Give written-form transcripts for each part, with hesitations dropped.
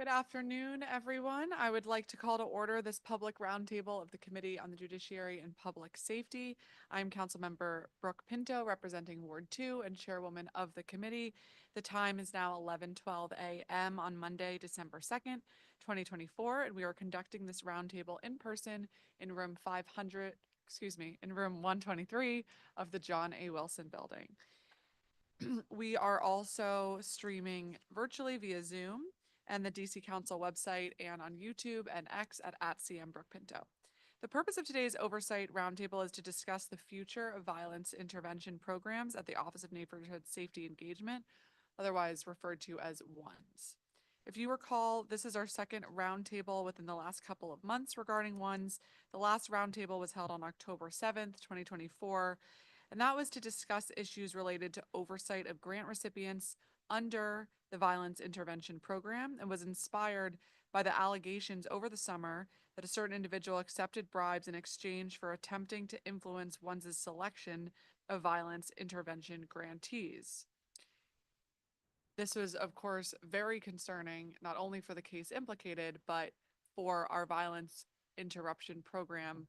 Good afternoon, everyone. I would like to call to order this public roundtable of the Committee on the Judiciary and Public Safety. I'm Councilmember Brooke Pinto, representing Ward 2 and Chairwoman of the committee. The time is now 11:12 a.m. on Monday, December 2nd, 2024, and we are conducting this roundtable in person in room 123 of the John A. Wilson Building. We are also streaming virtually via Zoom and the DC Council website and on YouTube and X at @CMBrookPinto. The purpose of today's Oversight Roundtable is to discuss the future of violence intervention programs at the Office of Neighborhood Safety Engagement, otherwise referred to as ONSE. If you recall, this is our second roundtable within the last couple of months regarding ONSE. The last roundtable was held on October 7th, 2024, and that was to discuss issues related to oversight of grant recipients under the Violence Intervention Program, and was inspired by the allegations over the summer that a certain individual accepted bribes in exchange for attempting to influence one's selection of violence intervention grantees. This was, of course, very concerning, not only for the case implicated, but for our violence interruption program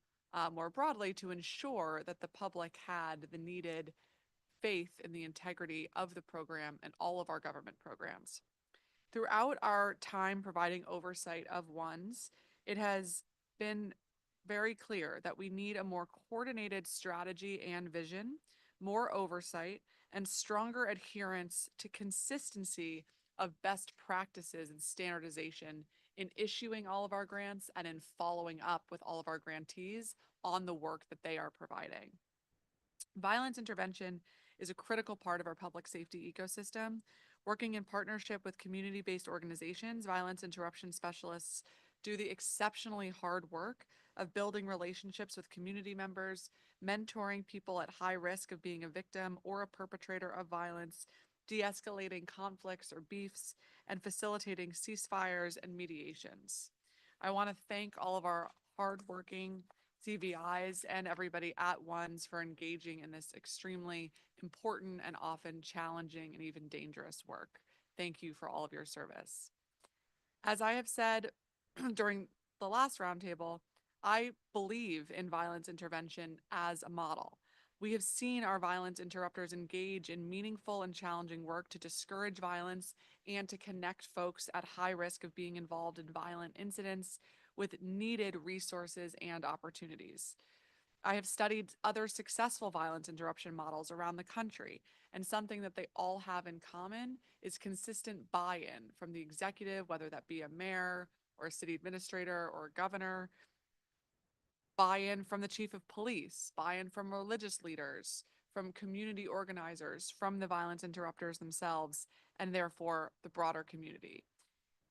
more broadly, to ensure that the public had the needed faith in the integrity of the program and all of our government programs. Throughout our time providing oversight of ONSE, it has been very clear that we need a more coordinated strategy and vision, more oversight, and stronger adherence to consistency of best practices and standardization in issuing all of our grants and in following up with all of our grantees on the work that they are providing. Violence intervention is a critical part of our public safety ecosystem. Working in partnership with community-based organizations, violence interruption specialists do the exceptionally hard work of building relationships with community members, mentoring people at high risk of being a victim or a perpetrator of violence, de-escalating conflicts or beefs, and facilitating ceasefires and mediations. I want to thank all of our hardworking CVIs and everybody at ONSE for engaging in this extremely important and often challenging and even dangerous work. Thank you for all of your service. As I have said during the last roundtable, I believe in violence intervention as a model. We have seen our violence interrupters engage in meaningful and challenging work to discourage violence and to connect folks at high risk of being involved in violent incidents with needed resources and opportunities. I have studied other successful violence interruption models around the country, and something that they all have in common is consistent buy-in from the executive, whether that be a mayor or a city administrator or a governor, buy-in from the chief of police, buy-in from religious leaders, from community organizers, from the violence interrupters themselves, and therefore the broader community.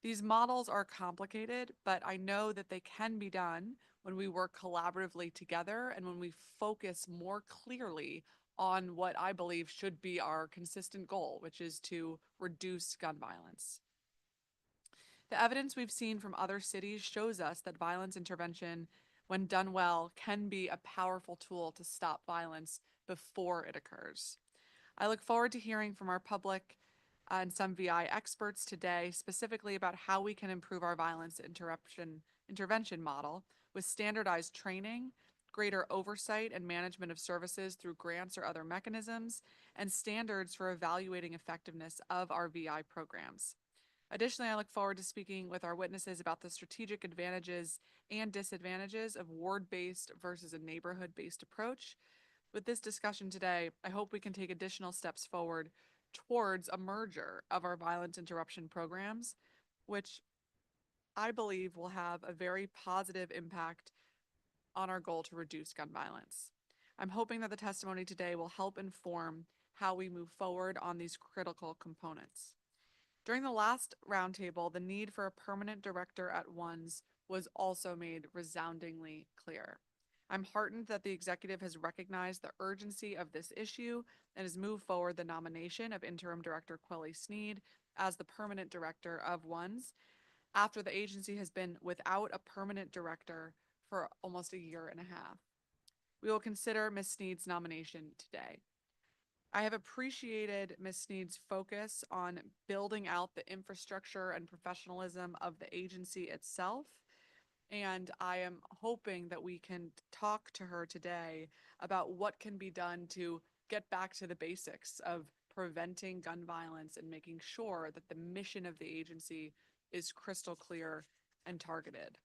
These models are complicated, but I know that they can be done when we work collaboratively together and when we focus more clearly on what I believe should be our consistent goal, which is to reduce gun violence. The evidence we've seen from other cities shows us that violence intervention, when done well, can be a powerful tool to stop violence before it occurs. I look forward to hearing from our public and some VI experts today, specifically about how we can improve our violence intervention model with standardized training, greater oversight and management of services through grants or other mechanisms, and standards for evaluating effectiveness of our VI programs. Additionally, I look forward to speaking with our witnesses about the strategic advantages and disadvantages of ward-based versus a neighborhood-based approach. With this discussion today, I hope we can take additional steps forward towards a merger of our violence interruption programs, which I believe will have a very positive impact on our goal to reduce gun violence. I'm hoping that the testimony today will help inform how we move forward on these critical components. During the last roundtable, the need for a permanent director at ONSE was also made resoundingly clear. I'm heartened that the executive has recognized the urgency of this issue and has moved forward the nomination of interim director Kwelli Sneed as the permanent director of ONSE after the agency has been without a permanent director for almost a year and a half. We will consider Ms. Sneed's nomination today. I have appreciated Ms. Sneed's focus on building out the infrastructure and professionalism of the agency itself. And I am hoping that we can talk to her today about what can be done to get back to the basics of preventing gun violence and making sure that the mission of the agency is crystal clear and targeted.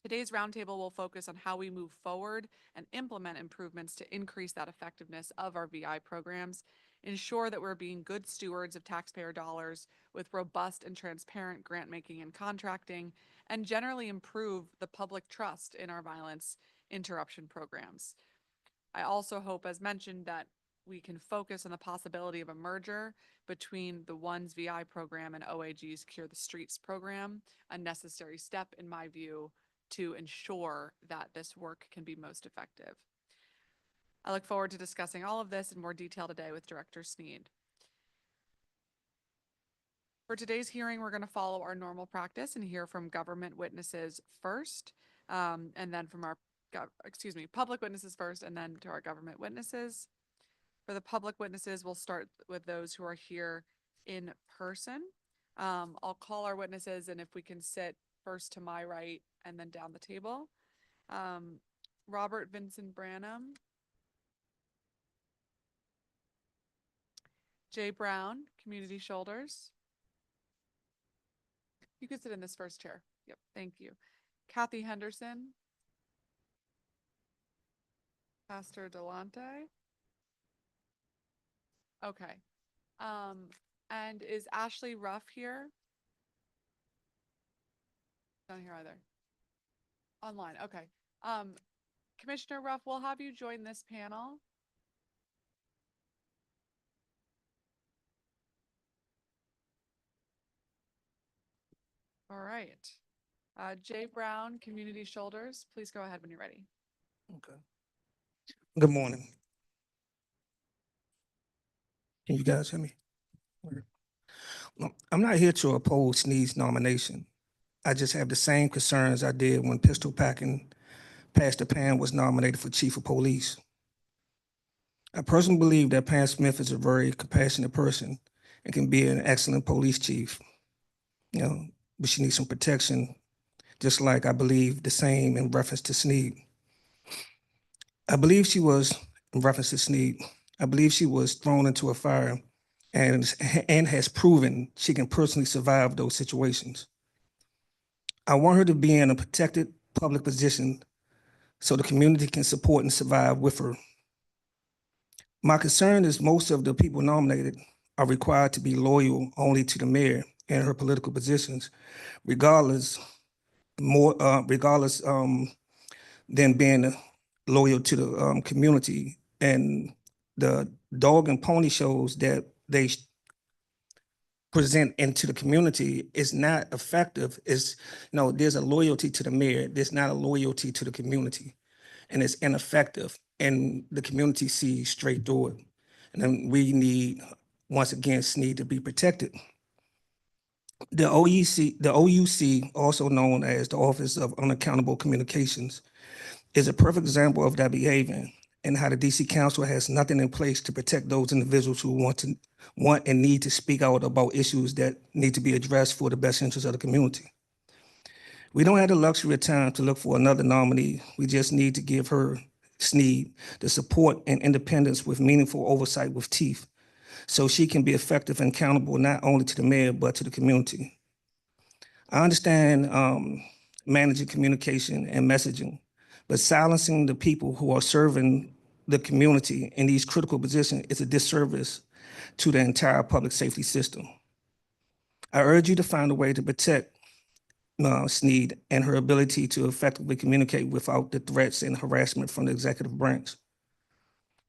Today's roundtable will focus on how we move forward and implement improvements to increase that effectiveness of our VI programs, ensure that we're being good stewards of taxpayer dollars with robust and transparent grant making and contracting, and generally improve the public trust in our violence interruption programs. I also hope, as mentioned, that we can focus on the possibility of a merger between the ONSE VI program and OAG's Cure the Streets program, a necessary step, in my view, to ensure that this work can be most effective. I look forward to discussing all of this in more detail today with Director Sneed. For today's hearing, we're going to follow our normal practice and hear from government witnesses first, and then from our, public witnesses first, and then to our government witnesses. For the public witnesses, we'll start with those who are here in person. I'll call our witnesses, and if we can sit first to my right and then down the table. Robert Vincent Branham. Jay Brown, Community Shoulders. You could sit in this first chair. Yep, thank you. Kathy Henderson. Pastor Delante. Okay. And is Ashley Ruff here? Not here either. Online, okay. Commissioner Ruff, we'll have you join this panel. All right. Jay Brown, Community Shoulders, please go ahead when you're ready. Okay. Good morning. Can you guys hear me? I'm not here to oppose Sneed's nomination. I just have the same concerns I did when Pistol Packing Pastor Pam was nominated for Chief of Police. I personally believe that Pam Smith is a very compassionate person and can be an excellent police chief, but she needs some protection, just like I believe the same in reference to Sneed. In reference to Sneed, I believe she was thrown into a fire and has proven she can personally survive those situations. I want her to be in a protected public position so the community can support and survive with her. My concern is most of the people nominated are required to be loyal only to the mayor and her political positions, regardless than being loyal to the community. And the dog and pony shows that they present into the community is not effective. There's a loyalty to the mayor. There's not a loyalty to the community, and it's ineffective. And the community sees straight through it. And then we need, once again, Sneed to be protected. The OUC, also known as the Office of Unaccountable Communications, is a perfect example of that behavior and how the DC Council has nothing in place to protect those individuals who want and need to speak out about issues that need to be addressed for the best interest of the community. We don't have the luxury of time to look for another nominee. We just need to give her, Sneed, the support and independence with meaningful oversight with teeth, so she can be effective and accountable not only to the mayor, but to the community. I understand managing communication and messaging, but silencing the people who are serving the community in these critical positions is a disservice to the entire public safety system. I urge you to find a way to protect Sneed and her ability to effectively communicate without the threats and harassment from the executive branch.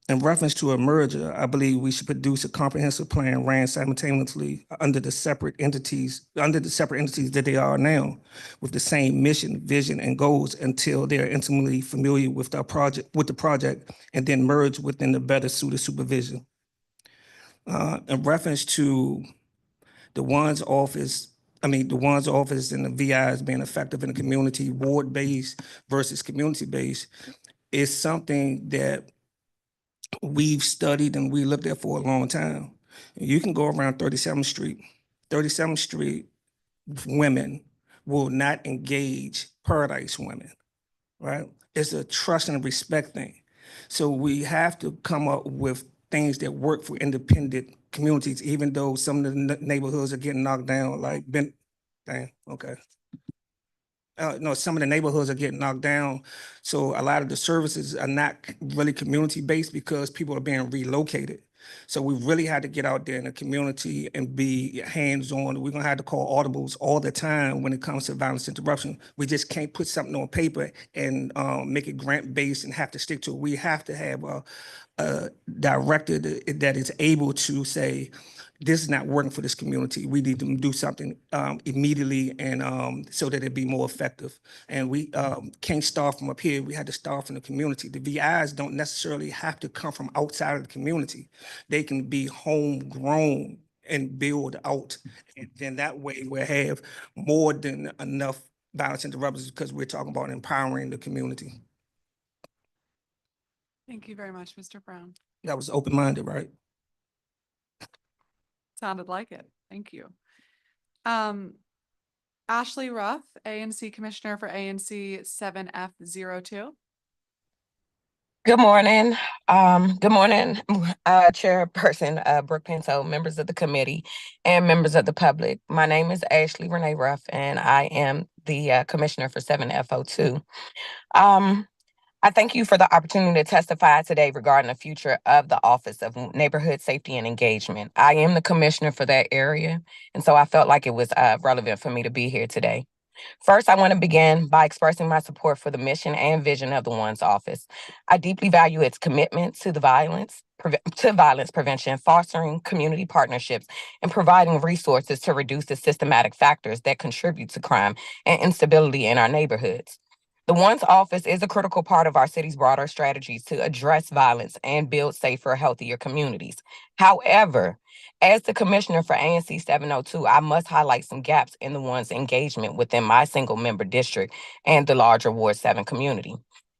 In reference to a merger, I believe we should produce a comprehensive plan ran simultaneously under the separate entities that they are now, with the same mission, vision, and goals until they are intimately familiar with the project, and then merge within the better suited supervision. In reference to the ONSE office and the VIs being effective in the community, ward-based versus community-based, is something that we've studied and we looked at for a long time. You can go around 37th Street. 37th Street women will not engage Paradise women, right? It's a trust and respect thing. So we have to come up with things that work for independent communities, even though some of the neighborhoods are getting knocked down, like damn, okay. No, some of the neighborhoods are getting knocked down. So a lot of the services are not really community-based because people are being relocated. So we really had to get out there in the community and be hands-on. We're gonna have to call audibles all the time when it comes to violence interruption. We just can't put something on paper and make it grant-based and have to stick to it. We have to have a director that is able to say, this is not working for this community. We need to do something immediately and so that it be more effective. And we can't start from up here. We had to start from the community. The VIs don't necessarily have to come from outside of the community. They can be homegrown and build out. And then that way we'll have more than enough violence interrupters because we're talking about empowering the community. Thank you very much, Mr. Brown. That was open-minded, right? Sounded like it. Thank you. Ashley Ruff, ANC Commissioner for ANC 7F02. Good morning. Good morning, Chairperson Brooke Pinto, members of the committee, and members of the public. My name is Ashley Renee Ruff, and I am the Commissioner for 7F02. I thank you for the opportunity to testify today regarding the future of the Office of Neighborhood Safety and Engagement. I am the commissioner for that area, and so I felt like it was relevant for me to be here today. First, I want to begin by expressing my support for the mission and vision of the ONSE office. I deeply value its commitment to violence prevention, fostering community partnerships, and providing resources to reduce the systematic factors that contribute to crime and instability in our neighborhoods. The ONSE office is a critical part of our city's broader strategies to address violence and build safer, healthier communities. However, as the commissioner for ANC 702, I must highlight some gaps in the ONSE engagement within my single member district and the larger Ward 7 community.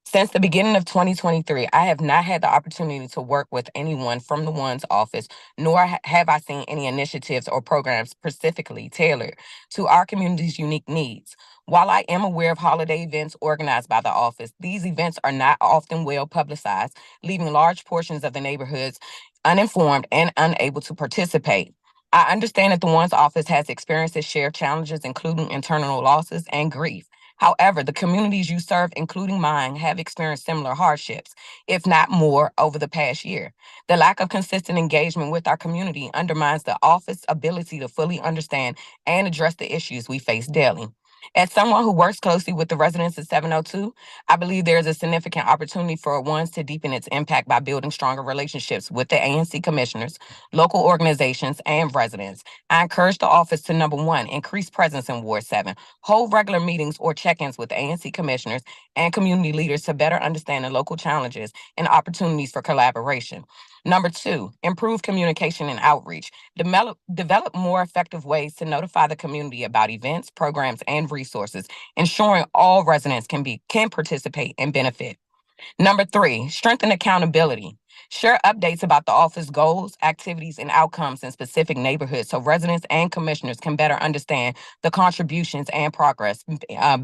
Since the beginning of 2023, I have not had the opportunity to work with anyone from the ONSE office, nor have I seen any initiatives or programs specifically tailored to our community's unique needs. While I am aware of holiday events organized by the office, these events are not often well publicized, leaving large portions of the neighborhoods uninformed and unable to participate. I understand that the ONSE office has experienced its share of challenges, including internal losses and grief. However, the communities you serve, including mine, have experienced similar hardships, if not more, over the past year. The lack of consistent engagement with our community undermines the office's ability to fully understand and address the issues we face daily. As someone who works closely with the residents of 702, I believe there is a significant opportunity for ONSE to deepen its impact by building stronger relationships with the ANC commissioners, local organizations, and residents. I encourage the office to, number one, increase presence in Ward 7, hold regular meetings or check-ins with ANC commissioners and community leaders to better understand the local challenges and opportunities for collaboration. Number two, improve communication and outreach. Develop more effective ways to notify the community about events, programs, and resources, ensuring all residents can participate and benefit. Number three, strengthen accountability. Share updates about the office goals, activities, and outcomes in specific neighborhoods so residents and commissioners can better understand the contributions and progress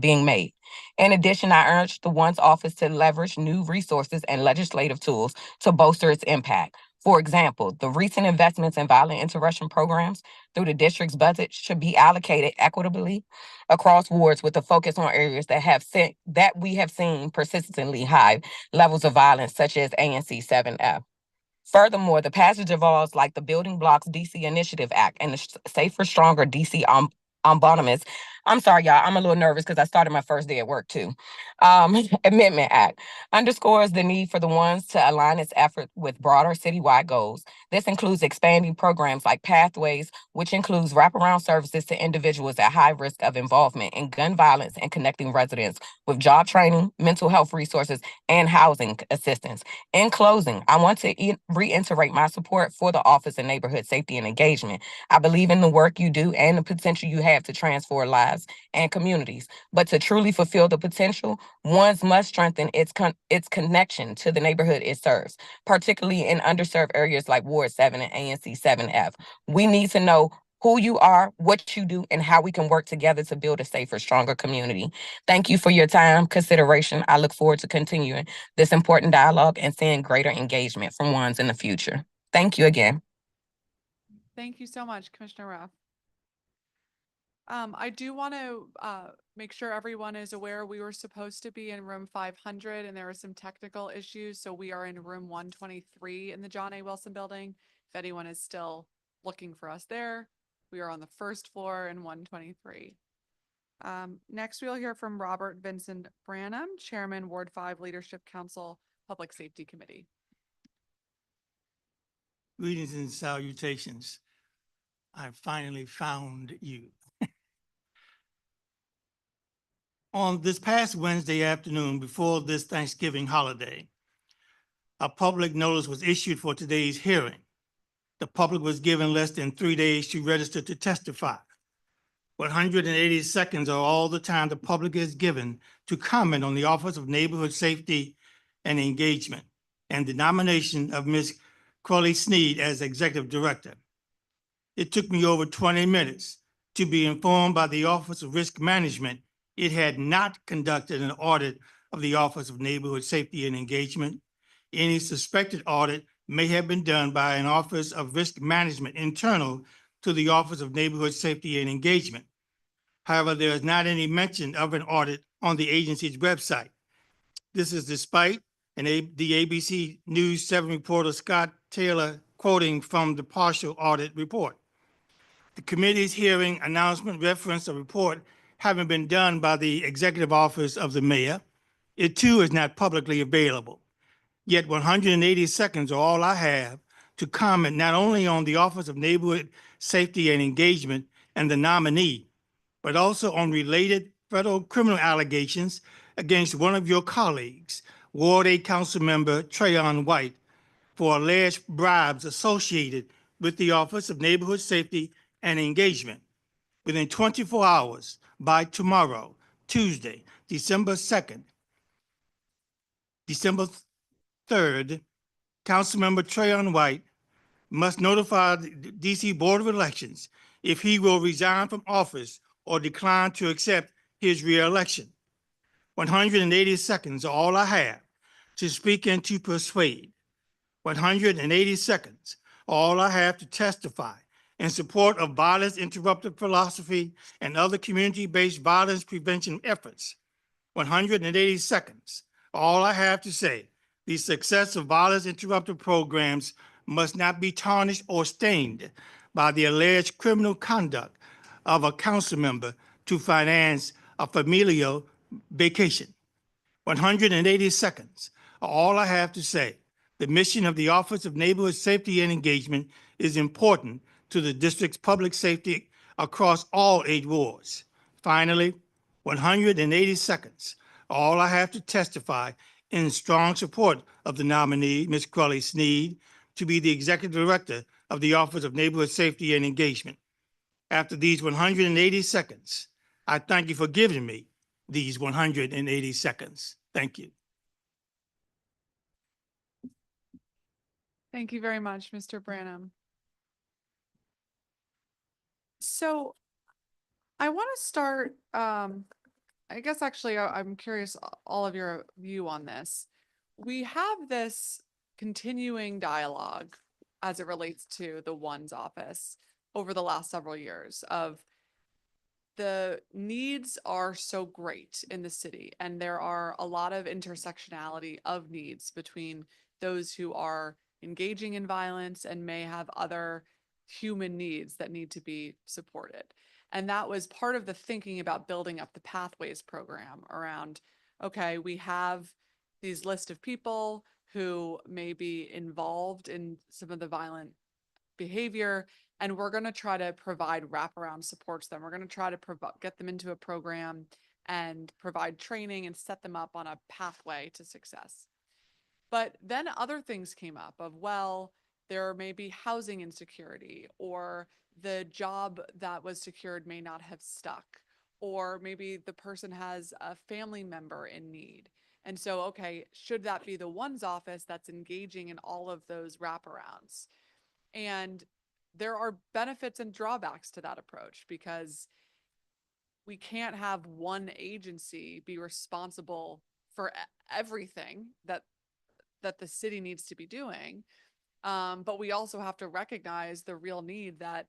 being made. In addition, I urge the ONSE office to leverage new resources and legislative tools to bolster its impact. For example, the recent investments in violent interruption programs through the district's budget should be allocated equitably across wards with a focus on areas that we have seen persistently high levels of violence, such as ANC 7F. Furthermore, the passage of laws like the Building Blocks DC Initiative Act and the Safer, Stronger DC Ombudsman's, I'm sorry, y'all, I'm a little nervous because I started my first day at work too. Amendment Act underscores the need for the ONSE to align its effort with broader citywide goals. This includes expanding programs like Pathways, which includes wraparound services to individuals at high risk of involvement in gun violence and connecting residents with job training, mental health resources, and housing assistance. In closing, I want to reiterate my support for the Office of Neighborhood Safety and Engagement. I believe in the work you do and the potential you have to transform lives lives and communities. But to truly fulfill the potential, ones must strengthen its connection to the neighborhood it serves, particularly in underserved areas like Ward 7 and ANC 7F. We need to know who you are, what you do, and how we can work together to build a safer, stronger community. Thank you for your time, consideration. I look forward to continuing this important dialogue and seeing greater engagement from ones in the future. Thank you again. Thank you so much, Commissioner Ruff. I do want to make sure everyone is aware we were supposed to be in room 500 and there were some technical issues. So we are in room 123 in the John A. Wilson building. If anyone is still looking for us there, we are on the first floor in 123. Next, we'll hear from Robert Vincent Branham, Chairman, Ward 5 Leadership Council, Public Safety Committee. Greetings and salutations. I finally found you. On this past Wednesday afternoon, before this Thanksgiving holiday, a public notice was issued for today's hearing. The public was given less than 3 days to register to testify. 180 seconds are all the time the public is given to comment on the Office of Neighborhood Safety and Engagement and the nomination of Ms. Kwelli Sneed as Executive Director. It took me over 20 minutes to be informed by the Office of Risk Management it had not conducted an audit of the Office of Neighborhood Safety and Engagement. Any suspected audit may have been done by an Office of Risk Management internal to the Office of Neighborhood Safety and Engagement. However, there is not any mention of an audit on the agency's website. This is despite the ABC News 7 reporter Scott Taylor quoting from the partial audit report. The committee's hearing announcement referenced a report having been done by the Executive Office of the Mayor. It too is not publicly available. Yet 180 seconds are all I have to comment not only on the Office of Neighborhood Safety and Engagement and the nominee, but also on related federal criminal allegations against one of your colleagues, Ward 8 Councilmember Trayon White, for alleged bribes associated with the Office of Neighborhood Safety and Engagement. Within 24 hours, by tomorrow, Tuesday, December 2nd, December 3rd, Councilmember Trayon White must notify the DC Board of Elections if he will resign from office or decline to accept his reelection. 180 seconds are all I have to speak and to persuade. 180 seconds are all I have to testify in support of violence interrupted philosophy and other community-based violence prevention efforts. 180 seconds are all I have to say. The success of violence interrupted programs must not be tarnished or stained by the alleged criminal conduct of a council member to finance a familial vacation. 180 seconds are all I have to say. The mission of the Office of Neighborhood Safety and Engagement is important to the district's public safety across all 8 wards. Finally, 180 seconds are all I have to testify in strong support of the nominee, Ms. Kwelli Sneed, to be the Executive Director of the Office of Neighborhood Safety and Engagement. After these 180 seconds, I thank you for giving me these 180 seconds. Thank you. Thank you very much, Mr. Branham. So I want to start, I guess actually I'm curious all of your view on this. We have this continuing dialogue as it relates to the ONSE office over the last several years of the needs are so great in the city, and there are a lot of intersectionality of needs between those who are engaging in violence and may have other human needs that need to be supported. And that was part of the thinking about building up the Pathways program around, okay, we have these list of people who may be involved in some of the violent behavior, and we're going to try to provide wraparound supports them. We're going to try to get them into a program and provide training and set them up on a pathway to success. But then other things came up of, well, there may be housing insecurity, or the job that was secured may not have stuck, or maybe the person has a family member in need. And so, okay, should that be the ONSE office that's engaging in all of those wraparounds? And there are benefits and drawbacks to that approach, because we can't have one agency be responsible for everything that the city needs to be doing. But we also have to recognize the real need that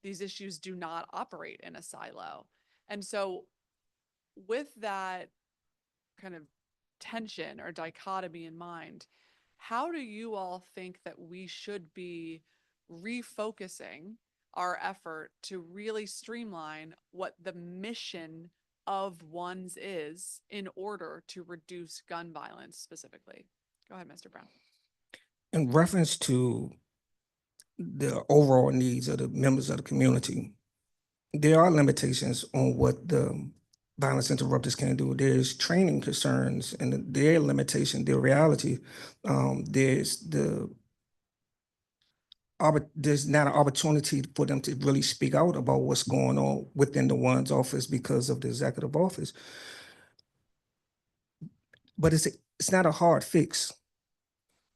these issues do not operate in a silo. And so with that kind of tension or dichotomy in mind, how do you all think that we should be refocusing our effort to really streamline what the mission of ONSE is in order to reduce gun violence specifically? Go ahead, Mr. Brown. In reference to the overall needs of the members of the community, there are limitations on what the violence interrupters can do. There's training concerns and their limitation, their reality. There's not an opportunity for them to really speak out about what's going on within the ONSE office because of the executive office. But it's not a hard fix.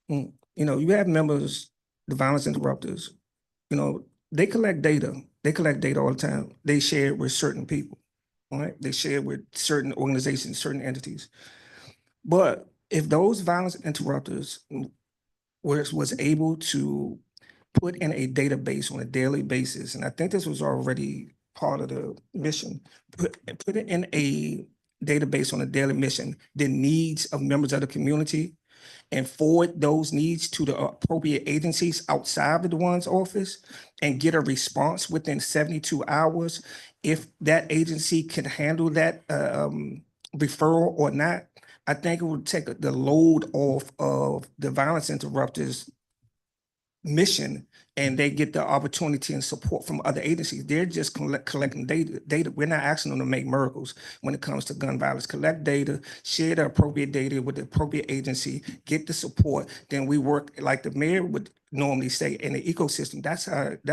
You know, you have members, the violence interrupters, you know, they collect data. They collect data all the time. They share it with certain people, all right? They share it with certain organizations, certain entities. But if those violence interrupters was able to put in a database on a daily basis, and I think this was already part of the mission, put it in a database on a daily mission, the needs of members of the community, and forward those needs to the appropriate agencies outside of the ONSE office and get a response within 72 hours. If that agency can handle that referral or not, I think it would take the load off of the violence interrupters mission, and they get the opportunity and support from other agencies. They're just collecting data. We're not asking them to make miracles when it comes to gun violence. Collect data, share the appropriate data with the appropriate agency, get the support. Then we work like the mayor would normally say in the ecosystem. That's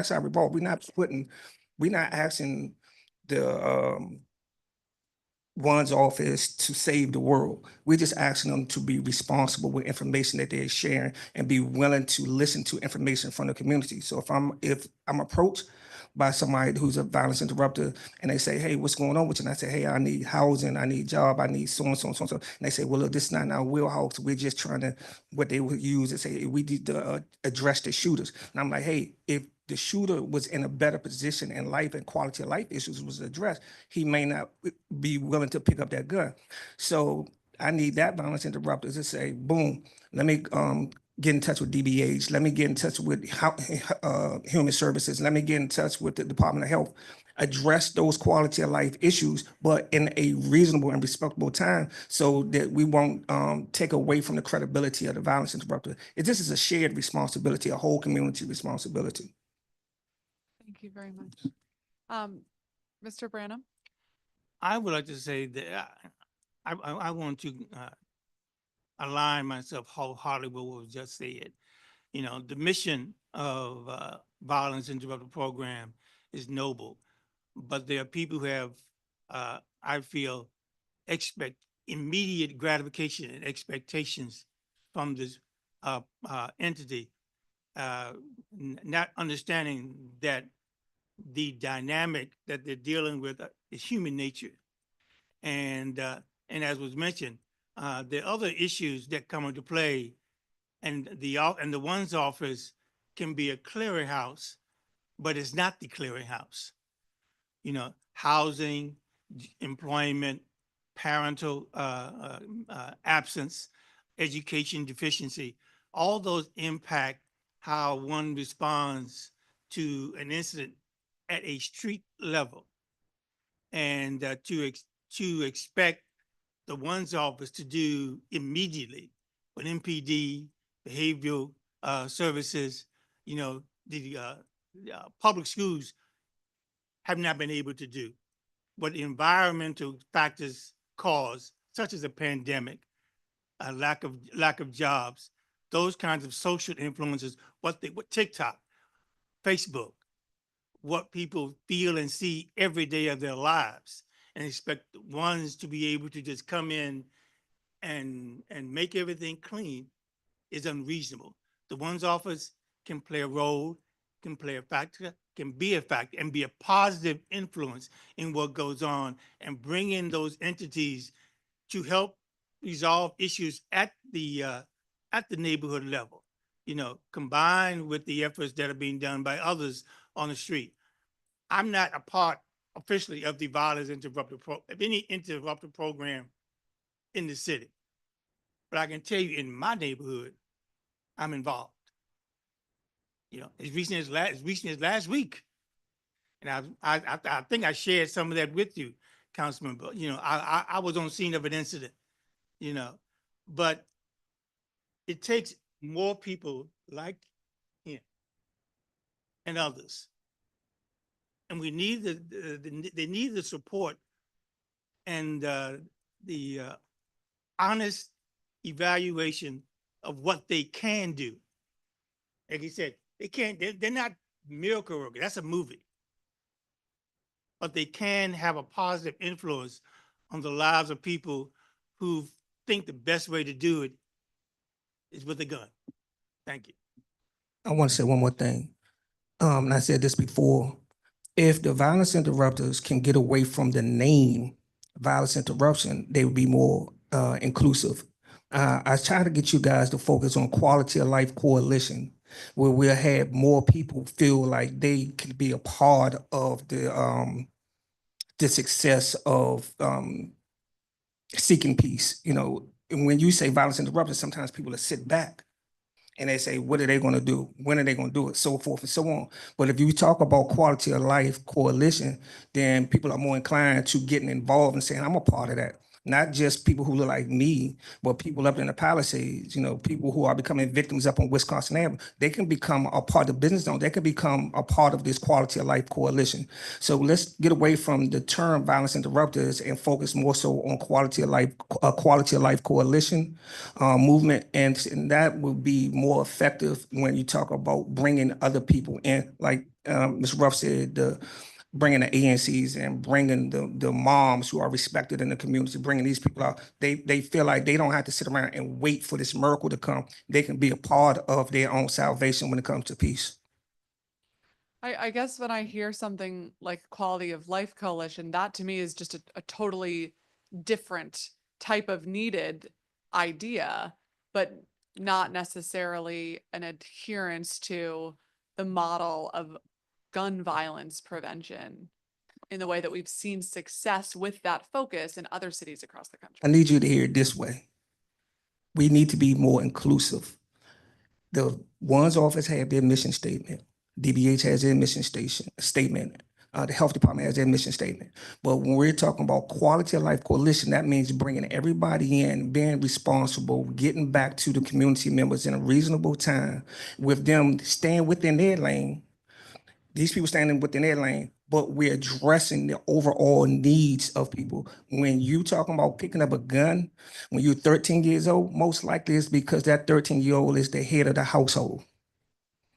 how we evolve. We're not asking the ONSE office to save the world. We're just asking them to be responsible with information that they're sharing and be willing to listen to information from the community. So if I'm approached by somebody who's a violence interrupter and they say, hey, what's going on with you? And I say, hey, I need housing, I need job, I need so and so and so and so. And they say, well, look, this is not in our wheelhouse. We're just trying to, what they would use is say, we need to address the shooters. And I'm like, hey, if the shooter was in a better position in life and quality of life issues was addressed, he may not be willing to pick up that gun. So I need that violence interrupter to say, boom, let me get in touch with DBH. Let me get in touch with Human Services. Let me get in touch with the Department of Health. Address those quality of life issues, but in a reasonable and respectable time so that we won't take away from the credibility of the violence interrupter. This is a shared responsibility, a whole community responsibility. Thank you very much. Mr. Branham? I would like to say that I want to align myself wholeheartedly with what was just said. You know, the mission of violence interrupter program is noble, but there are people who have, I feel, expect immediate gratification and expectations from this entity, not understanding that the dynamic that they're dealing with is human nature. And as was mentioned, there are other issues that come into play, and the ONSE office can be a clearinghouse, but it's not the clearinghouse. You know, housing, employment, parental absence, education deficiency, all those impact how one responds to an incident at a street level. And to expect the ONSE office to do immediately what MPD, behavioral services, you know, the public schools have not been able to do. What the environmental factors cause, such as a pandemic, a lack of jobs, those kinds of social influences, what TikTok, Facebook, what people feel and see every day of their lives. and expect ones to be able to just come in and make everything clean is unreasonable. The one's office can play a role, can play a factor, can be a factor, and be a positive influence in what goes on, and bring in those entities to help resolve issues at the neighborhood level, combined with the efforts that are being done by others on the street. I'm not a part officially of the violence interrupter of any interrupter program in the city, but I can tell you in my neighborhood, I'm involved. As recent as last week, and I think I shared some of that with you, Councilman. But I was on scene of an incident. But it takes more people like him and others, and we need they need the support and the honest evaluation of what they can do. Like he said, they're not miracle workers. That's a movie. But they can have a positive influence on the lives of people who think the best way to do it is with a gun. Thank you. I want to say one more thing. And I said this before. If the violence interrupters can get away from the name violence interruption, they would be more inclusive. I try to get you guys to focus on quality of life coalition, where we'll have more people feel like they could be a part of the success of seeking peace. And when you say violence interrupters, sometimes people will sit back and they say, what are they going to do? When are they going to do it? So forth and so on. But if you talk about quality of life coalition, then people are more inclined to getting involved and saying, I'm a part of that. Not just people who look like me, but people up in the Palisades, people who are becoming victims up on Wisconsin Avenue. They can become a part of the business zone. They can become a part of this quality of life coalition. So let's get away from the term violence interrupters and focus more so on quality of life coalition movement. And that will be more effective when you talk about bringing other people in. Like Ms. Ruff said, bringing the ANCs and bringing the moms who are respected in the community, bringing these people out. They feel like they don't have to sit around and wait for this miracle to come. They can be a part of their own salvation when it comes to peace. I guess when I hear something like quality of life coalition, that to me is just a totally different type of needed idea, but not necessarily an adherence to the model of gun violence prevention in the way that we've seen success with that focus in other cities across the country. I need you to hear it this way. We need to be more inclusive. The ONSE office have their mission statement. DBH has their mission statement. The health department has their mission statement. But when we're talking about quality of life coalition, that means bringing everybody in, being responsible, getting back to the community members in a reasonable time, with them staying within their lane. These people standing within their lane, but we're addressing the overall needs of people. When you talking about picking up a gun, when you're 13 years old, most likely it's because that 13-year-old is the head of the household.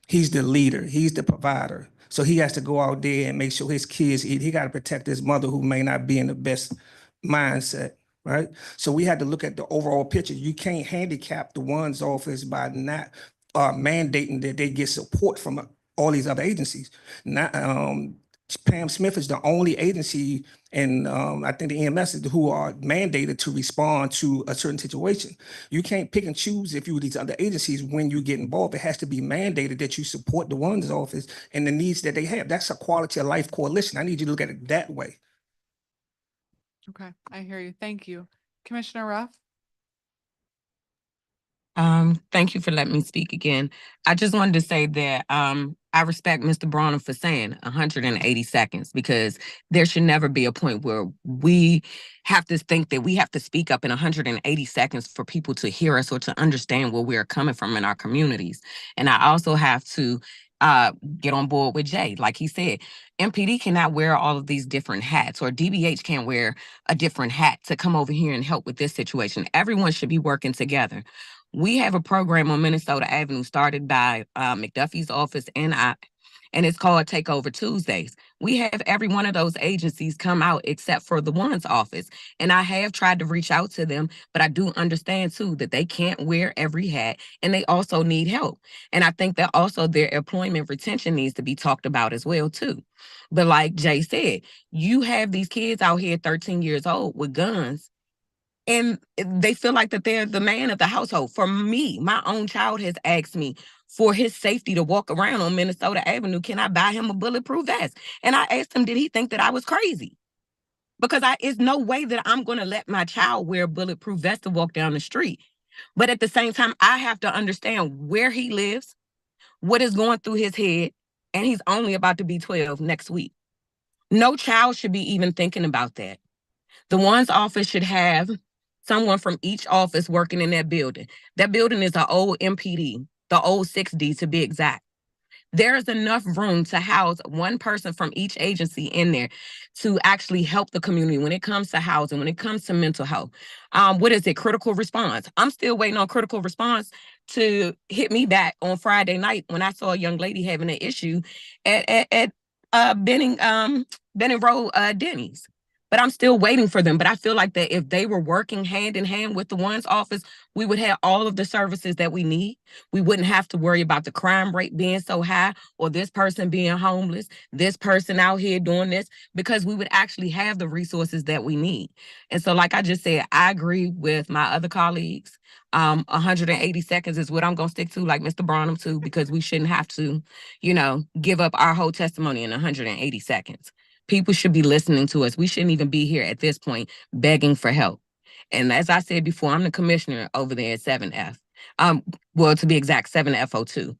He's the leader, he's the provider. So he has to go out there and make sure his kids eat. He got to protect his mother who may not be in the best mindset, right? So we had to look at the overall picture. You can't handicap the ONSE office by not mandating that they get support from all these other agencies. Not, Pam Smith is the only agency, and I think the EMS who are mandated to respond to a certain situation. You can't pick and choose if you these other agencies when you get involved. It has to be mandated that you support the ONSE office and the needs that they have. That's a quality of life coalition. I need you to look at it that way. Okay, I hear you. Thank you. Commissioner Ruff? Thank you for letting me speak again. I just wanted to say that I respect Mr. Bronner for saying 180 seconds, because there should never be a point where we have to think that we have to speak up in 180 seconds for people to hear us or to understand where we're coming from in our communities. And I also have to get on board with Jay. Like he said, MPD cannot wear all of these different hats, or DBH can't wear a different hat to come over here and help with this situation. Everyone should be working together. We have a program on Minnesota Avenue started by McDuffie's office and and it's called Takeover Tuesdays. We have every one of those agencies come out except for the ONSE office. And I have tried to reach out to them, but I do understand too that they can't wear every hat and they also need help. And I think that also their employment retention needs to be talked about as well too. But like Jay said, you have these kids out here 13 years old with guns and they feel like that they're the man of the household. For me, my own child has asked me for his safety to walk around on Minnesota Avenue. Can I buy him a bulletproof vest? And I asked him, did he think that I was crazy? Because it's no way that I'm going to let my child wear a bulletproof vest to walk down the street. But at the same time, I have to understand where he lives, what is going through his head, and he's only about to be 12 next week. No child should be even thinking about that. The ONSE office should have someone from each office working in that building. That building is an old MPD, the old 6D to be exact. There is enough room to house one person from each agency in there to actually help the community when it comes to housing, when it comes to mental health. What is it? Critical response. I'm still waiting on critical response to hit me back on Friday night when I saw a young lady having an issue at Benning Road Denny's. But I'm still waiting for them. But I feel like that if they were working hand in hand with the ONSE office, we would have all of the services that we need. We wouldn't have to worry about the crime rate being so high or this person being homeless, this person out here doing this, because we would actually have the resources that we need. And so, like I just said, I agree with my other colleagues. 180 seconds is what I'm going to stick to, like Mr. Barnum too, because we shouldn't have to, give up our whole testimony in 180 seconds. People should be listening to us. We shouldn't even be here at this point begging for help. And as I said before, I'm the commissioner over there at 7F. Well, to be exact, 7FO2.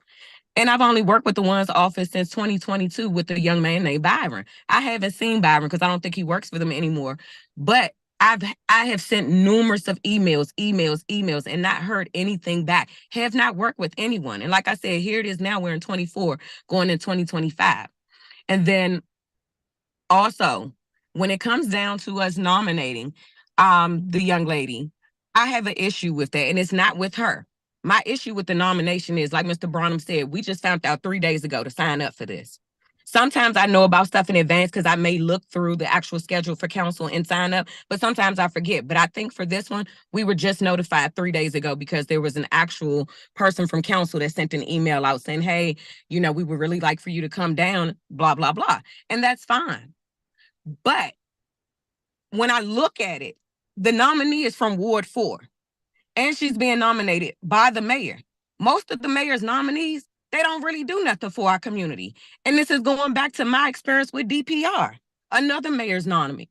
And I've only worked with the ONSE office since 2022 with a young man named Byron. I haven't seen Byron because I don't think he works for them anymore. But I have sent numerous of emails, and not heard anything back. Have not worked with anyone. And like I said, here it is now. We're in 24, going in 2025. And then also, when it comes down to us nominating the young lady, I have an issue with that, and it's not with her. My issue with the nomination is, like Mr. Barnum said, we just found out 3 days ago to sign up for this. Sometimes I know about stuff in advance because I may look through the actual schedule for council and sign up, but sometimes I forget. But I think for this one, we were just notified 3 days ago because there was an actual person from council that sent an email out saying, hey, we would really like for you to come down, blah, blah, blah. And that's fine. But when I look at it, the nominee is from Ward 4, and she's being nominated by the mayor. Most of the mayor's nominees, they don't really do nothing for our community. And this is going back to my experience with DPR, another mayor's nominee.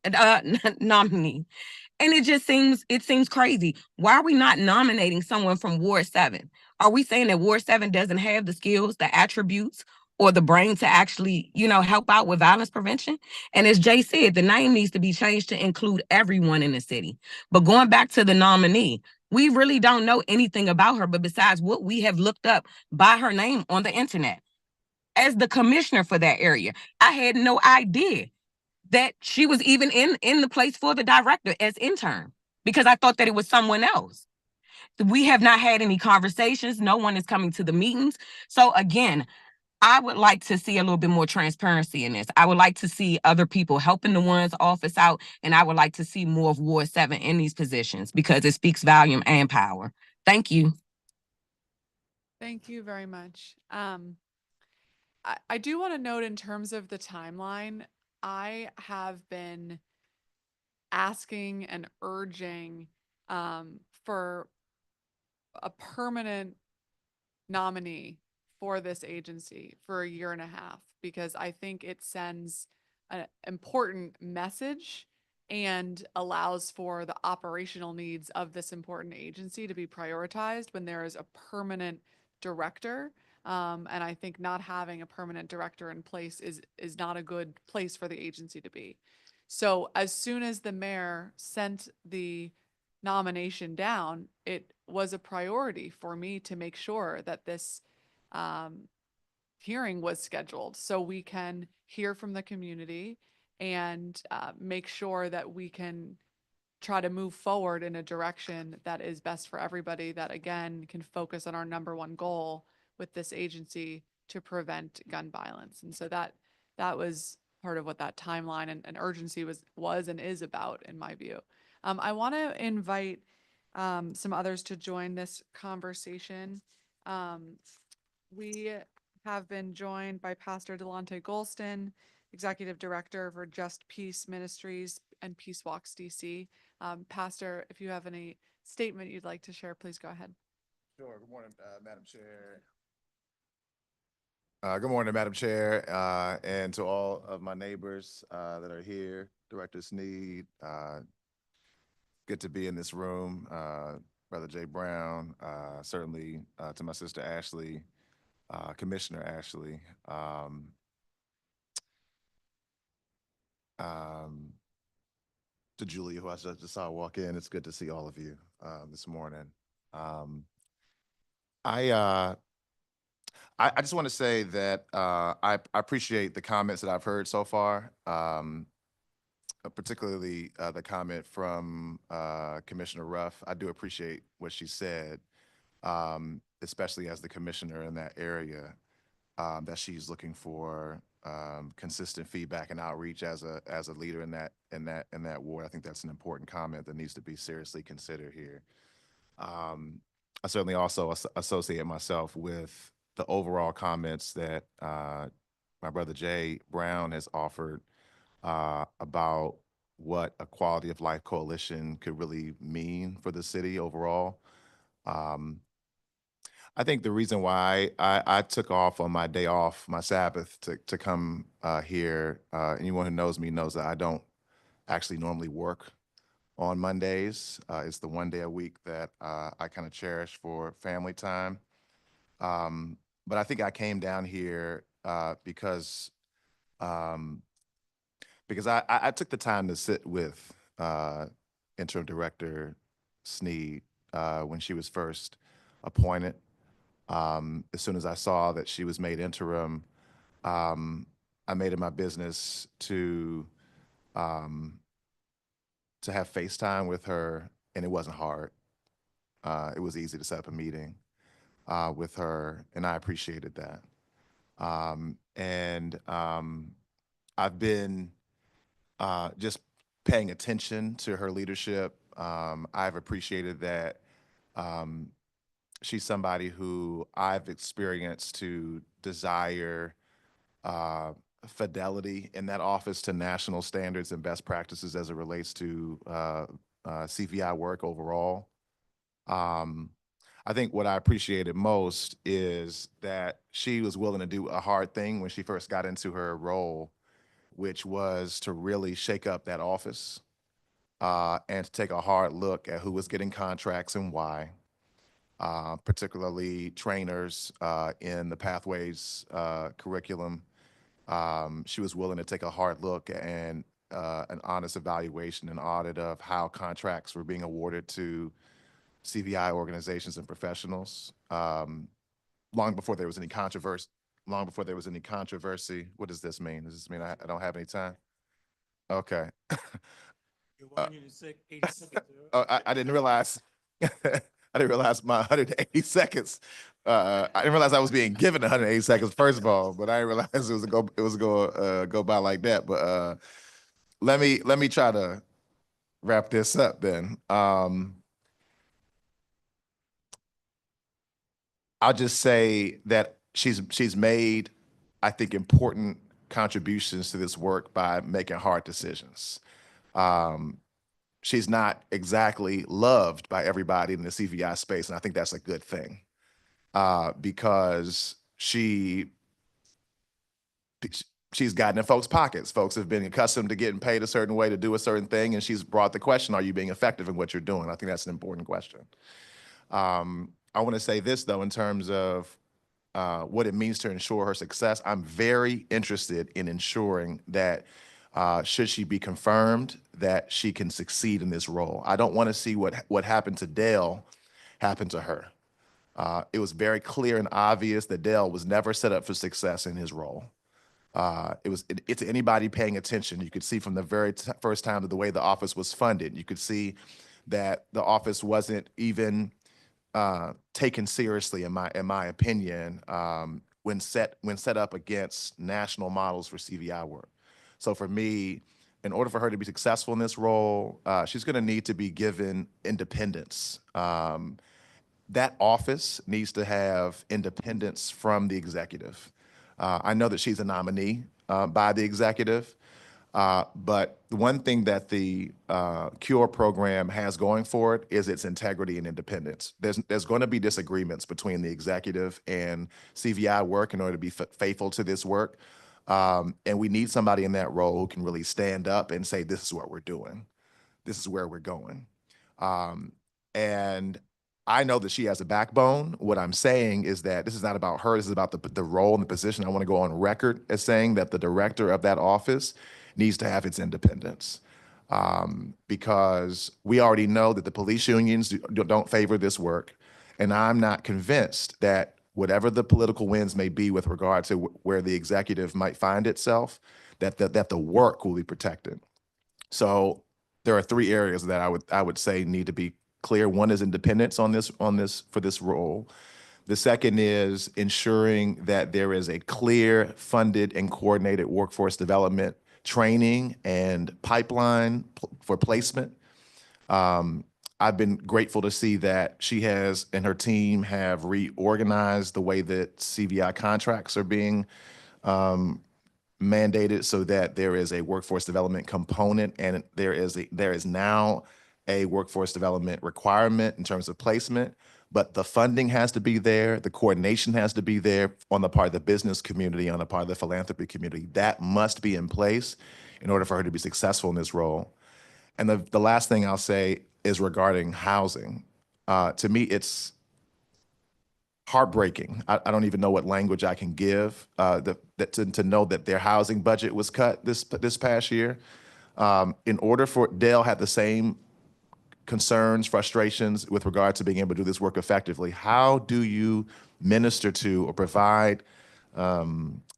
And it seems crazy. Why are we not nominating someone from Ward 7? Are we saying that Ward 7 doesn't have the skills, the attributes, or the brain to actually, help out with violence prevention? And as Jay said, the name needs to be changed to include everyone in the city. But going back to the nominee, we really don't know anything about her, but besides what we have looked up by her name on the internet. As the commissioner for that area, I had no idea that she was even in the place for the director as intern, because I thought that it was someone else. We have not had any conversations. No one is coming to the meetings. So again, I would like to see a little bit more transparency in this. I would like to see other people helping the ONSE office out, and I would like to see more of Ward 7 in these positions because it speaks volume and power. Thank you. Thank you very much. I do want to note in terms of the timeline, I have been asking and urging for a permanent nominee for this agency for a year and a half, because I think it sends an important message and allows for the operational needs of this important agency to be prioritized when there is a permanent director. And I think not having a permanent director in place is not a good place for the agency to be. So as soon as the mayor sent the nomination down, it was a priority for me to make sure that this hearing was scheduled so we can hear from the community and make sure that we can try to move forward in a direction that is best for everybody, that again can focus on our number one goal with this agency to prevent gun violence. And so that was part of what that timeline and urgency was and is about, in my view. I want to invite some others to join this conversation. We have been joined by Pastor Delonte Golston, Executive Director for Just Peace Ministries and Peace Walks DC. Pastor, if you have any statement you'd like to share, please go ahead. Sure. Good morning, Madam Chair. Good morning, Madam Chair, and to all of my neighbors that are here. Director Sneed, good to be in this room. Brother Jay Brown, certainly to my sister Ashley, Commissioner Ashley. To Julia, who I just saw walk in. It's good to see all of you this morning. I just want to say that I appreciate the comments that I've heard so far, particularly the comment from Commissioner Ruff. I do appreciate what she said, especially as the commissioner in that area, that she's looking for consistent feedback and outreach as a leader in that ward. I think that's an important comment that needs to be seriously considered here. I certainly also associate myself with the overall comments that my brother Jay Brown has offered about what a quality of life coalition could really mean for the city overall. I think the reason why I took off on my day off, my Sabbath, to come here, anyone who knows me knows that I don't actually normally work on Mondays. It's the one day a week that I kind of cherish for family time. But I think I came down here because I took the time to sit with Interim Director Sneed when she was first appointed. As soon as I saw that she was made interim, I made it my business to have FaceTime with her, and it wasn't hard. It was easy to set up a meeting with her, and I appreciated that. I've been just paying attention to her leadership. I've appreciated that she's somebody who I've experienced to desire fidelity in that office to national standards and best practices as it relates to CVI work overall. I think what I appreciated most is that she was willing to do a hard thing when she first got into her role, which was to really shake up that office and to take a hard look at who was getting contracts and why. Particularly trainers in the Pathways curriculum. She was willing to take a hard look and an honest evaluation and audit of how contracts were being awarded to CVI organizations and professionals. Long before there was any controversy. What does this mean? Does this mean I don't have any time? Okay. You're 180 seconds. Oh, I didn't realize. I didn't realize my 180 seconds. I didn't realize I was being given 180 seconds, first of all, but I didn't realize it was going to go by like that. But let me try to wrap this up then. I'll just say that she's made, I think, important contributions to this work by making hard decisions. She's not exactly loved by everybody in the CVI space, and I think that's a good thing because she's gotten in folks' pockets. Folks have been accustomed to getting paid a certain way to do a certain thing, and she's brought the question, are you being effective in what you're doing? I think that's an important question. I want to say this, though, in terms of what it means to ensure her success. I'm very interested in ensuring that should she be confirmed, that she can succeed in this role. I don't want to see what happened to Dale happen to her. It was very clear and obvious that Dale was never set up for success in his role. It's anybody paying attention. You could see from the very first time that the way the office was funded, you could see that the office wasn't even taken seriously, in my opinion, when set up against national models for CVI work. So for me, in order for her to be successful in this role, she's going to need to be given independence. That office needs to have independence from the executive. I know that she's a nominee by the executive, but the one thing that the CURE program has going for it is its integrity and independence. There's going to be disagreements between the executive and CVI work in order to be faithful to this work. And we need somebody in that role who can really stand up and say, this is what we're doing. This is where we're going. And I know that she has a backbone. What I'm saying is that this is not about her. This is about the role and the position. I want to go on record as saying that the director of that office needs to have its independence, because we already know that the police unions don't favor this work. And I'm not convinced that whatever the political winds may be with regard to where the executive might find itself, that the work will be protected. So there are three areas that I would say need to be clear. One is independence for this role. The second is ensuring that there is a clear, funded, and coordinated workforce development training and pipeline for placement. I've been grateful to see that she has and her team have reorganized the way that CVI contracts are being mandated, so that there is a workforce development component, and there is now a workforce development requirement in terms of placement. But the funding has to be there, the coordination has to be there on the part of the business community, on the part of the philanthropy community. That must be in place in order for her to be successful in this role. And the last thing I'll say is regarding housing. To me, it's heartbreaking. I don't even know what language I can give to know that their housing budget was cut this past year. In order for Dale had the same concerns, frustrations with regard to being able to do this work effectively. How do you minister to or provide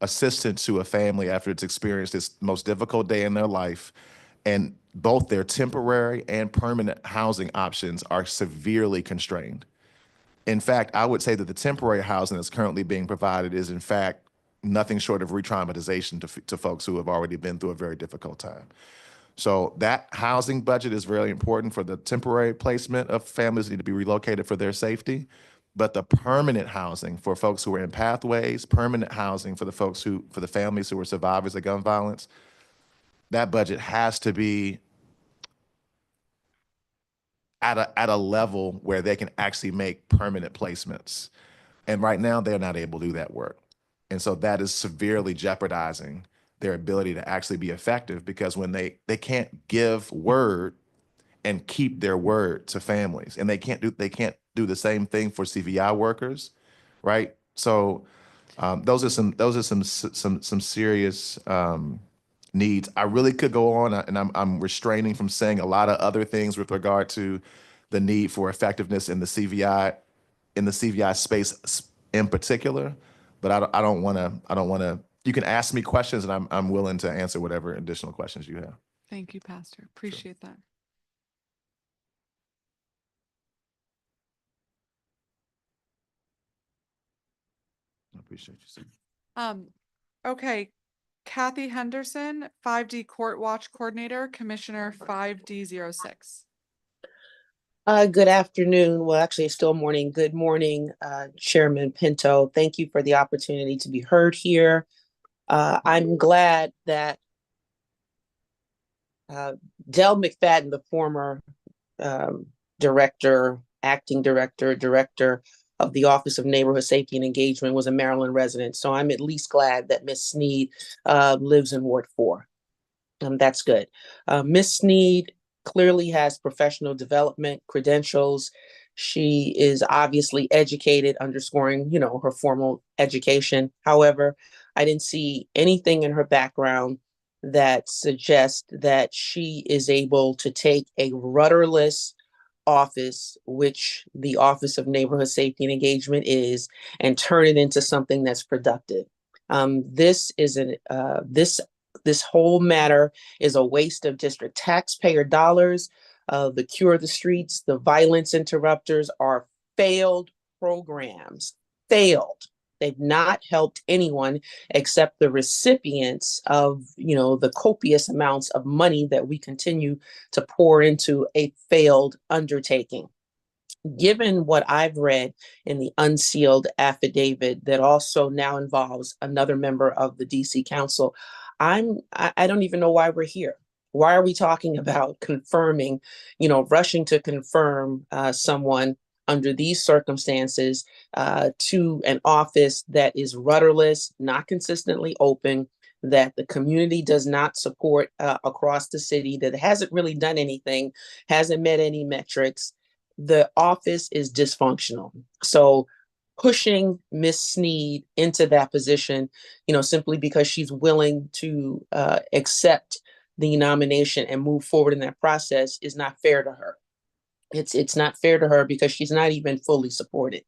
assistance to a family after it's experienced this most difficult day in their life, and both their temporary and permanent housing options are severely constrained? In fact, I would say that the temporary housing that's currently being provided is, in fact, nothing short of re-traumatization to folks who have already been through a very difficult time. So that housing budget is really important for the temporary placement of families that need to be relocated for their safety. But the permanent housing for folks who are in pathways, permanent housing for the families who are survivors of gun violence, that budget has to be at a level where they can actually make permanent placements. And right now, they're not able to do that work. And so that is severely jeopardizing their ability to actually be effective, because when they can't give word and keep their word to families, and they can't do the same thing for CVI workers, right? So those are some serious needs. I really could go on, and I'm restraining from saying a lot of other things with regard to the need for effectiveness in the CVI space in particular, but I don't want to. You can ask me questions, and I'm willing to answer whatever additional questions you have. Thank you, Pastor. Appreciate that. I appreciate you, sir. Okay. Kathy Henderson, 5D Court Watch Coordinator, Commissioner 5D06. Good afternoon. Well, actually, it's still morning. Good morning, Chairman Pinto. Thank you for the opportunity to be heard here. I'm glad that Del McFadden, the former acting director of the Office of Neighborhood Safety and Engagement, was a Maryland resident. So I'm at least glad that Ms. Sneed lives in Ward 4. That's good. Ms. Sneed clearly has professional development credentials. She is obviously educated, underscoring, her formal education. However, I didn't see anything in her background that suggests that she is able to take a rudderless office, which the Office of Neighborhood Safety and Engagement is, and turn it into something that's productive. This whole matter is a waste of district taxpayer dollars. The Cure the Streets, the violence interrupters are failed programs, failed. They've not helped anyone except the recipients of, the copious amounts of money that we continue to pour into a failed undertaking. Given what I've read in the unsealed affidavit that also now involves another member of the DC Council, I don't even know why we're here. Why are we talking about confirming, rushing to confirm someone under these circumstances to an office that is rudderless, not consistently open, that the community does not support across the city, that hasn't really done anything, hasn't met any metrics. The office is dysfunctional. So pushing Miss Sneed into that position, simply because she's willing to accept the nomination and move forward in that process is not fair to her. It's not fair to her because she's not even fully supported.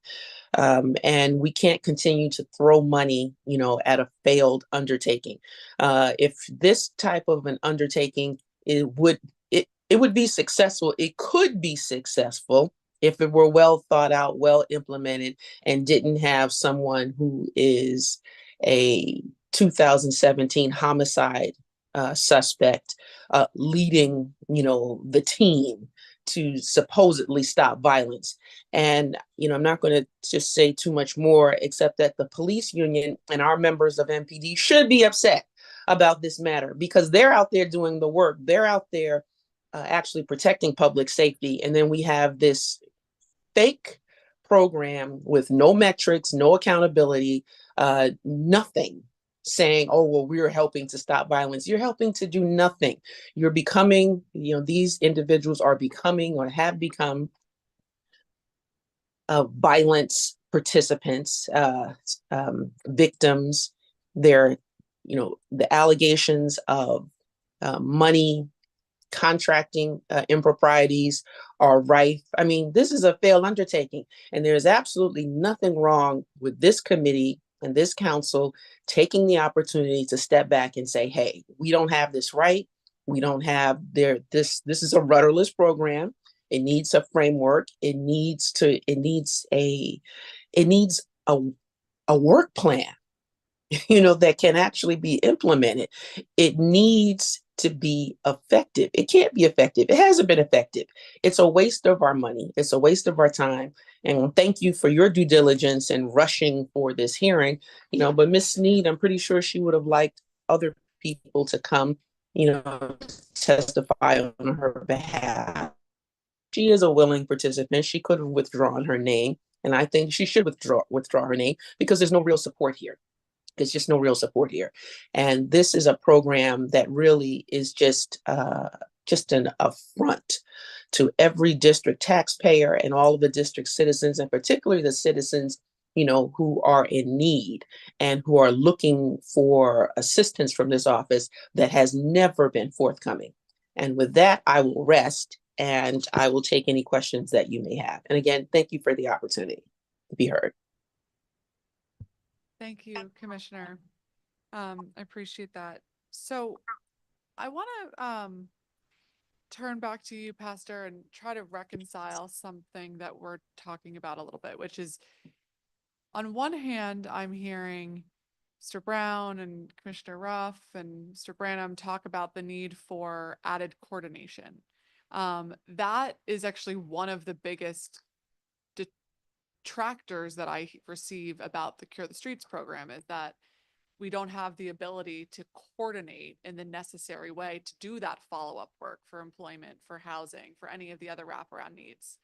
And we can't continue to throw money, at a failed undertaking. If this type of an undertaking, it would be successful. It could be successful if it were well thought out, well implemented, and didn't have someone who is a 2017 homicide suspect leading, the team to supposedly stop violence. And, I'm not going to just say too much more, except that the police union and our members of MPD should be upset about this matter because they're out there doing the work. They're out there actually protecting public safety. And then we have this fake program with no metrics, no accountability, nothing, saying, oh, well, we're helping to stop violence. You're helping to do nothing. You're becoming, these individuals are becoming or have become violence participants, victims. They're, the allegations of money, contracting improprieties are rife. I mean, this is a failed undertaking, and there's absolutely nothing wrong with this committee and this council taking the opportunity to step back and say, hey, we don't have this right. We don't have this is a rudderless program. It needs a framework. It needs a work plan, that can actually be implemented. It needs to be effective. It can't be effective. It hasn't been effective. It's a waste of our money. It's a waste of our time. And thank you for your due diligence and rushing for this hearing. But Ms. Sneed, I'm pretty sure she would have liked other people to come, testify on her behalf. She is a willing participant. She could have withdrawn her name. And I think she should withdraw her name because there's no real support here. There's just no real support here. And this is a program that really is just an affront to every district taxpayer and all of the district citizens, and particularly the citizens, who are in need and who are looking for assistance from this office that has never been forthcoming. And with that, I will rest and I will take any questions that you may have. And again, thank you for the opportunity to be heard. Thank you, Commissioner. I appreciate that. So I want to turn back to you, Pastor, and try to reconcile something that we're talking about a little bit, which is on one hand, I'm hearing Mr. Brown and Commissioner Ruff and Mr. Branham talk about the need for added coordination. That is actually one of the biggest detractors that I receive about the Cure the Streets program, is that we don't have the ability to coordinate in the necessary way to do that follow-up work for employment, for housing, for any of the other wraparound needs.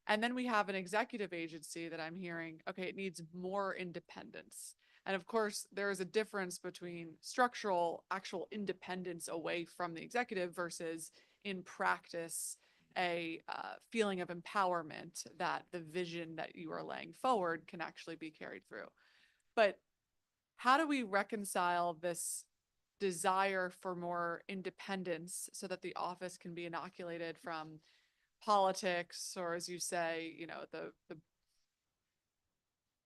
And then we have an executive agency that I'm hearing, okay, it needs more independence. And of course, there is a difference between structural, actual independence away from the executive versus in practice, a feeling of empowerment that the vision that you are laying forward can actually be carried through. But how do we reconcile this desire for more independence so that the office can be inoculated from politics, or as you say,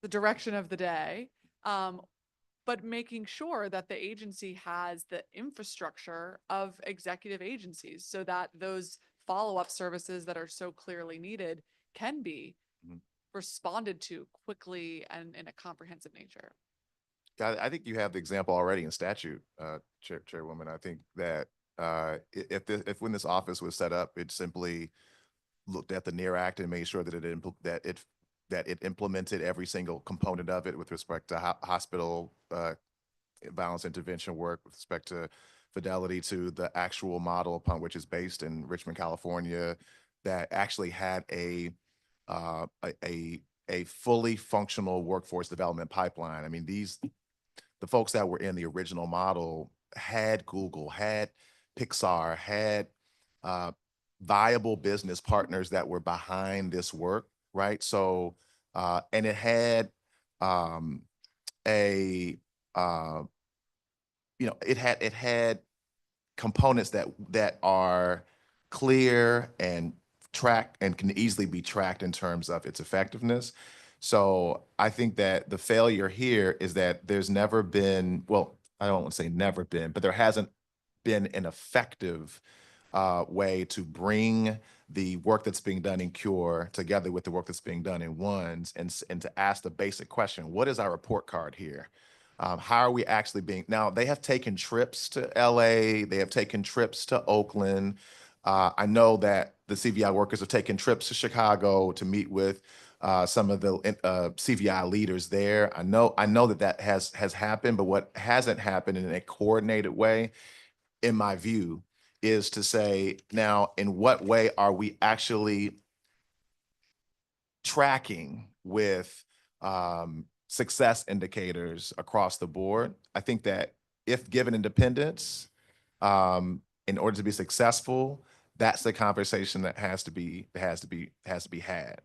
the direction of the day, but making sure that the agency has the infrastructure of executive agencies so that those follow-up services that are so clearly needed can be responded to quickly and in a comprehensive nature. I think you have the example already in statute, Chairwoman. I think that if when this office was set up, it simply looked at the NEAR Act and made sure that it implemented every single component of it with respect to hospital violence intervention work, with respect to fidelity to the actual model upon which it's based in Richmond, California, that actually had a fully functional workforce development pipeline. I mean, the folks that were in the original model had Google, had Pixar, had viable business partners that were behind this work, right? So, and it had it had components that are clear and tracked and can easily be tracked in terms of its effectiveness. So I think that the failure here is that there's never been, well, I don't want to say never been, but there hasn't been an effective way to bring the work that's being done in CURE together with the work that's being done in ONSE and to ask the basic question, what is our report card here? How are we actually being, now they have taken trips to LA, they have taken trips to Oakland. I know that the CVI workers have taken trips to Chicago to meet with some of the CVI leaders there. I know that has happened, but what hasn't happened in a coordinated way, in my view, is to say, now, in what way are we actually tracking with success indicators across the board? I think that if given independence, in order to be successful, that's the conversation that has to be had.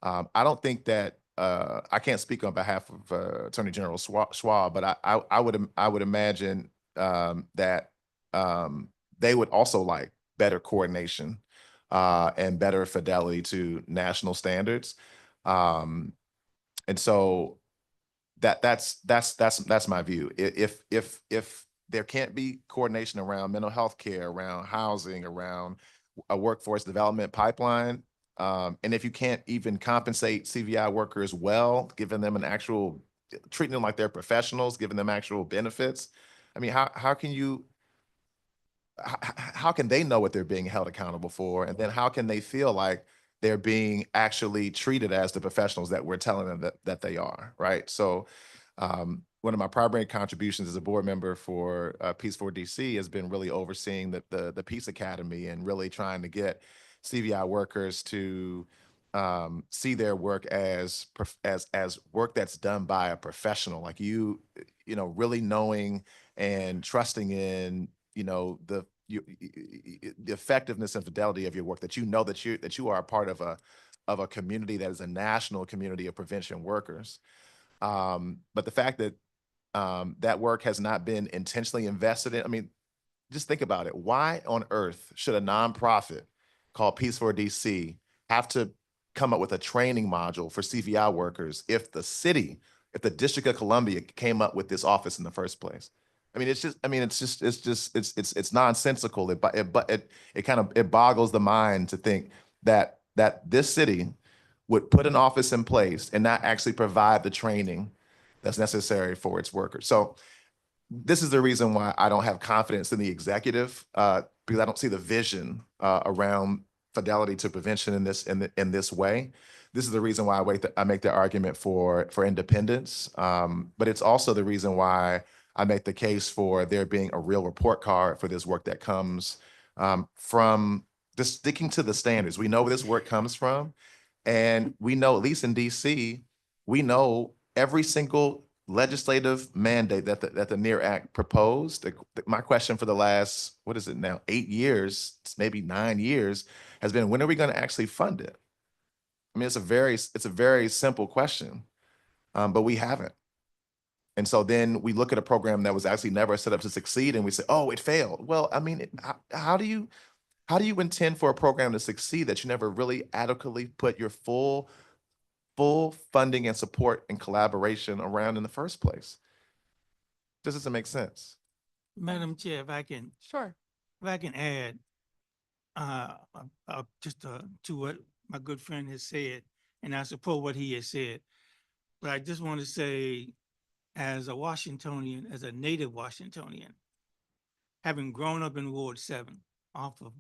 I don't think that I can't speak on behalf of Attorney General Schwab, but I would imagine that they would also like better coordination and better fidelity to national standards. And so that's my view. If there can't be coordination around mental health care, around housing, around a workforce development pipeline, and if you can't even compensate CVI workers well, giving them an actual, treating them like they're professionals, giving them actual benefits, I mean, how can they know what they're being held accountable for? And then how can they feel like they're being actually treated as the professionals that we're telling them that they are, right? So one of my primary contributions as a board member for Peace for DC has been really overseeing the Peace Academy and really trying to get CVI workers to see their work as work that's done by a professional, like you know, really knowing and trusting in, you know, the effectiveness and fidelity of your work, that you know that you are a part of a community that is a national community of prevention workers. But the fact that that work has not been intentionally invested in, I mean, just think about it. Why on earth should a nonprofit called Peace for DC have to come up with a training module for CVI workers if the District of Columbia came up with this office in the first place? I mean, it's nonsensical. It boggles the mind to think that this city would put an office in place and not actually provide the training that's necessary for its workers. So this is the reason why I don't have confidence in the executive, because I don't see the vision around fidelity to prevention in this way. This is the reason why I make the argument for independence, but it's also the reason why I make the case for there being a real report card for this work that comes from just sticking to the standards. We know where this work comes from, and we know, at least in DC, we know every single legislative mandate that the NEAR Act proposed. My question for the last, what is it now, 8 years, maybe 9 years, has been, when are we going to actually fund it? I mean, it's a very simple question, but we haven't. And so then we look at a program that was actually never set up to succeed, and we say, oh, it failed. Well, I mean, how do you intend for a program to succeed that you never really adequately put your full funding and support and collaboration around in the first place? This doesn't make sense. Madam Chair, if I can Sure. add just to what my good friend has said, and I support what he has said. But I just want to say, as a Washingtonian, as a native Washingtonian, having grown up in Ward 7 off of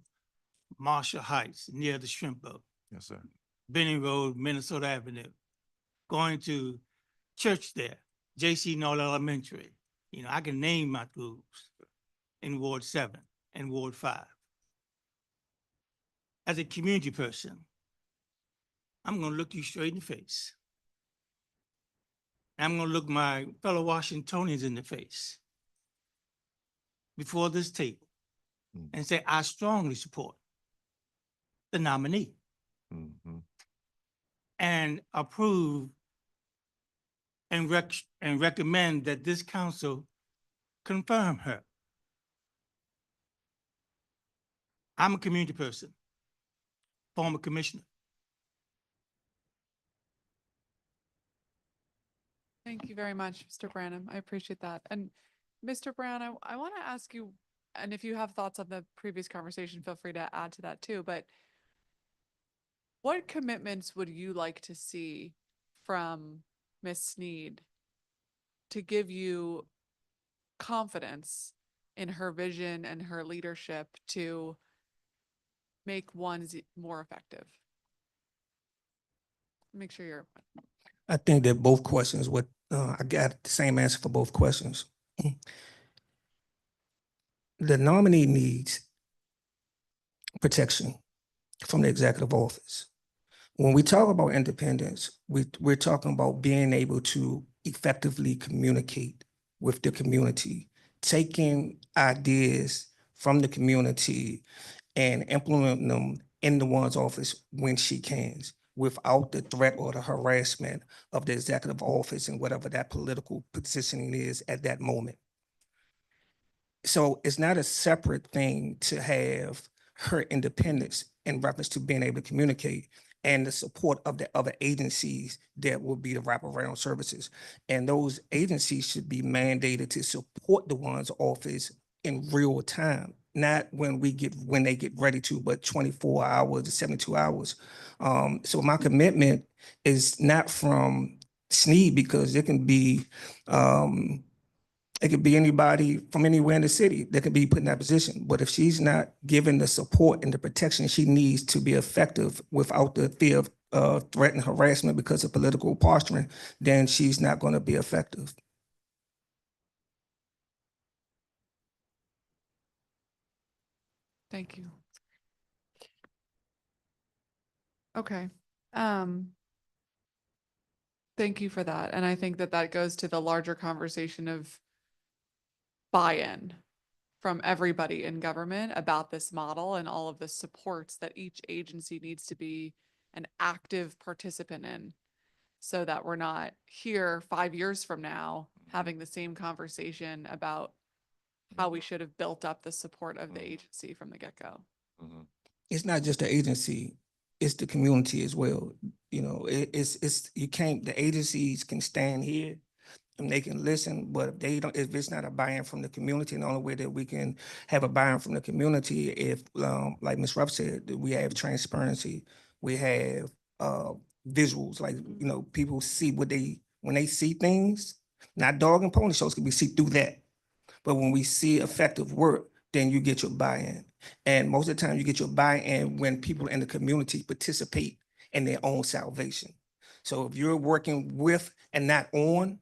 Marshall Heights near the shrimp boat, Yes, sir. Benning Road, Minnesota Avenue, going to church there, J.C. Knoll Elementary. You know, I can name my schools in Ward 7 and Ward 5. As a community person, I'm gonna look you straight in the face. I'm gonna look my fellow Washingtonians in the face before this table and say, I strongly support the nominee Mhm. and approve and recommend that this council confirm her. I'm a community person, former commissioner. Thank you very much, Mr. Branham. I appreciate that. And Mr. Brown, I want to ask you, and if you have thoughts on the previous conversation, feel free to add to that too, but what commitments would you like to see from Ms. Sneed to give you confidence in her vision and her leadership to make ONSE more effective? Make sure you're, I think that both questions, I got the same answer for both questions. The nominee needs protection from the executive office. When we talk about independence, we're talking about being able to effectively communicate with the community, taking ideas from the community and implementing them in the one's office when she can, without the threat or the harassment of the executive office and whatever that political positioning is at that moment. So it's not a separate thing to have her independence in reference to being able to communicate and the support of the other agencies that will be the wraparound services. And those agencies should be mandated to support the one's office in real time, not when they get ready to, but 24 hours to 72 hours. So my commitment is not from Sneed, because it could be anybody from anywhere in the city that could be put in that position. But if she's not given the support and the protection she needs to be effective without the fear of threat and harassment because of political posturing, then she's not going to be effective. thank you. Okay. Um, thank you for that. And I think that that goes to the larger conversation of buy-in from everybody in government about this model and all of the supports that each agency needs to be an active participant in, so that we're not here 5 years from now having the same conversation about how we should have built up the support of the agency from the get-go. Mhm. It's not just the agency, it's the community as well. You know, it's you can't, the agencies can stand here and they can listen, but if it's not a buy-in from the community, and the only way that we can have a buy-in from the community, if, like Ms. Ruff said, that we have transparency, we have visuals, like, you know, people see when they see things, not dog and pony shows, can we see through that? But when we see effective work, then you get your buy-in. And most of the time you get your buy-in when people in the community participate in their own salvation. So if you're working with and not on,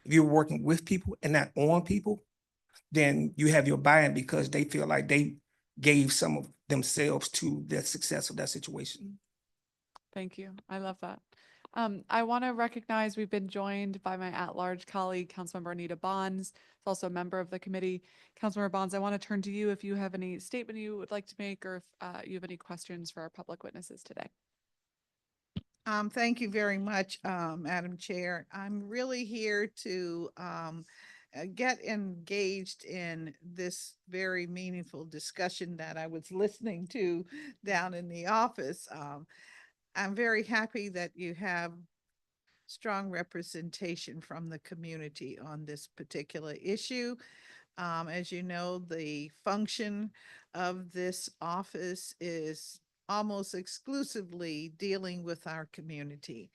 if you're working with people and not on people, then you have your buy-in because they feel like they gave some of themselves to the success of that situation. Thank you. I love that. I want to recognize we've been joined by my at-large colleague, Councilmember Anita Bonds, who's also a member of the committee. Councilmember Bonds, I want to turn to you if you have any statement you would like to make, or if you have any questions for our public witnesses today. Thank you very much, Madam Chair. I'm really here to get engaged in this very meaningful discussion that I was listening to down in the office. I'm very happy that you have strong representation from the community on this particular issue. As you know, the function of this office is almost exclusively dealing with our community.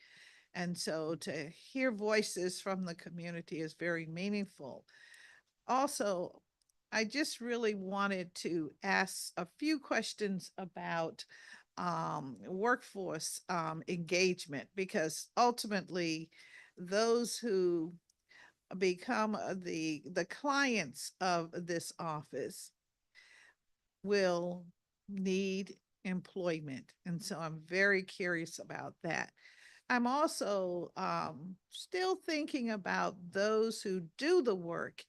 And so to hear voices from the community is very meaningful. Also, I just really wanted to ask a few questions about workforce engagement, because ultimately those who become the clients of this office will need employment. And so I'm very curious about that. I'm also still thinking about those who do the work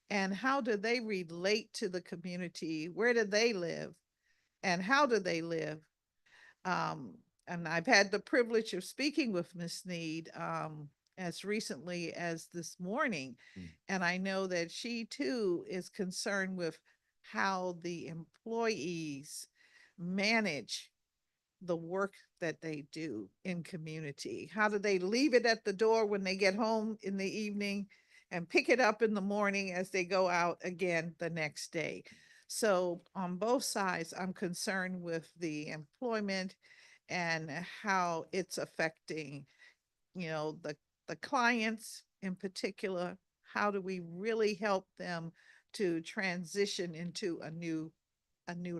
and how do they relate to the community? Where do they live? And how do they live? Um, and I've had the privilege of speaking with Ms. Sneed as recently as this morning. And I know that she too is concerned with how the employees manage the work that they do in community. How do they leave it at the door when they get home in the evening and pick it up in the morning as they go out again the next day? So on both sides, I'm concerned with the employment and how it's affecting, the clients in particular. How do we really help them to transition into a new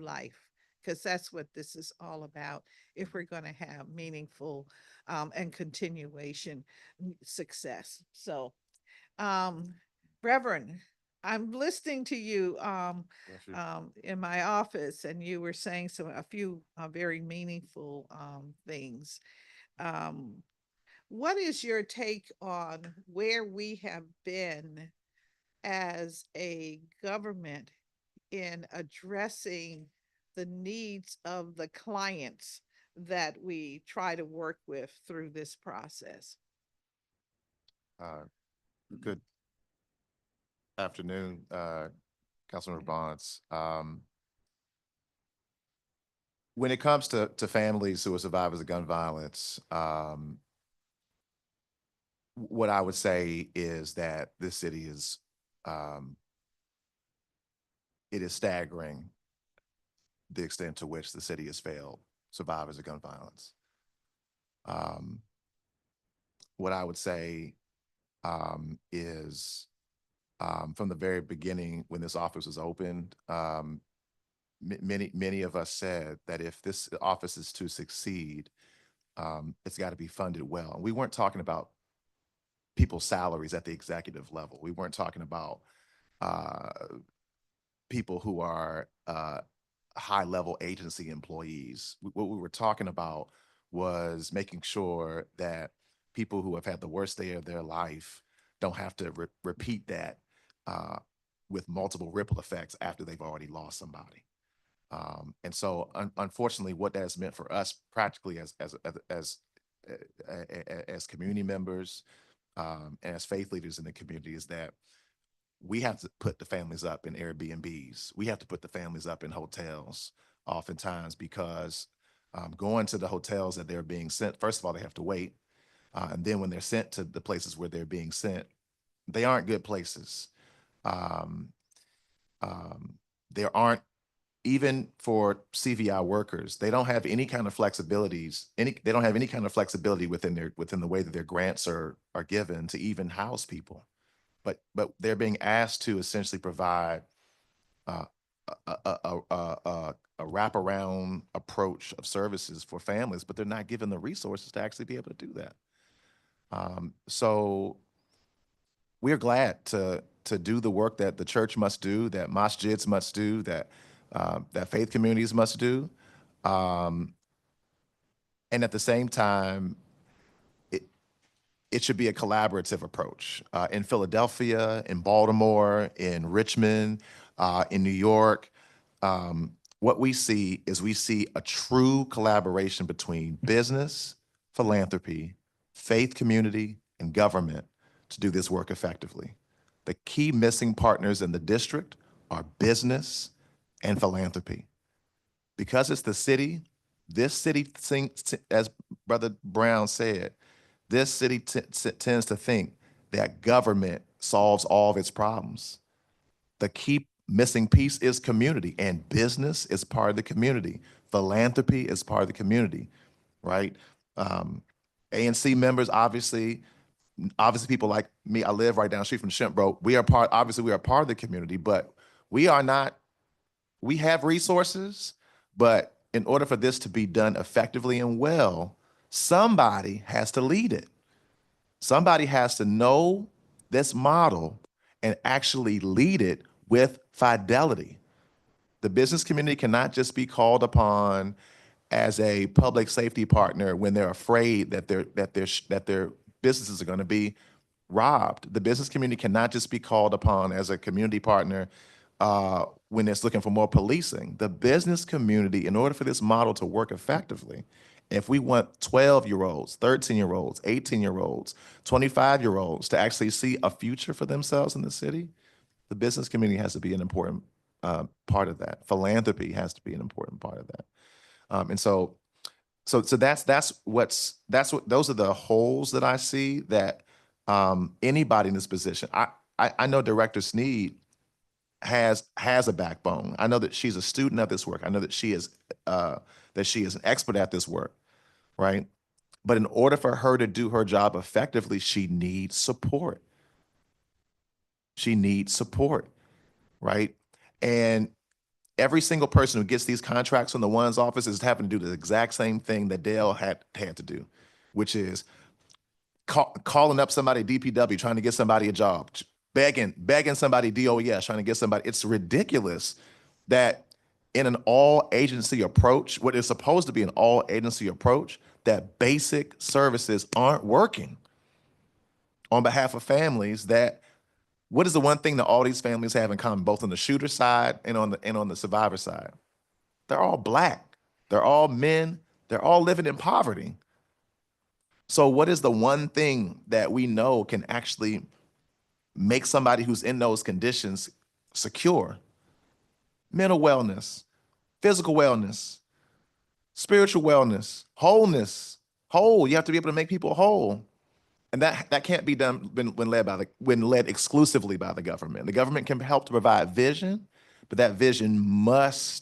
life? Because that's what this is all about if we're going to have meaningful and continuation success. So, Reverend, I'm listening to you Bless you. in my office, and you were saying a few very meaningful things. Um, what is your take on where we have been as a government in addressing the needs of the clients that we try to work with through this process? Good afternoon, Councilmember Bonds. When it comes to families who are survivors of gun violence, what I would say is that this city is, it is staggering the extent to which the city has failed survivors of gun violence. What I would say is from the very beginning, when this office was opened, many of us said that if this office is to succeed, it's got to be funded well. And we weren't talking about people's salaries at the executive level. We weren't talking about people who are high-level agency employees. What we were talking about was making sure that people who have had the worst day of their life don't have to repeat that with multiple ripple effects after they've already lost somebody. And so, unfortunately, what that has meant for us practically as community members and as faith leaders in the community is that we have to put the families up in Airbnbs. We have to put the families up in hotels oftentimes because going to the hotels that they're being sent, first of all, they have to wait. And then when they're sent to the places where they're being sent, they aren't good places. There aren't, even for CVI workers, they don't have any kind of flexibilities. They don't have any kind of flexibility within the way that their grants are given to even house people. But they're being asked to essentially provide a wraparound approach of services for families, but they're not given the resources to actually be able to do that. So we're glad to do the work that the church must do, that masjids must do, that faith communities must do. And at the same time, it should be a collaborative approach. In Philadelphia, in Baltimore, in Richmond, in New York, what we see is a true collaboration between business, philanthropy, faith community, and government to do this work effectively. The key missing partners in the district are business and philanthropy. Because it's the city, this city thinks, as Brother Brown said, this city tends to think that government solves all of its problems. The key missing piece is community, and business is part of the community. Philanthropy is part of the community, right? ANC members, obviously people like me, I live right down the street from Shempbro. We are part of the community, but we have resources, but in order for this to be done effectively and well, somebody has to lead it. Somebody has to know this model and actually lead it with fidelity. The business community cannot just be called upon as a public safety partner when they're afraid that their businesses are going to be robbed. The business community cannot just be called upon as a community partner when it's looking for more policing. The business community, in order for this model to work effectively, if we want 12-year-olds, 13-year-olds, 18-year-olds, 25-year-olds to actually see a future for themselves in the city, the business community has to be an important part of that. Philanthropy has to be an important part of that. And so those are the holes that I see that anybody in this position. I know Director Sneed has a backbone. I know that she's a student of this work. I know that she is an expert at this work, right? But in order for her to do her job effectively, she needs support. She needs support, right? And every single person who gets these contracts from the ONSE office is having to do the exact same thing that Dale had to do, which is calling up somebody DPW, trying to get somebody a job, begging somebody DOES, trying to get somebody. It's ridiculous that in an all-agency approach, what is supposed to be an all-agency approach, that basic services aren't working on behalf of families that. What is the one thing that all these families have in common, both on the shooter side and on the survivor side? They're all Black. They're all men. They're all living in poverty. So what is the one thing that we know can actually make somebody who's in those conditions secure? Mental wellness, physical wellness, spiritual wellness, wholeness. Whole. You have to be able to make people whole. And that can't be done when led exclusively by the government. The government can help to provide vision, but that vision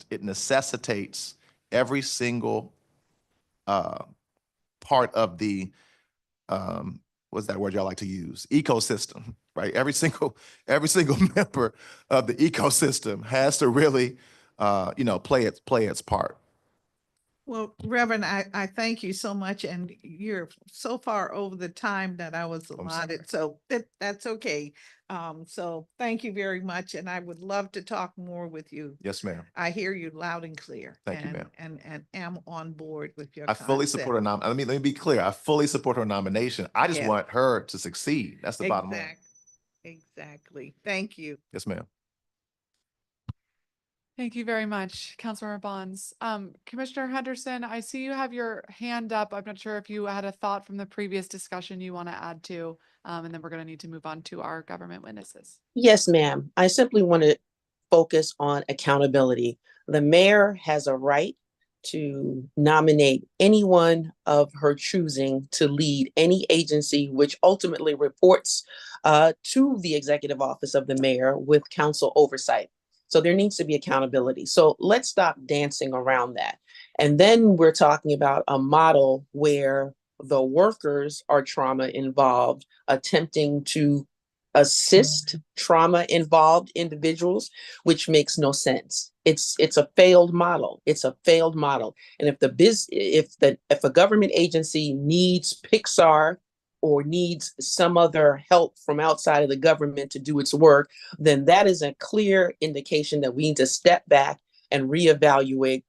necessitates every single part of the what's that word y'all like to use? Ecosystem, right? Every single member of the ecosystem has to really play its part. Well, Reverend, I thank you so much, and you're so far over the time that I was allotted, so that's okay. So thank you very much, and I would love to talk more with you. Yes, ma'am. I hear you loud and clear. Thank you, ma'am. And am on board with your I fully concept. support her let me be clear. I fully support her nomination. I just Yes. want her to succeed. That's the bottom line. Exactly. Thank you. Yes, ma'am. Thank you very much, Councilmember Bonds. Commissioner Henderson, I see you have your hand up. I'm not sure if you had a thought from the previous discussion you want to add to, and then we're going to need to move on to our government witnesses. Yes, ma'am. I simply want to focus on accountability. The mayor has a right to nominate anyone of her choosing to lead any agency which ultimately reports to the executive office of the mayor with council oversight. So there needs to be accountability. So let's stop dancing around that. And then we're talking about a model where the workers are trauma involved, attempting to assist trauma involved individuals, which makes no sense. It's a failed model. It's a failed model. And if a government agency needs Pixar or needs some other help from outside of the government to do its work, then that is a clear indication that we need to step back and reevaluate,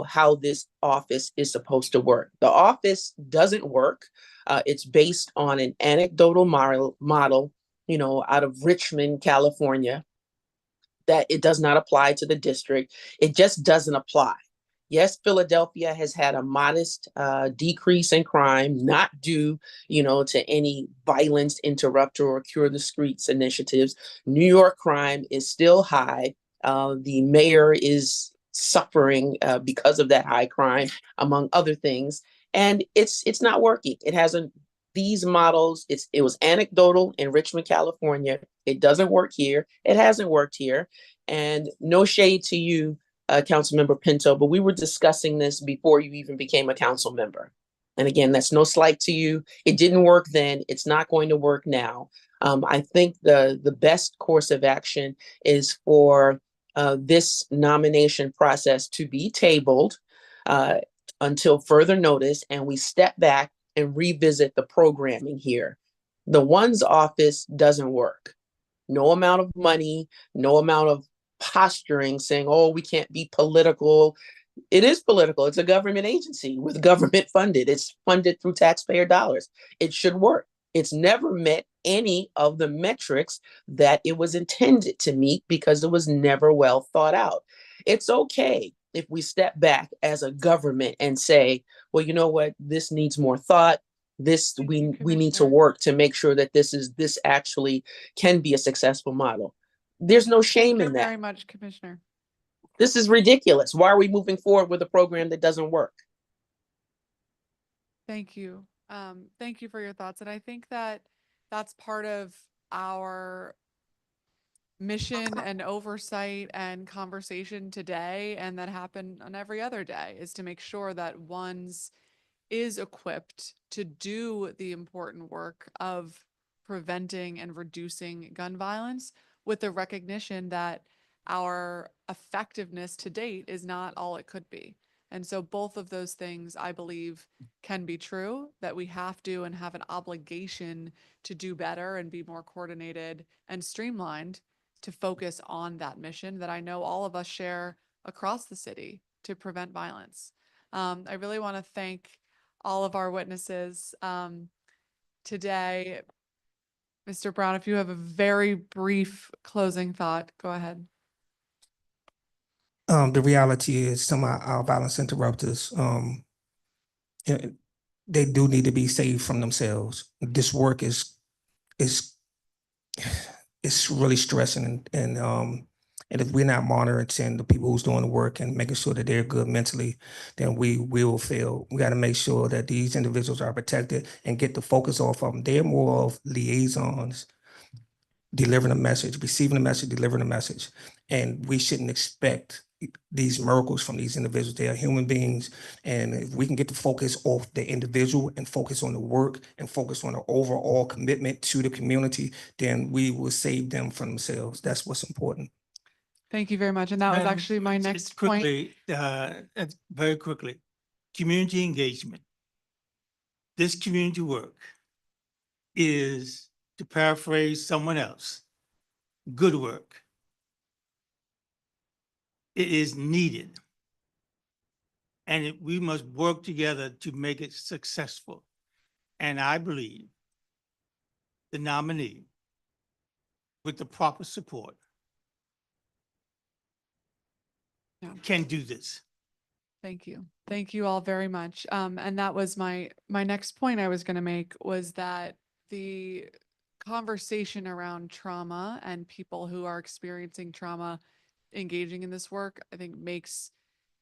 how this office is supposed to work. The office doesn't work. It's based on an anecdotal model, out of Richmond, California, that it does not apply to the district. It just doesn't apply. Yes, Philadelphia has had a modest decrease in crime, not due, to any violence interrupter or cure the streets initiatives. New York crime is still high. The mayor is suffering because of that high crime, among other things, and it's not working. It hasn't. These models, it was anecdotal in Richmond, California. It doesn't work here. It hasn't worked here, and no shade to you, Councilmember Pinto, but we were discussing this before you even became a council member. And again, that's no slight to you. It didn't work then. It's not going to work now. I think the best course of action is for this nomination process to be tabled until further notice, and we step back and revisit the programming here. The ONSE office doesn't work. No amount of money, no amount of posturing saying, oh, we can't be political. It is political. It's a government agency with government funded. It's funded through taxpayer dollars. It should work. It's never met any of the metrics that it was intended to meet because it was never well thought out. It's okay if we step back as a government and say, well, you know what, this needs more thought. This we need to Commissioner. work to make sure that this actually can be a successful model. There's no shame in Thank you very that. much, Commissioner. This is ridiculous. Why are we moving forward with a program that doesn't work? Thank you. Thank you for your thoughts. And I think that that's part of our mission and oversight and conversation today, and that happen on every other day, is to make sure that ONSE is equipped to do the important work of preventing and reducing gun violence, with the recognition that our effectiveness to date is not all it could be. And so both of those things, I believe, can be true, that we have to and have an obligation to do better and be more coordinated and streamlined to focus on that mission that I know all of us share across the city to prevent violence. I really want to thank all of our witnesses today. Mr. Brown, if you have a very brief closing thought, go ahead. The reality is some of our violence interrupters, they do need to be saved from themselves. This work is it's really stressing, and if we're not monitoring the people who's doing the work and making sure that they're good mentally, then we will fail. We got to make sure that these individuals are protected and get the focus off of them. They're more of liaisons, delivering a message, receiving a message, delivering a message. And we shouldn't expect these miracles from these individuals. They are human beings. And if we can get the focus off the individual and focus on the work and focus on the overall commitment to the community, then we will save them from themselves. That's what's important. Thank you very much. And that was Madam, actually my just next point. quickly, very quickly, community engagement. This community work is, to paraphrase someone else, good work. It is needed. And we must work together to make it successful. And I believe the nominee, with the proper support, Yeah. can do this. Thank you. Thank you all very much. And that was my next point I was going to make, was that the conversation around trauma and people who are experiencing trauma engaging in this work, I think, makes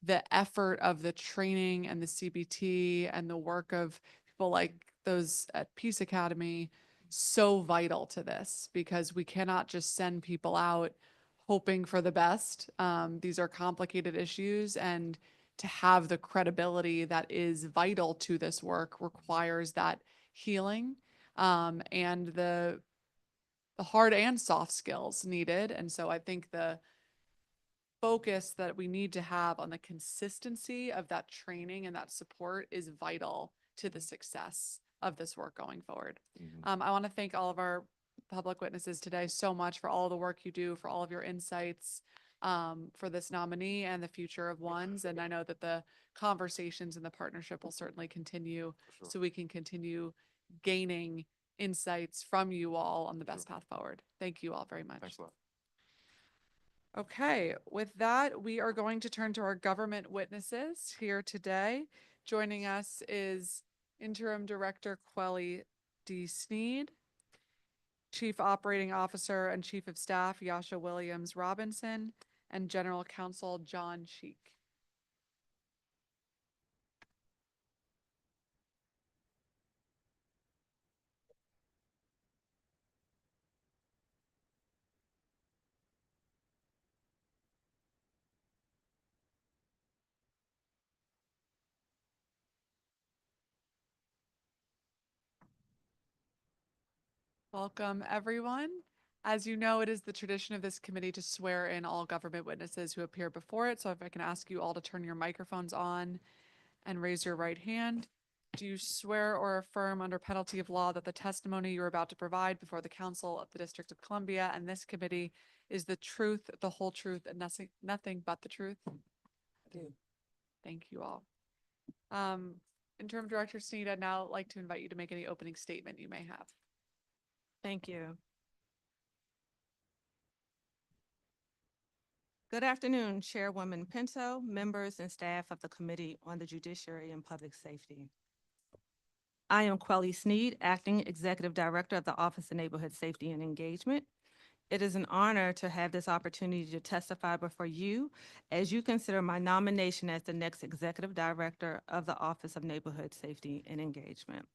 the effort of the training and the CBT and the work of people like those at Peace Academy so vital to this, because we cannot just send people out hoping for the best. These are complicated issues, and to have the credibility that is vital to this work requires that healing and the hard and soft skills needed. And so I think the focus that we need to have on the consistency of that training and that support is vital to the success of this work going forward. I want to thank all of our public witnesses today so much for all the work you do, for all of your insights, for this nominee and the future of ONSE. And I know that the conversations and the partnership will certainly continue, so we can continue gaining insights from you all on the best path forward. Thank you all very much. Thanks a lot. Okay, with that, we are going to turn to our government witnesses here today. Joining us is Interim Director Kwelli Sneed, Chief Operating Officer and Chief of Staff Yasha Williams Robinson, and General Counsel John Cheek. Welcome, everyone. As you know, it is the tradition of this committee to swear in all government witnesses who appear before it. So if I can ask you all to turn your microphones on and raise your right hand. Do you swear or affirm under penalty of law that the testimony you're about to provide before the Council of the District of Columbia and this committee is the truth, the whole truth, and nothing but the truth? I do. Thank you all. Interim Director Sneed, I'd now like to invite you to make any opening statement you may have. Thank you. Good afternoon, Chairwoman Pinto, members and staff of the Committee on the Judiciary and Public Safety. I am Kwelli Sneed, Acting Executive Director of the Office of Neighborhood Safety and Engagement. It is an honor to have this opportunity to testify before you as you consider my nomination as the next Executive Director of the Office of Neighborhood Safety and Engagement.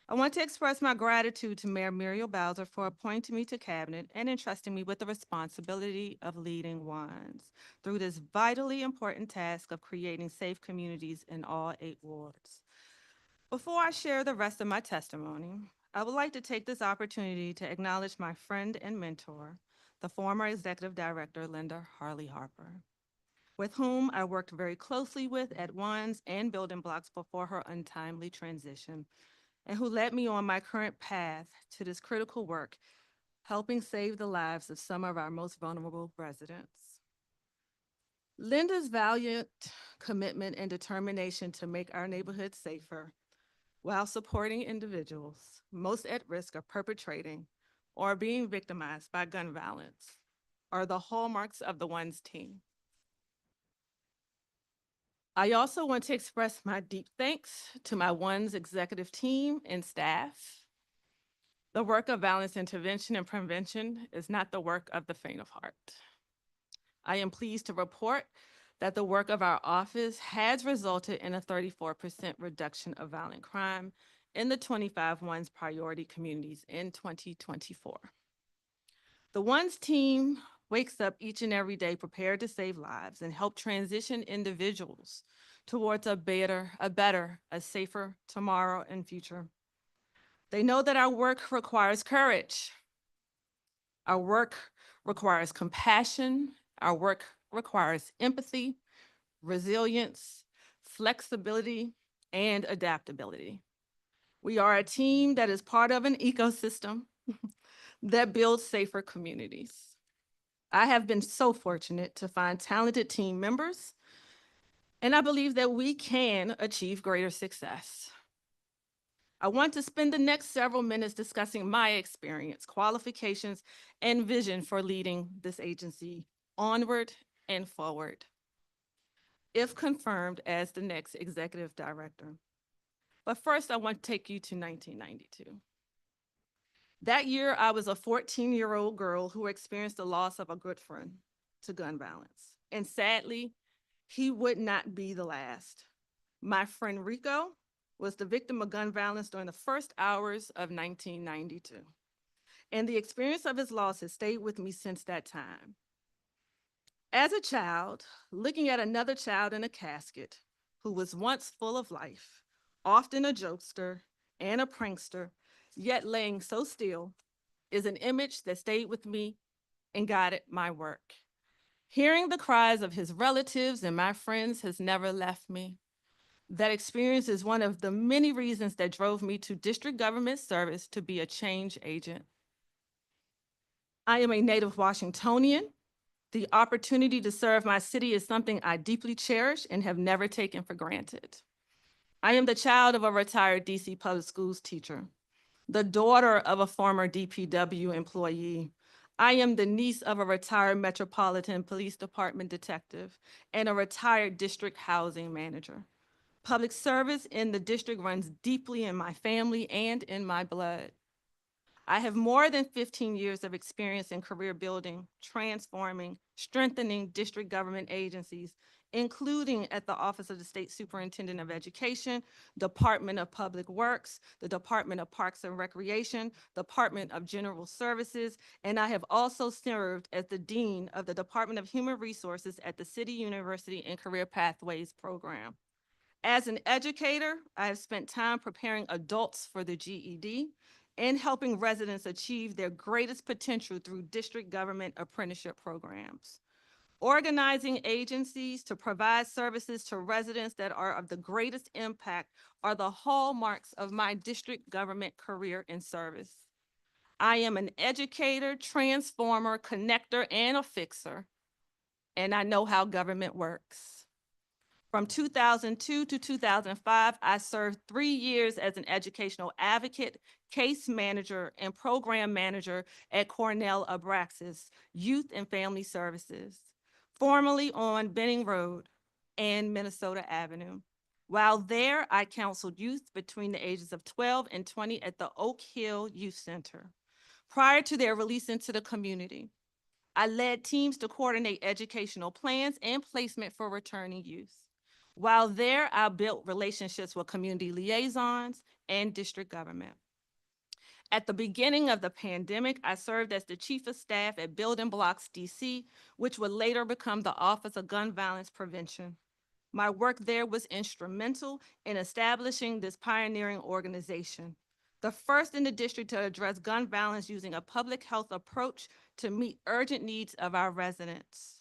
I want to express my gratitude to Mayor Muriel Bowser for appointing me to Cabinet and entrusting me with the responsibility of leading ONSE through this vitally important task of creating safe communities in all 8 wards. Before I share the rest of my testimony, I would like to take this opportunity to acknowledge my friend and mentor, the former Executive Director, Linda Harley Harper, with whom I worked very closely with at ONSE and Building Blocks before her untimely transition, and who led me on my current path to this critical work, helping save the lives of some of our most vulnerable residents. Linda's valiant commitment and determination to make our neighborhoods safer while supporting individuals most at risk of perpetrating or being victimized by gun violence are the hallmarks of the ONSE team. I also want to express my deep thanks to my ONSE executive team and staff. The work of violence intervention and prevention is not the work of the faint of heart. I am pleased to report that the work of our office has resulted in a 34% reduction of violent crime in the 25 ONSE priority communities in 2024. The ONSE team wakes up each and every day prepared to save lives and help transition individuals towards a better, a safer tomorrow and future. They know that our work requires courage. Our work requires compassion. Our work requires empathy, resilience, flexibility, and adaptability. We are a team that is part of an ecosystem that builds safer communities. I have been so fortunate to find talented team members, and I believe that we can achieve greater success. I want to spend the next several minutes discussing my experience, qualifications, and vision for leading this agency onward and forward, if confirmed as the next executive director. But first, I want to take you to 1992. That year, I was a 14-year-old girl who experienced the loss of a good friend to gun violence. And sadly, he would not be the last. My friend Rico was the victim of gun violence during the first hours of 1992. And the experience of his loss has stayed with me since that time. As a child, looking at another child in a casket who was once full of life, often a jokester and a prankster, yet laying so still, is an image that stayed with me and guided my work. Hearing the cries of his relatives and my friends has never left me. That experience is one of the many reasons that drove me to district government service to be a change agent. I am a native Washingtonian. The opportunity to serve my city is something I deeply cherish and have never taken for granted. I am the child of a retired DC Public Schools teacher, the daughter of a former DPW employee. I am the niece of a retired Metropolitan Police Department detective and a retired district housing manager. Public service in the district runs deeply in my family and in my blood. I have more than 15 years of experience in career building, transforming, strengthening district government agencies, including at the Office of the State Superintendent of Education, Department of Public Works, the Department of Parks and Recreation, Department of General Services, and I have also served as the Dean of the Department of Human Resources at the City University and Career Pathways program. As an educator, I have spent time preparing adults for the GED and helping residents achieve their greatest potential through district government apprenticeship programs. Organizing agencies to provide services to residents that are of the greatest impact are the hallmarks of my district government career in service. I am an educator, transformer, connector, and a fixer, and I know how government works. From 2002 to 2005, I served 3 years as an educational advocate, case manager, and program manager at Cornell Abraxas Youth and Family Services, formerly on Benning Road and Minnesota Avenue. While there, I counseled youth between the ages of 12 and 20 at the Oak Hill Youth Center. Prior to their release into the community, I led teams to coordinate educational plans and placement for returning youth. While there, I built relationships with community liaisons and district government. At the beginning of the pandemic, I served as the chief of staff at Building Blocks DC, which would later become the Office of Gun Violence Prevention. My work there was instrumental in establishing this pioneering organization, the first in the district to address gun violence using a public health approach to meet urgent needs of our residents.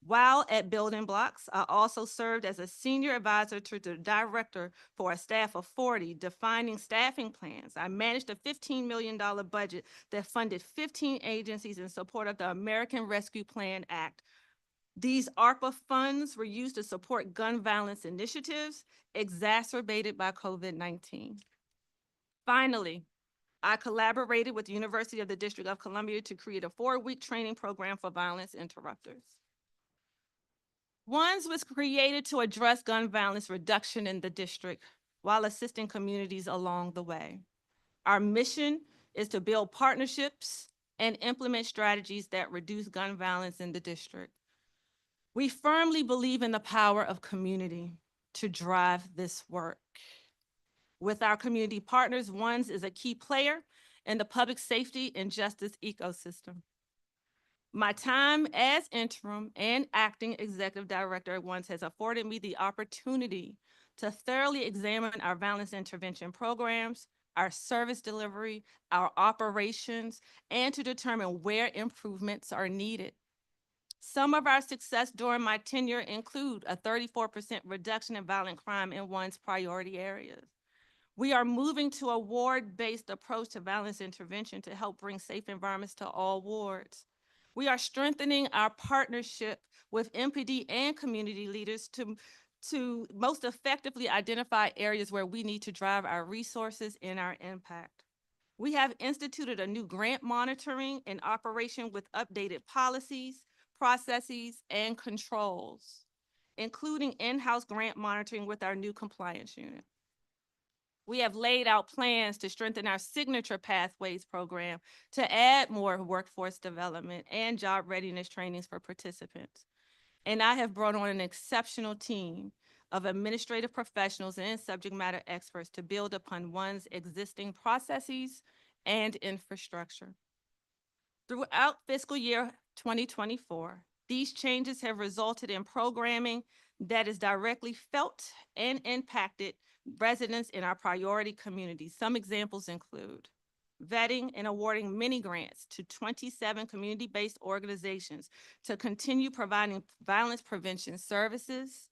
While at Building Blocks, I also served as a senior advisor to the director for a staff of 40, defining staffing plans. I managed a $15 million budget that funded 15 agencies in support of the American Rescue Plan Act. These ARPA funds were used to support gun violence initiatives exacerbated by COVID-19. Finally, I collaborated with the University of the District of Columbia to create a 4-week training program for violence interrupters. ONSE was created to address gun violence reduction in the district while assisting communities along the way. Our mission is to build partnerships and implement strategies that reduce gun violence in the district. We firmly believe in the power of community to drive this work. With our community partners, ONSE is a key player in the public safety and justice ecosystem. My time as interim and acting executive director at ONSE has afforded me the opportunity to thoroughly examine our violence intervention programs, our service delivery, our operations, and to determine where improvements are needed. Some of our success during my tenure include a 34% reduction in violent crime in ONSE priority areas. We are moving to a ward-based approach to violence intervention to help bring safe environments to all wards. We are strengthening our partnership with MPD and community leaders to most effectively identify areas where we need to drive our resources and our impact. We have instituted a new grant monitoring and operation with updated policies, processes, and controls, including in-house grant monitoring with our new compliance unit. We have laid out plans to strengthen our Signature Pathways program to add more workforce development and job readiness trainings for participants. And I have brought on an exceptional team of administrative professionals and subject matter experts to build upon ONSE's existing processes and infrastructure. Throughout fiscal year 2024, these changes have resulted in programming that is directly felt and impacted residents in our priority communities. Some examples include vetting and awarding mini grants to 27 community-based organizations to continue providing violence prevention services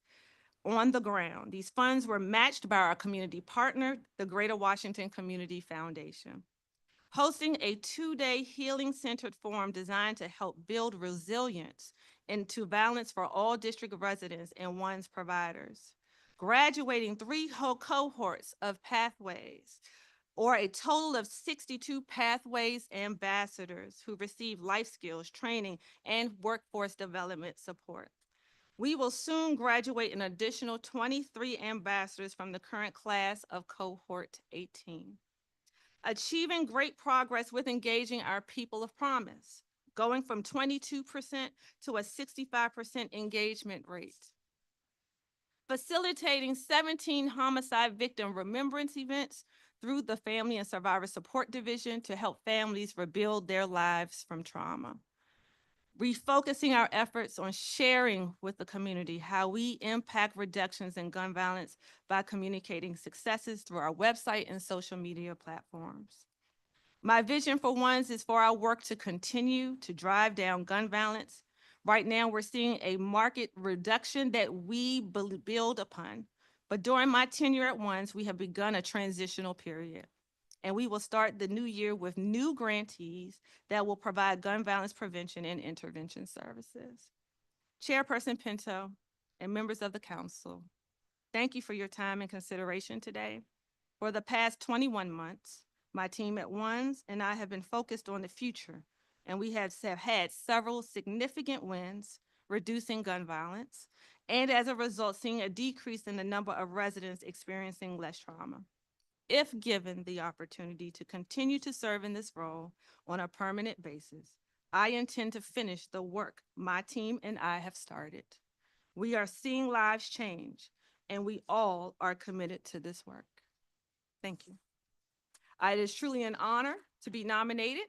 on the ground. These funds were matched by our community partner, the Greater Washington Community Foundation. Hosting a 2-day healing-centered forum designed to help build resilience into violence for all district residents and ONSE providers. Graduating 3 whole cohorts of pathways, or a total of 62 pathways ambassadors who receive life skills, training, and workforce development support. We will soon graduate an additional 23 ambassadors from the current class of cohort 18. Achieving great progress with engaging our people of promise, going from 22% to a 65% engagement rate. Facilitating 17 homicide victim remembrance events through the Family and Survivor Support Division to help families rebuild their lives from trauma. Refocusing our efforts on sharing with the community how we impact reductions in gun violence by communicating successes through our website and social media platforms. My vision for ONSE is for our work to continue to drive down gun violence. Right now, we're seeing a market reduction that we build upon. But during my tenure at ONSE, we have begun a transitional period. And we will start the new year with new grantees that will provide gun violence prevention and intervention services. Chairperson Pinto and members of the council, thank you for your time and consideration today. For the past 21 months, my team at ONSE and I have been focused on the future, and we have had several significant wins reducing gun violence, and as a result, seeing a decrease in the number of residents experiencing less trauma. If given the opportunity to continue to serve in this role on a permanent basis, I intend to finish the work my team and I have started. We are seeing lives change, and we all are committed to this work. Thank you. It is truly an honor to be nominated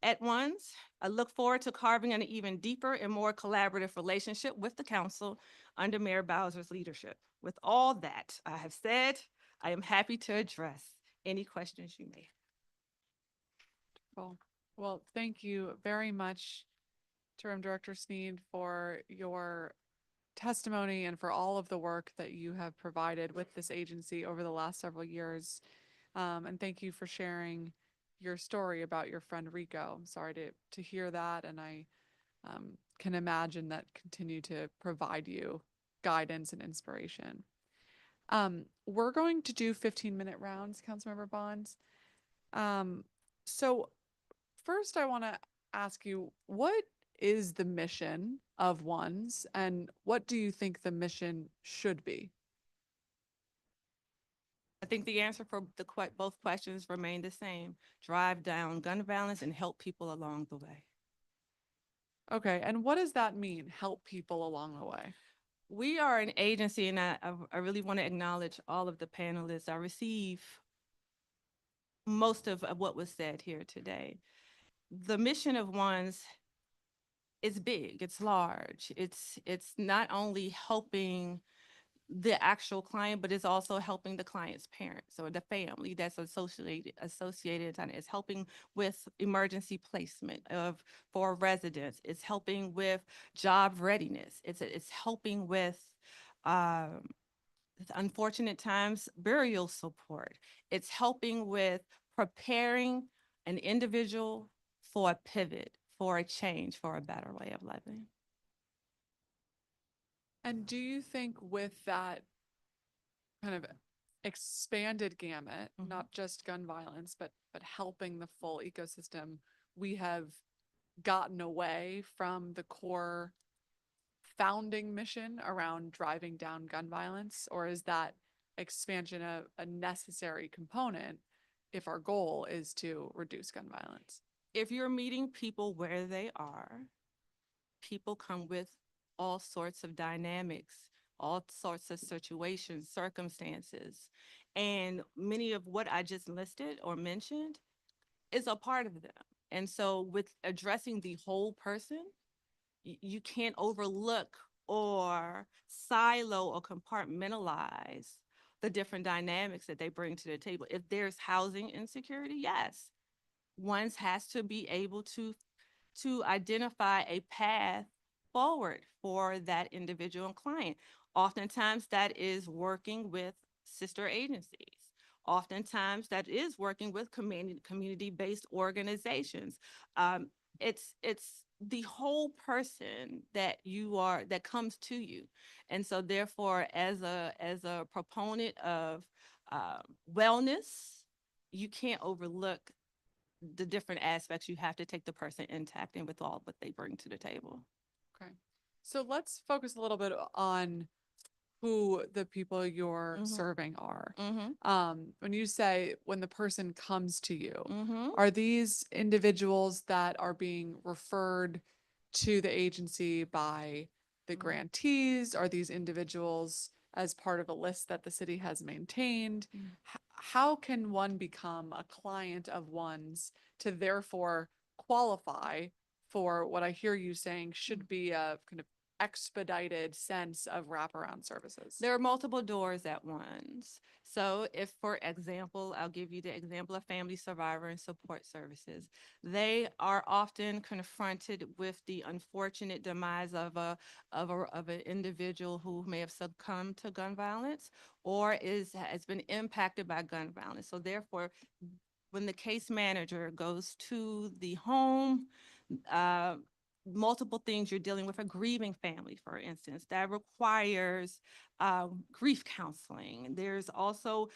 at ONSE. I look forward to carving an even deeper and more collaborative relationship with the council under Mayor Bowser's leadership. With all that I have said, I am happy to address any questions you may have. Well, thank you very much, Interim Director Sneed, for your testimony and for all of the work that you have provided with this agency over the last several years. And thank you for sharing your story about your friend Rico. I'm sorry to hear that, and I can imagine that continue to provide you guidance and inspiration. We're going to do 15-minute rounds, Councilmember Bonds. So first I want to ask you, what is the mission of ONSE, and what do you think the mission should be? I think the answer for both questions remain the same: drive down gun violence and help people along the way. Okay, and what does that mean, help people along the way? We are an agency, and I really want to acknowledge all of the panelists. I receive most of what was said here today. The mission of ONSE is big, it's large. It's not only helping the actual client, but it's also helping the client's parents or the family that's associated, and it's helping with emergency placement for residents. It's helping with job readiness. It's helping with unfortunate times burial support. It's helping with preparing an individual for a pivot, for a change, for a better way of living. And do you think with that kind of expanded gamut, not just gun violence, but helping the full ecosystem, we have gotten away from the core founding mission around driving down gun violence? Or is that expansion a necessary component if our goal is to reduce gun violence? If you're meeting people where they are, people come with all sorts of dynamics, all sorts of situations, circumstances. And many of what I just listed or mentioned is a part of them. And so with addressing the whole person, you can't overlook or silo or compartmentalize the different dynamics that they bring to the table. If there's housing insecurity, yes, ONSE has to be able to identify a path forward for that individual and client. Oftentimes that is working with sister agencies. Oftentimes that is working with community-based organizations. It's the whole person that that comes to you. And so therefore, as a proponent of wellness, you can't overlook the different aspects. You have to take the person intact and with all what they bring to the table. Okay. So let's focus a little bit on who the people you're serving are. When you say when the person comes to you, are these individuals that are being referred to the agency by the grantees? Are these individuals as part of a list that the city has maintained? How can one become a client of ONSE to therefore qualify for what I hear you saying should be a kind of expedited sense of wraparound services? There are multiple doors at once. So if, for example, I'll give you the example of family survivor and support services. They are often confronted with the unfortunate demise of an individual who may have succumbed to gun violence or has been impacted by gun violence. So therefore, when the case manager goes to the home, uh, multiple things you're dealing with a grieving family, for instance, that requires grief counseling. There's also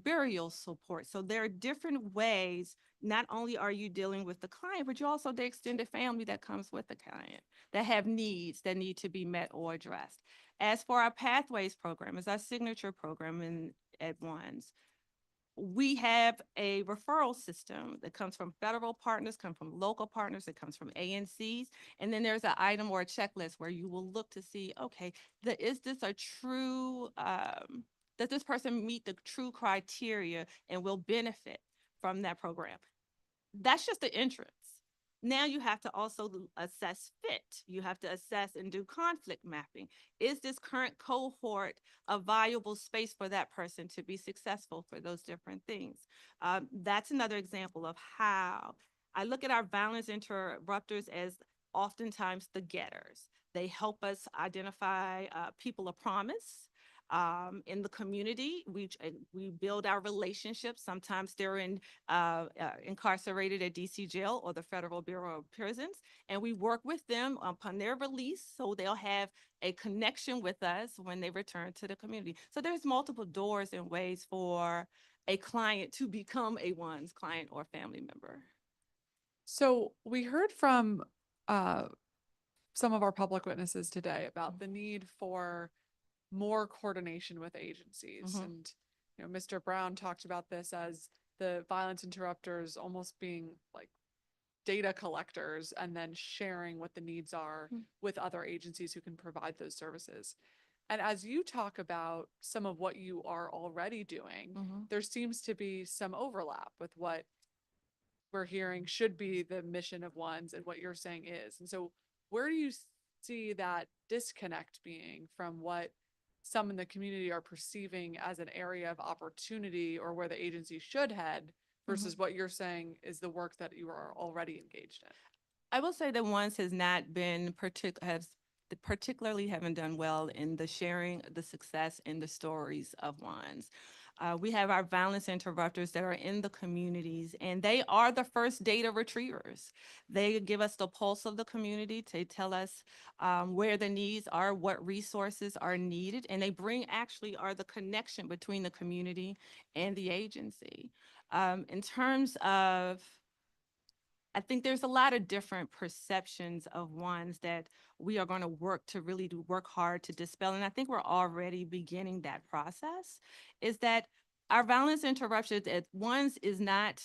burial support. So there are different ways. Not only are you dealing with the client, but you're also the extended family that comes with the client that have needs that need to be met or addressed. As for our Pathways program, is our signature program at ONSE. We have a referral system that comes from federal partners, comes from local partners, it comes from ANCs. And then there's an item or a checklist where you will look to see, okay, is this a true, does this person meet the true criteria and will benefit from that program? That's just the entrance. Now you have to also assess fit. You have to assess and do conflict mapping. Is this current cohort a viable space for that person to be successful for those different things? That's another example of how I look at our violence interrupters as oftentimes the getters. They help us identify people of promise. In the community, we build our relationships. Sometimes they're incarcerated at DC jail or the Federal Bureau of Prisons, and we work with them upon their release so they'll have a connection with us when they return to the community. So there's multiple doors and ways for a client to become a ONSE client or family member. So we heard from some of our public witnesses today about the need for more coordination with agencies. Mhm. And, Mr. Brown talked about this as the violence interrupters almost being like data collectors and then sharing what the needs are with other agencies who can provide those services. And as you talk about some of what you are already doing, there seems to be some overlap with what we're hearing should be the mission of ONSE and what you're saying is. And so where do you see that disconnect being from what some in the community are perceiving as an area of opportunity or where the agency should head versus what you're saying is the work that you are already engaged in? I will say that ONSE has not been particularly haven't done well in the sharing, the success, and the stories of ONSE. We have our violence interrupters that are in the communities, and they are the first data retrievers. They give us the pulse of the community to tell us where the needs are, what resources are needed, and they are the connection between the community and the agency. In terms of I think there's a lot of different perceptions of ONSE that we are going to work hard to dispel. And I think we're already beginning that process, is that our violence interruptions at ONSE is not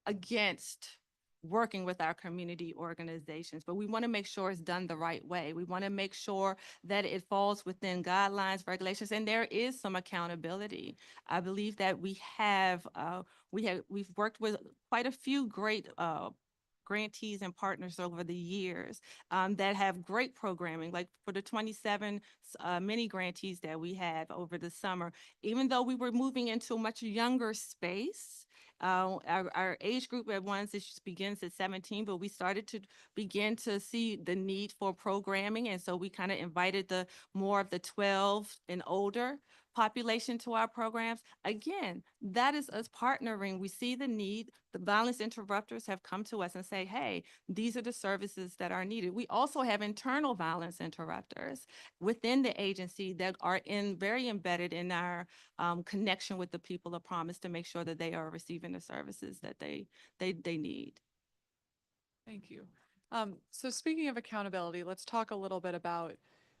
against working with our community organizations, but we want to make sure it's done the right way. We want to make sure that it falls within guidelines, regulations, and there is some accountability. I believe that we've worked with quite a few great grantees and partners over the years that have great programming, like for the 27 mini grantees that we had over the summer. Even though we were moving into a much younger space, our age group at ONSE begins at 17, but we started to begin to see the need for programming. And so we kind of invited more of the 12 and older population to our programs. Again, that is us partnering. We see the need. The violence interrupters have come to us and say, hey, these are the services that are needed. We also have internal violence interrupters within the agency that are very embedded in our connection with the people of promise to make sure that they are receiving the services that they need. Thank you. So speaking of accountability, let's talk a little bit about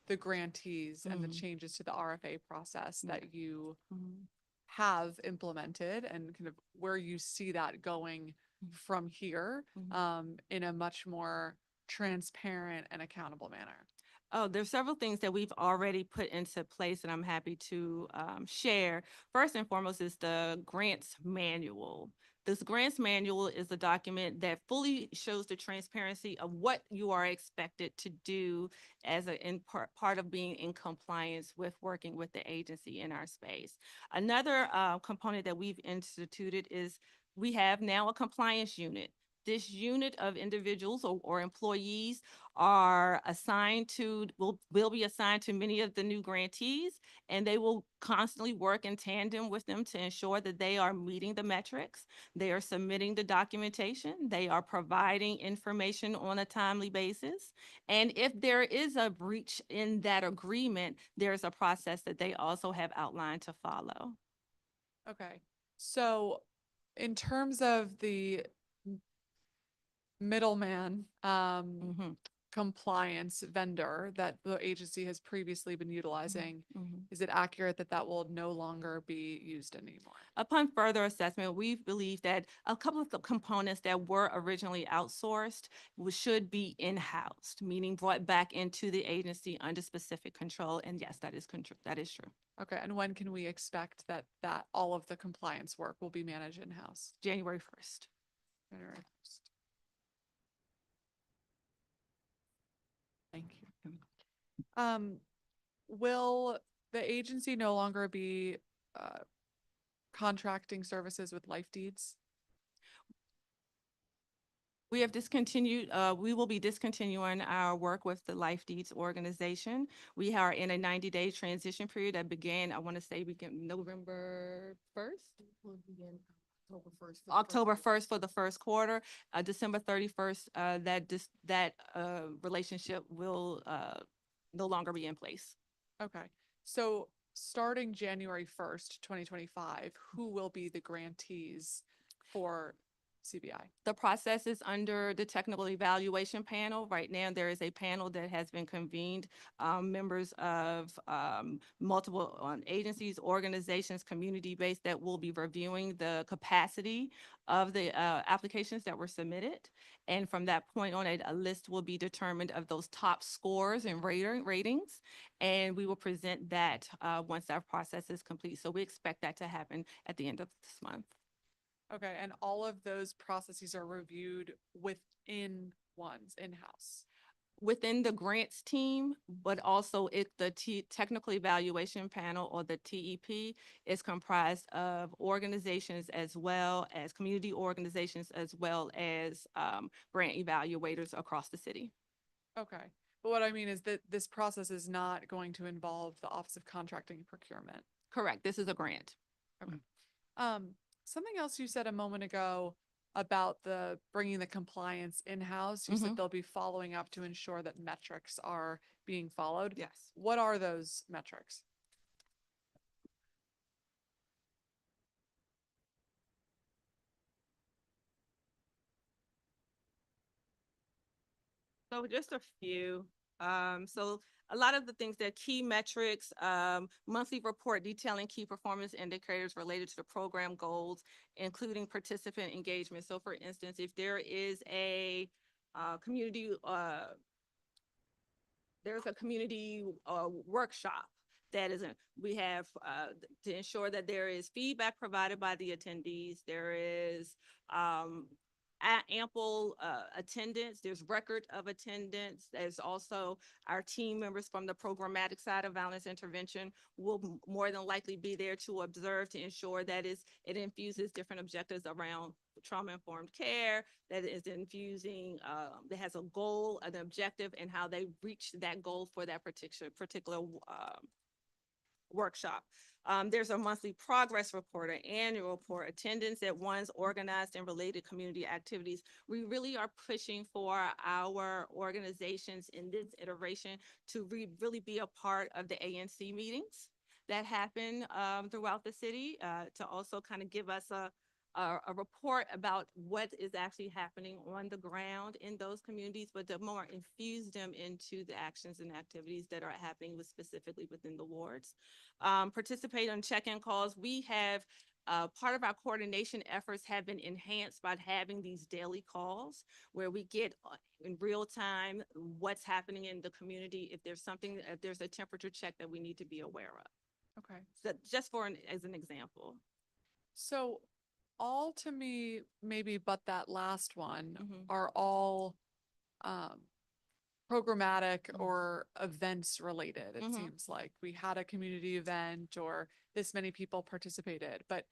the grantees and the changes to the RFA process that you have implemented and kind of where you see that going from here in a much more transparent and accountable manner. Oh, there's several things that we've already put into place and I'm happy to share. First and foremost is the grants manual This grants manual is a document that fully shows the transparency of what you are expected to do as part of being in compliance with working with the agency in our space. Another component that we've instituted is we have now a compliance unit. This unit of individuals or employees are assigned to, will be assigned to many of the new grantees, and they will constantly work in tandem with them to ensure that they are meeting the metrics. They are submitting the documentation. They are providing information on a timely basis. And if there is a breach in that agreement, there's a process that they also have outlined to follow. Okay, so in terms of the middleman, Mhm, compliance vendor that the agency has previously been utilizing, mhm. is it accurate that that will no longer be used anymore? Upon further assessment, we believe that a couple of the components that were originally outsourced should be in-house, meaning brought back into the agency under specific control. And yes, that is true. Okay, and when can we expect that all of the compliance work will be managed in-house? January 1st. January 1st. Thank you. Will the agency no longer be contracting services with Life Deeds? We have discontinued, we will be discontinuing our work with the Life Deeds organization. We are in a 90-day transition period that began, I want to say, November 1st? October 1st for the first quarter. December 31st, that relationship will no longer be in place. Okay, so starting January 1st, 2025, who will be the grantees for CBI? The process is under the technical evaluation panel. Right now, there is a panel that has been convened, members of multiple agencies, organizations, community-based, that will be reviewing the capacity of the applications that were submitted. And from that point on, a list will be determined of those top scores and ratings. And we will present that once our process is complete. So we expect that to happen at the end of this month. Okay, and all of those processes are reviewed within one's in-house. Within the grants team, but also the technical evaluation panel, or the TEP, is comprised of organizations as well as community organizations, as well as grant evaluators across the city. Okay, but what I mean is that this process is not going to involve the Office of Contracting and Procurement. Correct. This is a grant. Okay. Something else you said a moment ago about the bringing the compliance in-house, you said they'll be following up to ensure that metrics are being followed. Yes. What are those metrics? So just a few. So a lot of the things, that key metrics, monthly report detailing key performance indicators related to the program goals, including participant engagement. So for instance, if there is a community, there's a community workshop that isn't, we have to ensure that there is feedback provided by the attendees. There is ample attendance. There's record of attendance. There's also our team members from the programmatic side of violence intervention will more than likely be there to observe, to ensure that it infuses different objectives around trauma-informed care, that is infusing, that has a goal, an objective, and how they reach that goal for that particular workshop. There's a monthly progress report, an annual report, attendance at one's organized and related community activities. We really are pushing for our organizations in this iteration to really be a part of the ANC meetings that happen throughout the city, to also kind of give us a report about what is actually happening on the ground in those communities, but to more infuse them into the actions and activities that are happening specifically within the wards. Participate on check-in calls. We have part of our coordination efforts have been enhanced by having these daily calls where we get in real time what's happening in the community. If there's a temperature check that we need to be aware of. Okay. So just as an example. So all to me, maybe but that last one, Mhm. are all programmatic Mhm. or events related. It Mhm. seems like we had a community event or this many people participated, but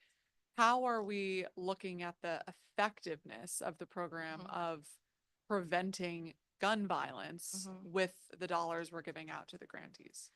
how are we looking at the effectiveness of the program Mhm. of preventing gun violence Mhm. with the dollars we're giving out to the grantees?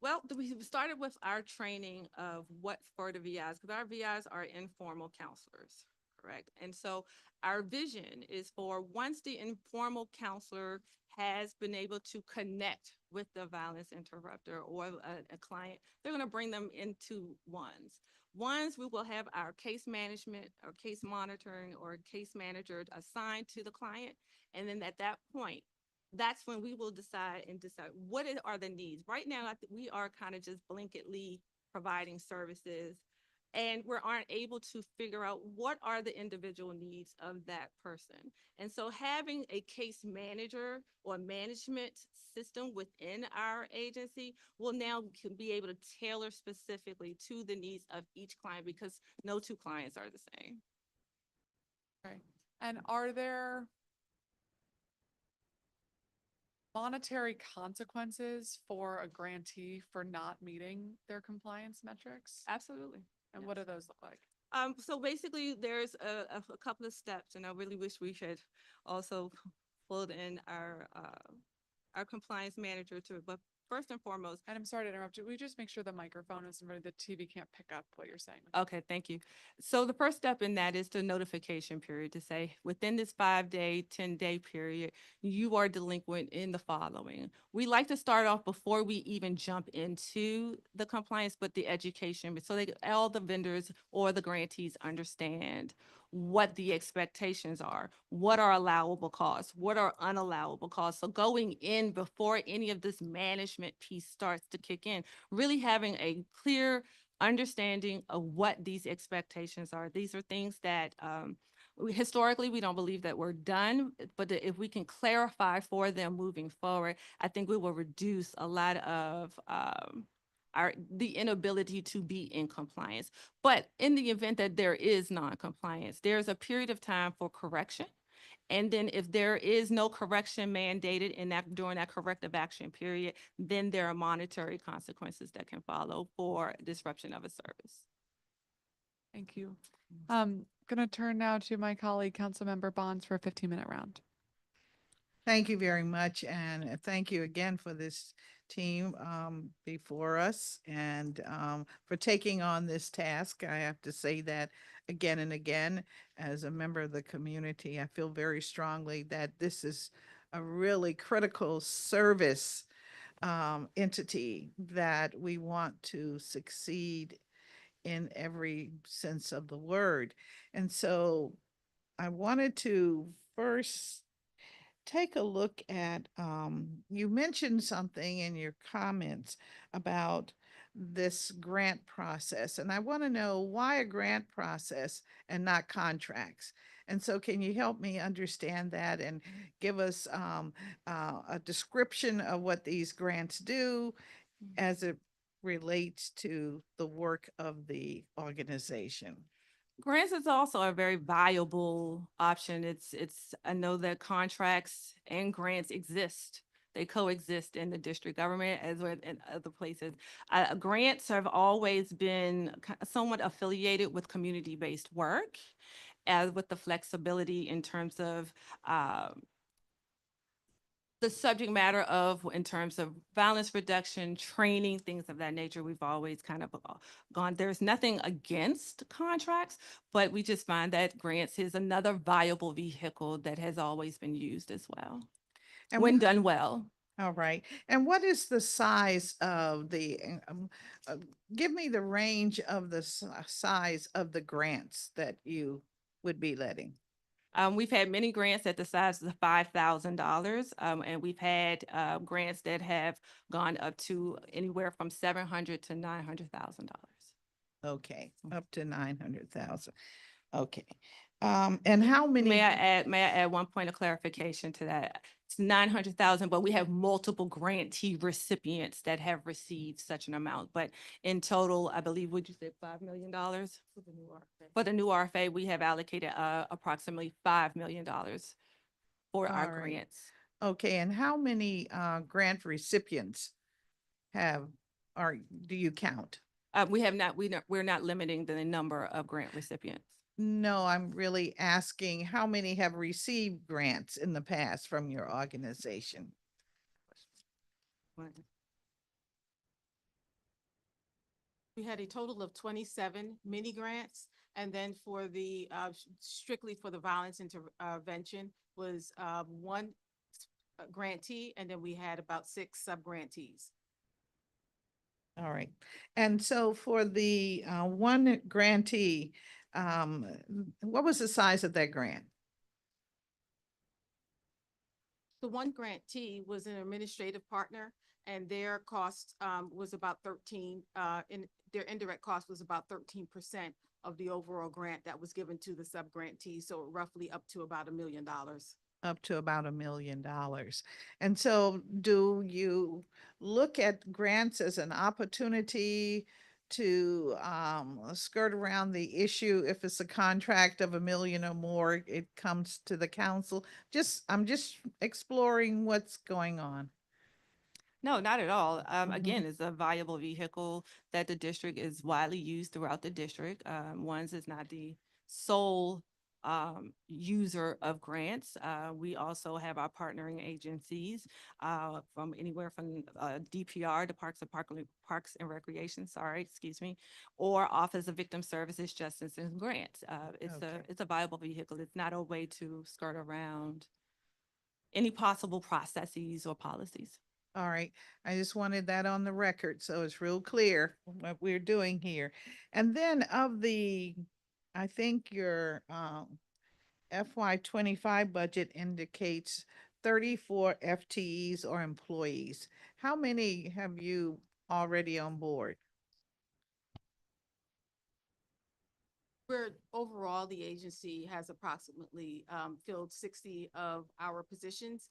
Well, we started with our training of what for the VIs, because our VIs are informal counselors, correct? And so our vision is for once the informal counselor has been able to connect with the violence interrupter or a client, they're going to bring them into ones. Ones, we will have our case management or case monitoring or case manager assigned to the client. And then at that point, that's when we will decide what are the needs. Right now, we are kind of just blanketly providing services, and we aren't able to figure out what are the individual needs of that person. And so having a case manager or management system within our agency will now be able to tailor specifically to the needs of each client, because no two clients are the same. Right. And are there monetary consequences for a grantee for not meeting their compliance metrics? Absolutely. And what do those look like? So basically, there's a couple of steps, and I really wish we had also pulled in our compliance manager to, but first and foremost. And I'm sorry to interrupt you. We just make sure the microphone is in front of the TV can't pick up what you're saying. Okay, thank you. So the first step in that is the notification period, to say within this 5-day, 10-day period, you are delinquent in the following. We like to start off before we even jump into the compliance, but the education, so all the vendors or the grantees understand what the expectations are, what are allowable costs, what are unallowable costs. So going in before any of this management piece starts to kick in, really having a clear understanding of what these expectations are. These are things that historically we don't believe that we're done, but if we can clarify for them moving forward, I think we will reduce a lot of the inability to be in compliance. But in the event that there is non-compliance, there's a period of time for correction. And then if there is no correction mandated in that during that corrective action period, then there are monetary consequences that can follow for disruption of a service. Thank you. Gonna turn now to my colleague, Councilmember Bonds, for a 15-minute round. Thank you very much, and thank you again for this team before us and for taking on this task. I have to say that again and again, as a member of the community, I feel very strongly that this is a really critical service entity that we want to succeed in every sense of the word. And so I wanted to first take a look at, you mentioned something in your comments about this grant process, and I want to know why a grant process and not contracts. And so can you help me understand that and give us a description of what these grants do as it relates to the work of the organization? Grants is also a very viable option. I know that contracts and grants exist. They coexist in the district government as well in other places. Grants have always been somewhat affiliated with community-based work, as with the flexibility in terms of the subject matter of, in terms of violence reduction, training, things of that nature. We've always kind of gone, there's nothing against contracts, but we just find that grants is another viable vehicle that has always been used as well, And when done well. all right. And what is the size of give me the range of the size of the grants that you would be letting? We've had many grants at the size of $5,000, and we've had grants that have gone up to anywhere from $700,000 to $900,000. Okay, up to 900,000. Okay. And how many? May I add one point of clarification to that? It's 900,000, but we have multiple grantee recipients that have received such an amount. But in total, I believe, would you say $5 million? For the new RFA. For the new RFA, we have allocated approximately $5 million for our All right. grants. Okay, and how many grant recipients do you count? We have not, we're not limiting the number of grant recipients. No, I'm really asking how many have received grants in the past from your organization? We had a total of 27 mini grants. And then for the, strictly for the violence intervention was one grantee, and then we had about 6 sub-grantees. All right. And so for the one grantee, what was the size of that grant? The one grantee was an administrative partner, and their cost was about 13, their indirect cost was about 13% of the overall grant that was given to the sub-grantee, so roughly up to about $1 million. Up to about $1 million. And so do you look at grants as an opportunity to skirt around the issue? If it's a contract of $1 million or more, it comes to the council? I'm just exploring what's going on. No, not at all. Mhm. Again, it's a valuable vehicle that the district is widely used throughout the district. ONSE is not the sole user of grants. We also have our partnering agencies from anywhere from DPR, the Parks and Recreation, sorry, excuse me, or Office of Victim Services, Justice and Grants. Okay. It's a viable vehicle. It's not a way to skirt around any possible processes or policies. All right, I just wanted that on the record, so it's real clear what we're doing here. And then I think your FY25 budget indicates 34 FTEs or employees. How many have you already on board? Overall, the agency has approximately filled 60 of our positions.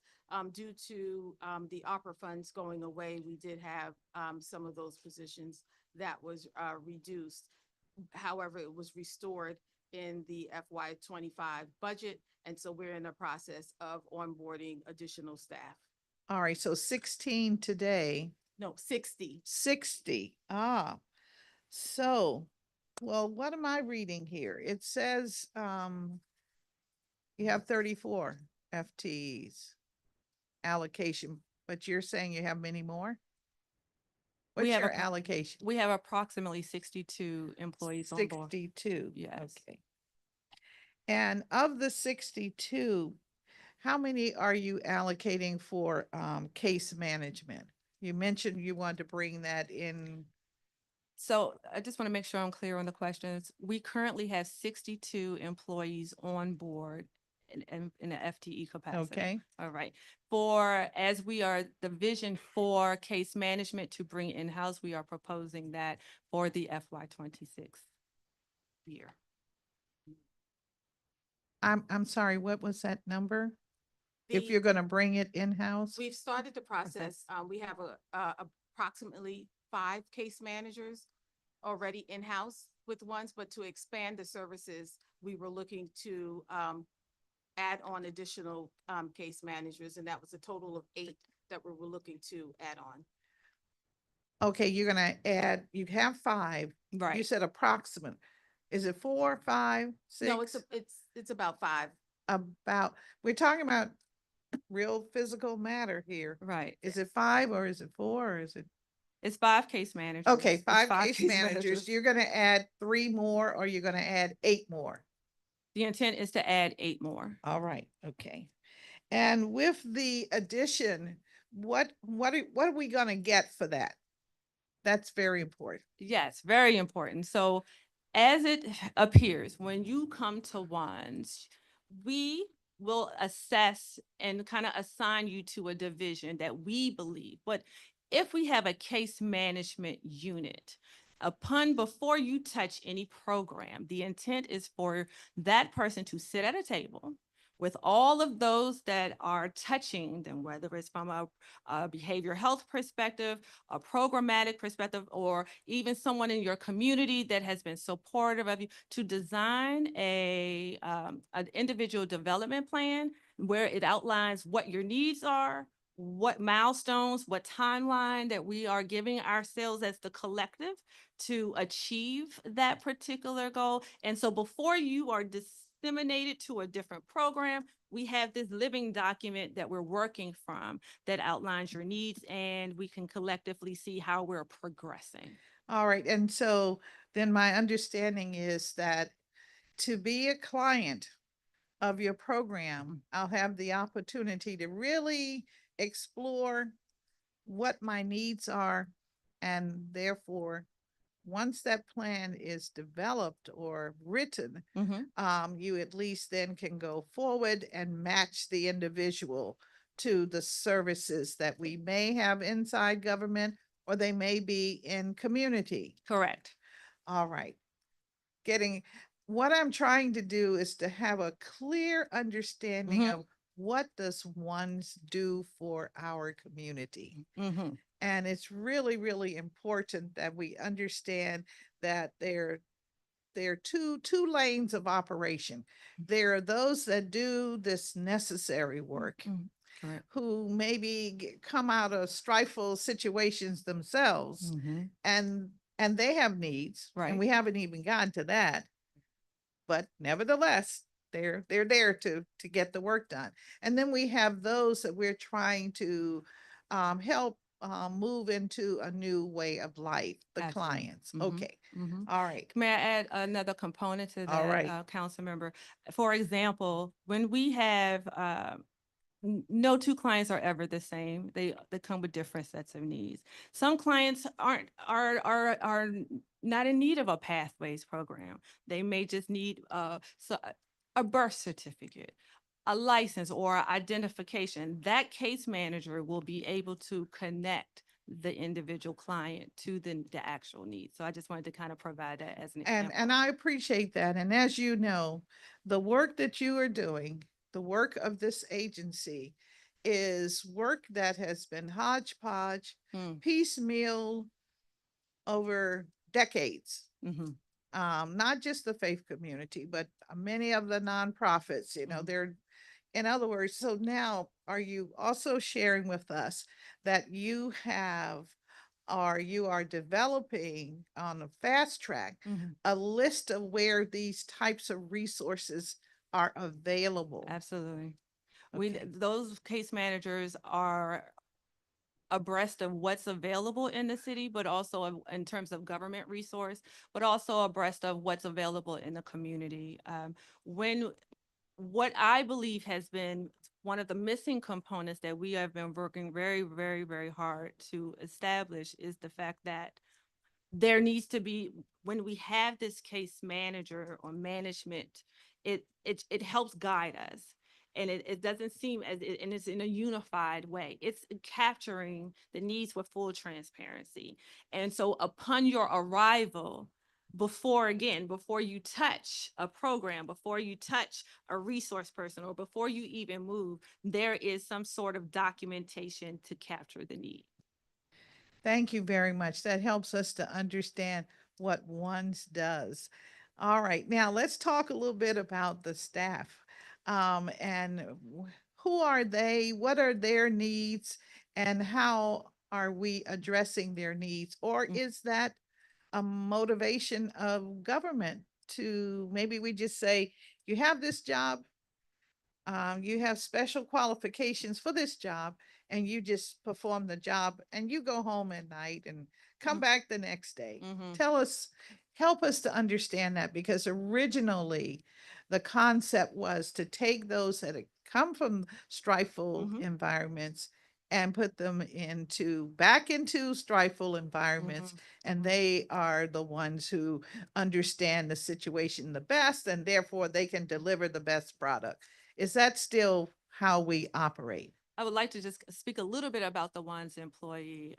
Due to the ARPA funds going away, we did have some of those positions that was reduced. However, it was restored in the FY25 budget, and so we're in the process of onboarding additional staff. All right, so 16 today. No, 60. 60. So, well, what am I reading here? It says you have 34 FTEs allocation, but you're saying you have many more? What's your allocation? We have approximately 62 employees on board. 62. Yes. Okay. And of the 62, how many are you allocating for case management? You mentioned you want to bring that in. So I just want to make sure I'm clear on the questions. We currently have 62 employees on board in the FTE capacity. Okay. All right. As we are the vision for case management to bring in-house, we are proposing that for the FY26 year. I'm sorry, what was that number? If The- you're going to bring it in-house? We've started the process. We have approximately 5 case managers already in-house with ONSE, but to expand the services, we were looking to add on additional case managers, and that was a total of 8 that we were looking to add on. Okay, you're gonna add, you have 5. You Right. said approximate. Is it 4, 5, 6? No, it's about 5. We're talking about real physical matter here. Right. Is it 5 or is it 4 or is it? It's 5 case managers. Okay, It's 5 case managers. You're gonna add 3 more or you're gonna add 8 more? The intent is to add 8 more. All right, okay. And with the addition, what are we gonna get for that? That's very important. Yes, very important. So as it appears, when you come to ONSE, we will assess and kind of assign you to a division that we believe. But if we have a case management unit, Before you touch any program, the intent is for that person to sit at a table with all of those that are touching them, whether it's from a behavioral health perspective, a programmatic perspective, or even someone in your community that has been supportive of you, to design an individual development plan where it outlines what your needs are, what milestones, what timeline that we are giving ourselves as the collective to achieve that particular goal. And so before you are disseminated to a different program, we have this living document that we're working from that outlines your needs, and we can collectively see how we're progressing. All right. And so then my understanding is that to be a client of your program, I'll have the opportunity to really explore what my needs are. And therefore, once that plan is developed or written, you at least then can go forward and match the individual to the services that we may have inside government, or they may be in community. Correct. All right. What I'm trying to do is to have a clear understanding of what does ONSE do for our community. And it's really, really important that we understand that there are two lanes of operation. There are those that do this necessary work, Correct. who maybe come out of strifeful situations themselves, and they have needs, Right. and we haven't even gotten to that. But nevertheless, they're there to get the work done. And then we have those that we're trying to help move into a new way of life, the Absolutely. clients. Okay. All right. May I add another component to All right. that, council member? For example, when we have no two clients are ever the same. They come with different sets of needs. Some clients are not in need of a pathways program. They may just need a birth certificate, a license, or identification. That case manager will be able to connect the individual client to the actual needs. So I just wanted to kind of provide that as an example. And I appreciate that. And as you know, the work that you are doing, the work of this agency, is work that has been hodgepodge, piecemeal over decades. Not just the faith community, but many of the nonprofits, they're, in other words, so now are you also sharing with us that you have, or you are developing on a fast track, a list of where these types of resources are available? Absolutely. Okay. Those case managers are abreast of what's available in the city, but also in terms of government resource, but also abreast of what's available in the community. What I believe has been one of the missing components that we have been working very, very, very hard to establish is the fact that there needs to be, when we have this case manager or management, it helps guide us. And it doesn't seem and it's in a unified way. It's capturing the needs with full transparency. And so upon your arrival, before you touch a program, before you touch a resource person, or before you even move, there is some sort of documentation to capture the need. Thank you very much. That helps us to understand what ONSE does. All right, now let's talk a little bit about the staff. Who are they? What are their needs? And how are we addressing their needs? Or is that a motivation of government to, maybe we just say, you have this job, you have special qualifications for this job, and you just perform the job and you go home at night and come back the next day. Help us to understand that, because originally the concept was to take those that had come from strifeful environments and put them back into strifeful environments. And they are the ones who understand the situation the best, and therefore they can deliver the best product. Is that still how we operate? I would like to just speak a little bit about the ONSE employee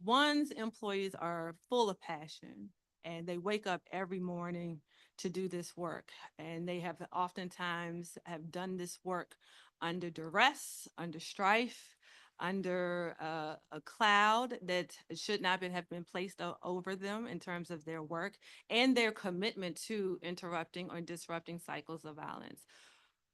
ONSE employees are full of passion and they wake up every morning to do this work. And they have oftentimes have done this work under duress, under strife, under a cloud that should not have been placed over them in terms of their work and their commitment to interrupting or disrupting cycles of violence.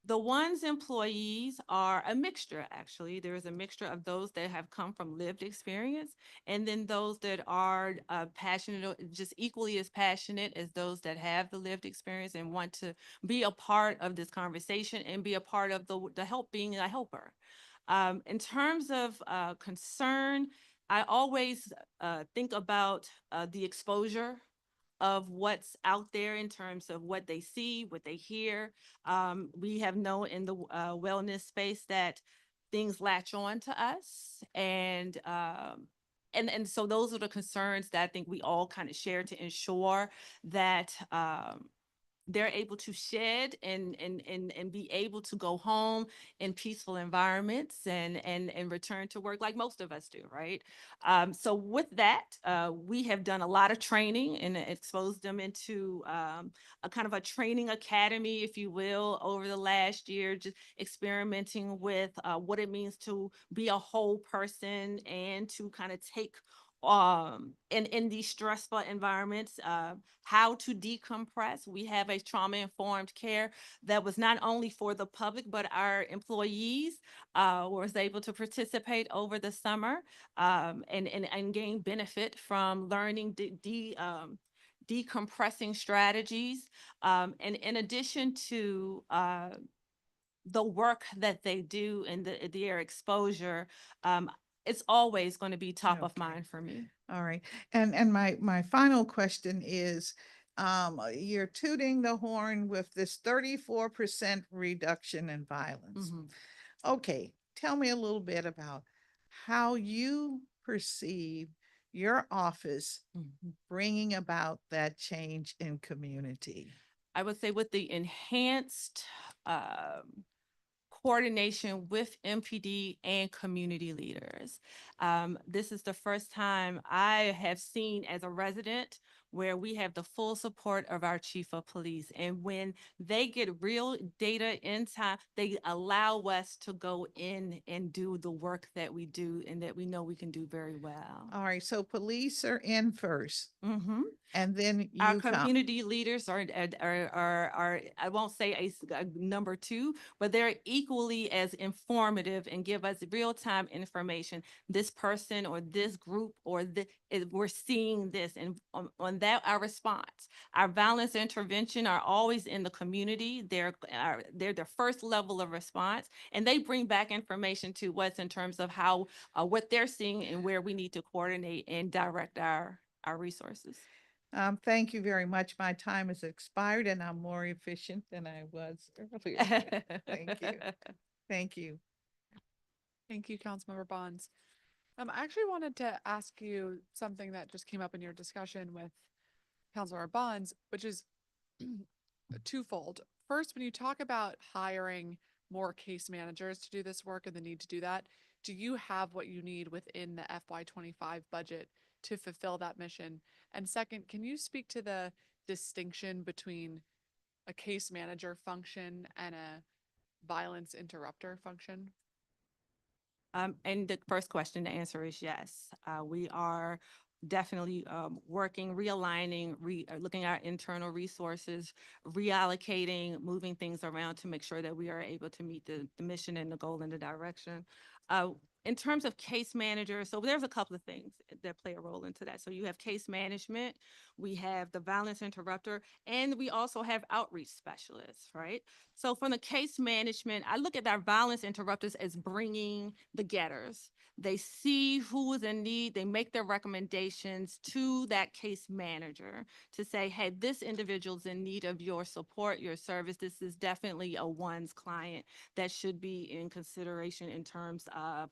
The ONSE employees are a mixture, actually. There is a mixture of those that have come from lived experience and then those that are passionate, just equally as passionate as those that have the lived experience and want to be a part of this conversation and be a part of the help, being a helper. In terms of concern, I always think about the exposure of what's out there in terms of what they see, what they hear. We have known in the wellness space that things latch on to us, and so those are the concerns that I think we all kind of share to ensure that they're able to shed and be able to go home in peaceful environments and return to work like most of us do, right? So with that, we have done a lot of training and exposed them into a kind of a training academy, if you will, over the last year, just experimenting with what it means to be a whole person and to kind of take in these stressful environments, how to decompress. We have a trauma-informed care that was not only for the public, but our employees was able to participate over the summer and gain benefit from learning decompressing strategies. And in addition to the work that they do and their exposure, it's always going to be top of Okay. mind for me. All right. And my final question is, you're tooting the horn with this 34% reduction in violence. Mhm. Okay, tell me a little bit about how you perceive your office Mhm. bringing about that change in community. I would say with the enhanced coordination with MPD and community leaders. This is the first time I have seen as a resident where we have the full support of our chief of police. And when they get real data in time, they allow us to go in and do the work that we do and that we know we can do very well. All right, so police are in first Mhm. and then Our you come. community leaders are, I won't say a number two, but they're equally as informative and give us real-time information. This person or this group or we're seeing this, and on that, our response. Our violence intervention are always in the community. They're the first level of response, and they bring back information to us in terms of how what they're seeing and where we need to coordinate and direct our resources. Thank you very much. My time has expired and I'm more efficient than I was earlier. Thank you. Thank you. Thank you, Councilmember Bonds. I actually wanted to ask you something that just came up in your discussion with Councilmember Bonds, which is twofold. First, when you talk about hiring more case managers to do this work and the need to do that, do you have what you need within the FY25 budget to fulfill that mission? And second, can you speak to the distinction between a case manager function and a violence interrupter function? And the first question, the answer is yes. We are definitely working, realigning, looking at our internal resources, reallocating, moving things around to make sure that we are able to meet the mission and the goal and the direction. In terms of case managers, so there's a couple of things that play a role into that. So you have case management, we have the violence interrupter, and we also have outreach specialists, right? So from the case management, I look at our violence interrupters as bringing the getters. They see who is in need, they make their recommendations to that case manager to say, hey, this individual's in need of your support, your service. This is definitely a ONSE client that should be in consideration in terms of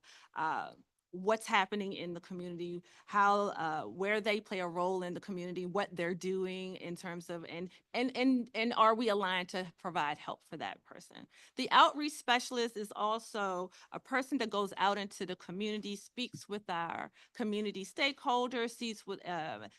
what's happening in the community, how, where they play a role in the community, what they're doing in terms of, and are we aligned to provide help for that person? The outreach specialist is also a person that goes out into the community, speaks with our community stakeholders,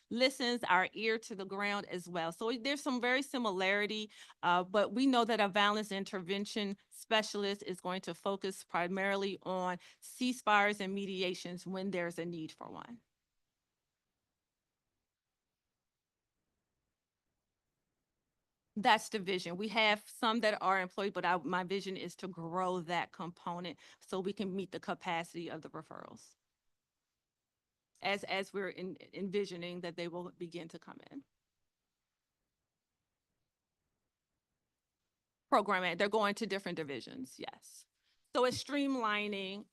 listens our ear to the ground as well. So there's some very similarity, but we know that a violence intervention specialist is going to focus primarily on ceasefires and mediations when there's a need for one. That's the vision. We have some that are employed, but my vision is to grow that component so we can meet the capacity of the referrals as we're envisioning that they will begin to come in. Programming, they're going to different divisions, yes. So it's streamlining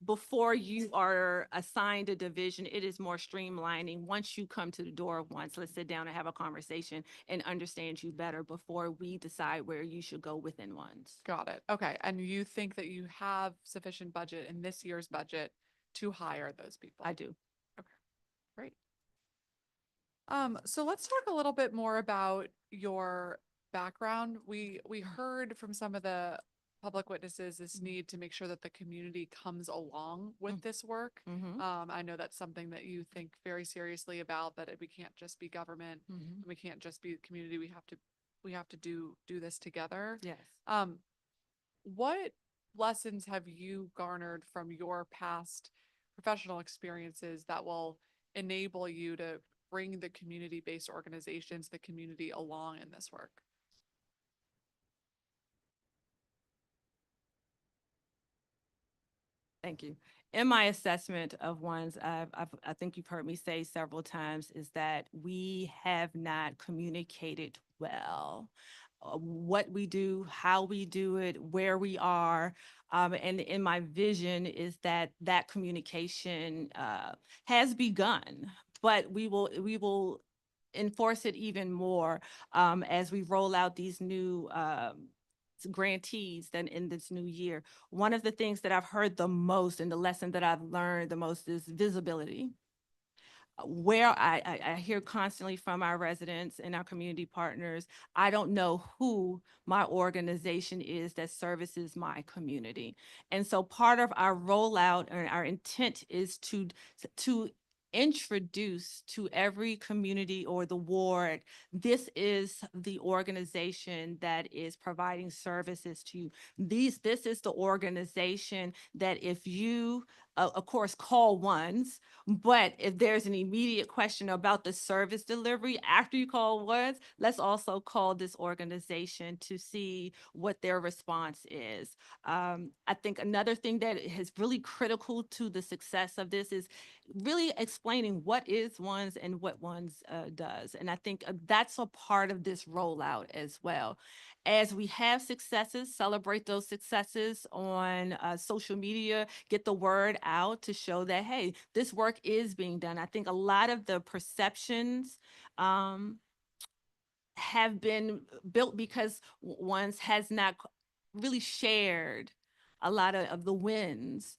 before you are assigned a division, it is more streamlining. Once you come to the door of ONSE, let's sit down and have a conversation and understand you better before we decide where you should go within ONSE. Got it. Okay. And you think that you have sufficient budget in this year's budget to hire those people? I do. Great. So let's talk a little bit more about your background. We heard from some of the public witnesses this need to make sure that the community comes along with this work. Mhm. I know that's something that you think very seriously about, that we can't just be government, and we can't just be the community. We have to do this together. Yes. What lessons have you garnered from your past professional experiences that will enable you to bring the community-based organizations, the community along in this work? Thank you. In my assessment of ONSE, I think you've heard me say several times, is that we have not communicated well. What we do, how we do it, where we are. And in my vision is that communication has begun, but we will enforce it even more as we roll out these new grantees then in this new year. One of the things that I've heard the most and the lesson that I've learned the most is visibility. Where I hear constantly from our residents and our community partners, I don't know who my organization is that services my community. And so part of our rollout and our intent is to introduce to every community or the ward, this is the organization that is providing services to you. This is the organization that if you, of course, call ONSE, but if there's an immediate question about the service delivery after you call ONSE, let's also call this organization to see what their response is. I think another thing that is really critical to the success of this is really explaining what is ONSE and what ONSE does. And I think that's a part of this rollout as well. As we have successes, celebrate those successes on social media, get the word out to show that, hey, this work is being done. I think a lot of the perceptions have been built because ONSE has not really shared a lot of the wins.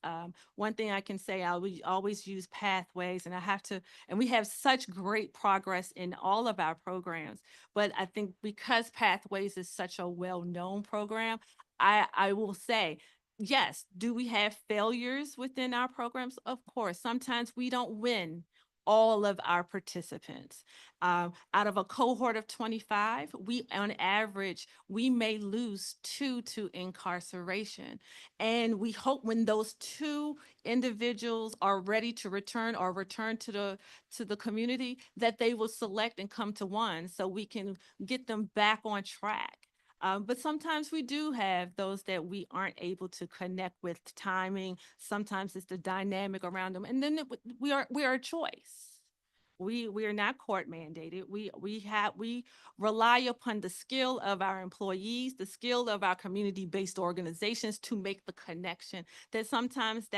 One thing I can say, we always use pathways, and and we have such great progress in all of our programs. But I think because pathways is such a well-known program, I will say, yes, do we have failures within our programs? Of course, sometimes we don't win all of our participants. Out of a cohort of 25, on average, we may lose 2 to incarceration. And we hope when those 2 individuals are ready to return or return to the community, that they will select and come to ONSE so we can get them back on track. But sometimes we do have those that we aren't able to connect with timing. Sometimes it's the dynamic around them. And then we are a choice. We are not court mandated. We rely upon the skill of our employees, the skill of our community-based organizations to make the connection that sometimes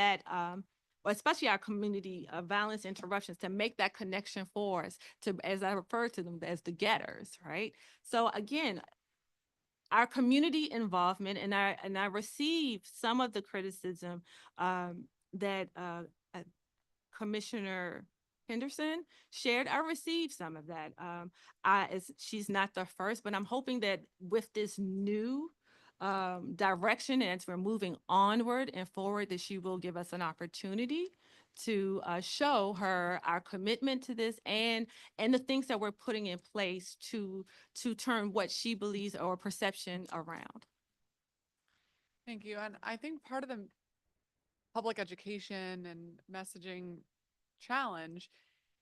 especially our community violence interruptions, to make that connection for us, to, as I refer to them as the getters, right? So again, our community involvement, and I received some of the criticism that Commissioner Henderson shared. I received some of that. She's not the first, but I'm hoping that with this new direction, as we're moving onward and forward, that she will give us an opportunity to show her our commitment to this and the things that we're putting in place to turn what she believes or perception around. Thank you. And I think part of the public education and messaging challenge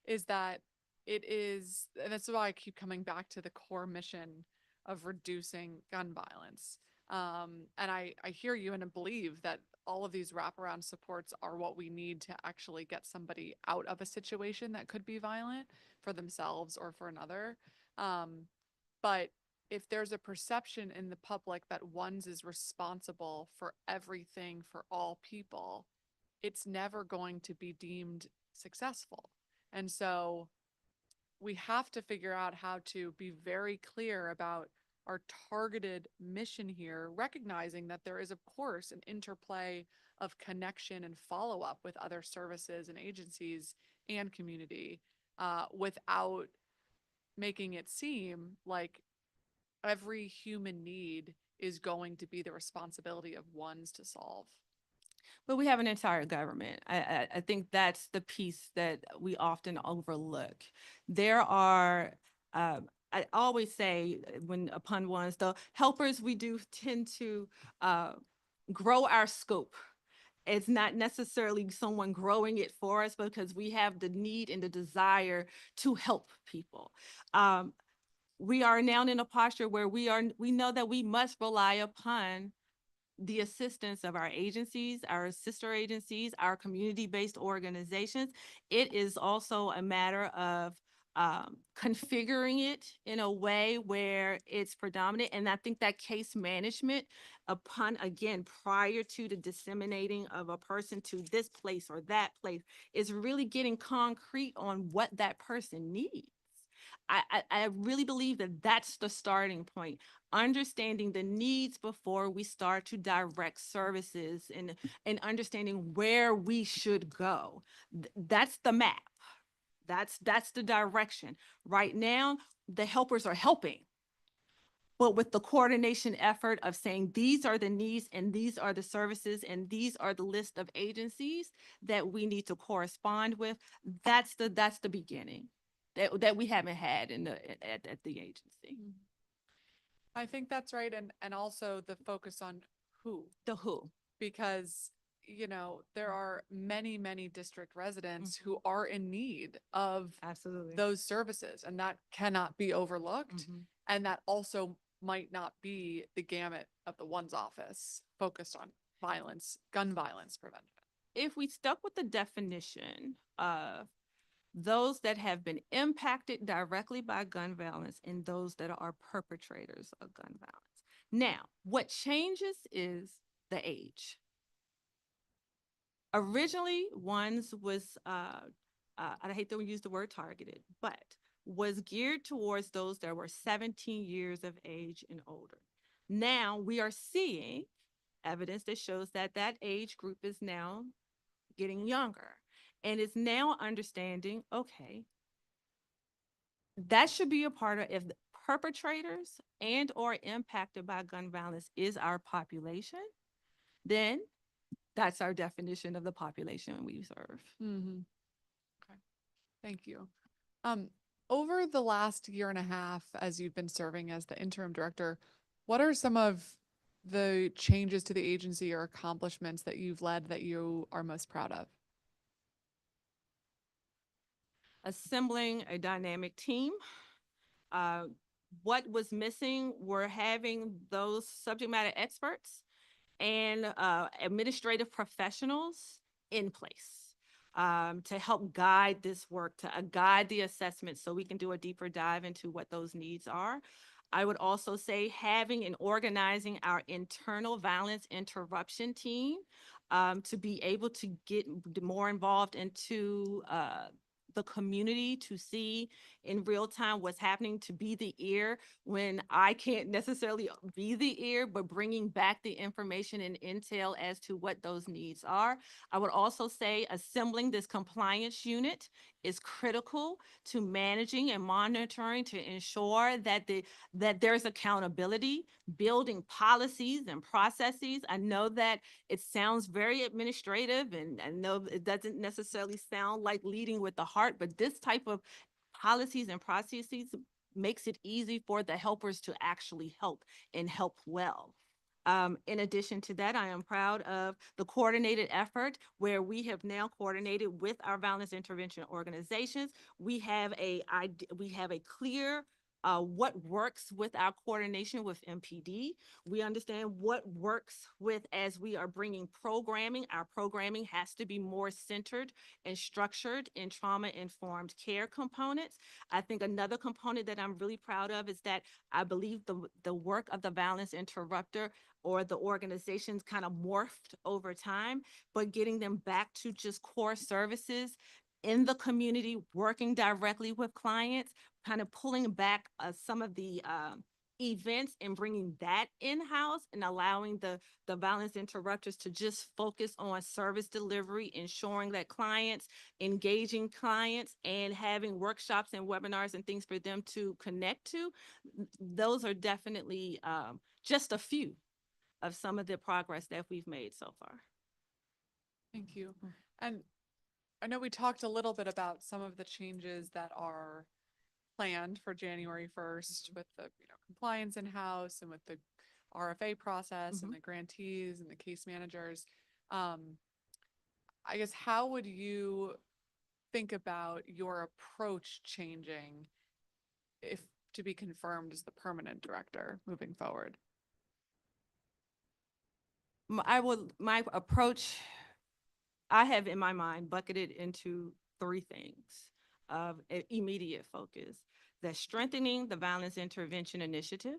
is that it is, and that's why I keep coming back to the core mission of reducing gun violence. And I hear you and I believe that all of these wraparound supports are what we need to actually get somebody out of a situation that could be violent for themselves or for another. But if there's a perception in the public that ONSE is responsible for everything for all people, it's never going to be deemed successful. And so we have to figure out how to be very clear about our targeted mission here, recognizing that there is, of course, an interplay of connection and follow up with other services and agencies and community, without making it seem like every human need is going to be the responsibility of ONSE to solve. But we have an entire government. I think that's the piece that we often overlook. There are, I always say when upon ONSE, the helpers, we do tend to grow our scope. It's not necessarily someone growing it for us because we have the need and the desire to help people. We are now in a posture where we know that we must rely upon the assistance of our agencies, our sister agencies, our community-based organizations. It is also a matter of configuring it in a way where it's predominant. And I think that case management upon, again, prior to the disseminating of a person to this place or that place is really getting concrete on what that person needs. I really believe that that's the starting point, understanding the needs before we start to direct services and understanding where we should go. That's the map. That's the direction. Right now, the helpers are helping, but with the coordination effort of saying these are the needs and these are the services and these are the list of agencies that we need to correspond with, that's the beginning that we haven't had at the agency. I think that's right. And also the focus on who, The who. because, you know, there are many, many district residents who are in need of Absolutely. those services, and that cannot be overlooked. And that also might not be the gamut of the ONSE office focused on violence, gun violence prevention. If we stuck with the definition of those that have been impacted directly by gun violence and those that are perpetrators of gun violence. Now, what changes is the age. Originally, ONSE was, I hate to use the word targeted, but was geared towards those that were 17 years of age and older. Now we are seeing evidence that shows that that age group is now getting younger and is now understanding, okay, that should be a part of, if the perpetrators and or impacted by gun violence is our population, then that's our definition of the population we serve. Okay, thank you. Over the last year and a half, as you've been serving as the interim director, what are some of the changes to the agency or accomplishments that you've led that you are most proud of? Assembling a dynamic team. What was missing were having those subject matter experts and administrative professionals in place to help guide this work, to guide the assessment so we can do a deeper dive into what those needs are. I would also say having and organizing our internal violence interruption team to be able to get more involved into the community to see in real time what's happening, to be the ear when I can't necessarily be the ear, but bringing back the information and intel as to what those needs are. I would also say assembling this compliance unit is critical to managing and monitoring to ensure that that there's accountability, building policies and processes. I know that it sounds very administrative, and I know it doesn't necessarily sound like leading with the heart, but this type of policies and processes makes it easy for the helpers to actually help and help well. In addition to that, I am proud of the coordinated effort where we have now coordinated with our violence intervention organizations. We have a clear what works with our coordination with MPD. We understand what works with as we are bringing programming. Our programming has to be more centered and structured in trauma-informed care components. I think another component that I'm really proud of is that I believe the work of the violence interrupter or the organizations kind of morphed over time, but getting them back to just core services in the community, working directly with clients, kind of pulling back some of the events and bringing that in-house and allowing the violence interrupters to just focus on service delivery, ensuring that clients, engaging clients, and having workshops and webinars and things for them to connect to. Those are definitely just a few of some of the progress that we've made so far. Thank you. And I know we talked a little bit about some of the changes that are planned for January 1st with the compliance in-house and with the RFA process and the grantees and the case managers. I guess, how would you think about your approach changing if to be confirmed as the permanent director moving forward? My approach, I have in my mind bucketed into three things of immediate focus: the strengthening the violence intervention initiative,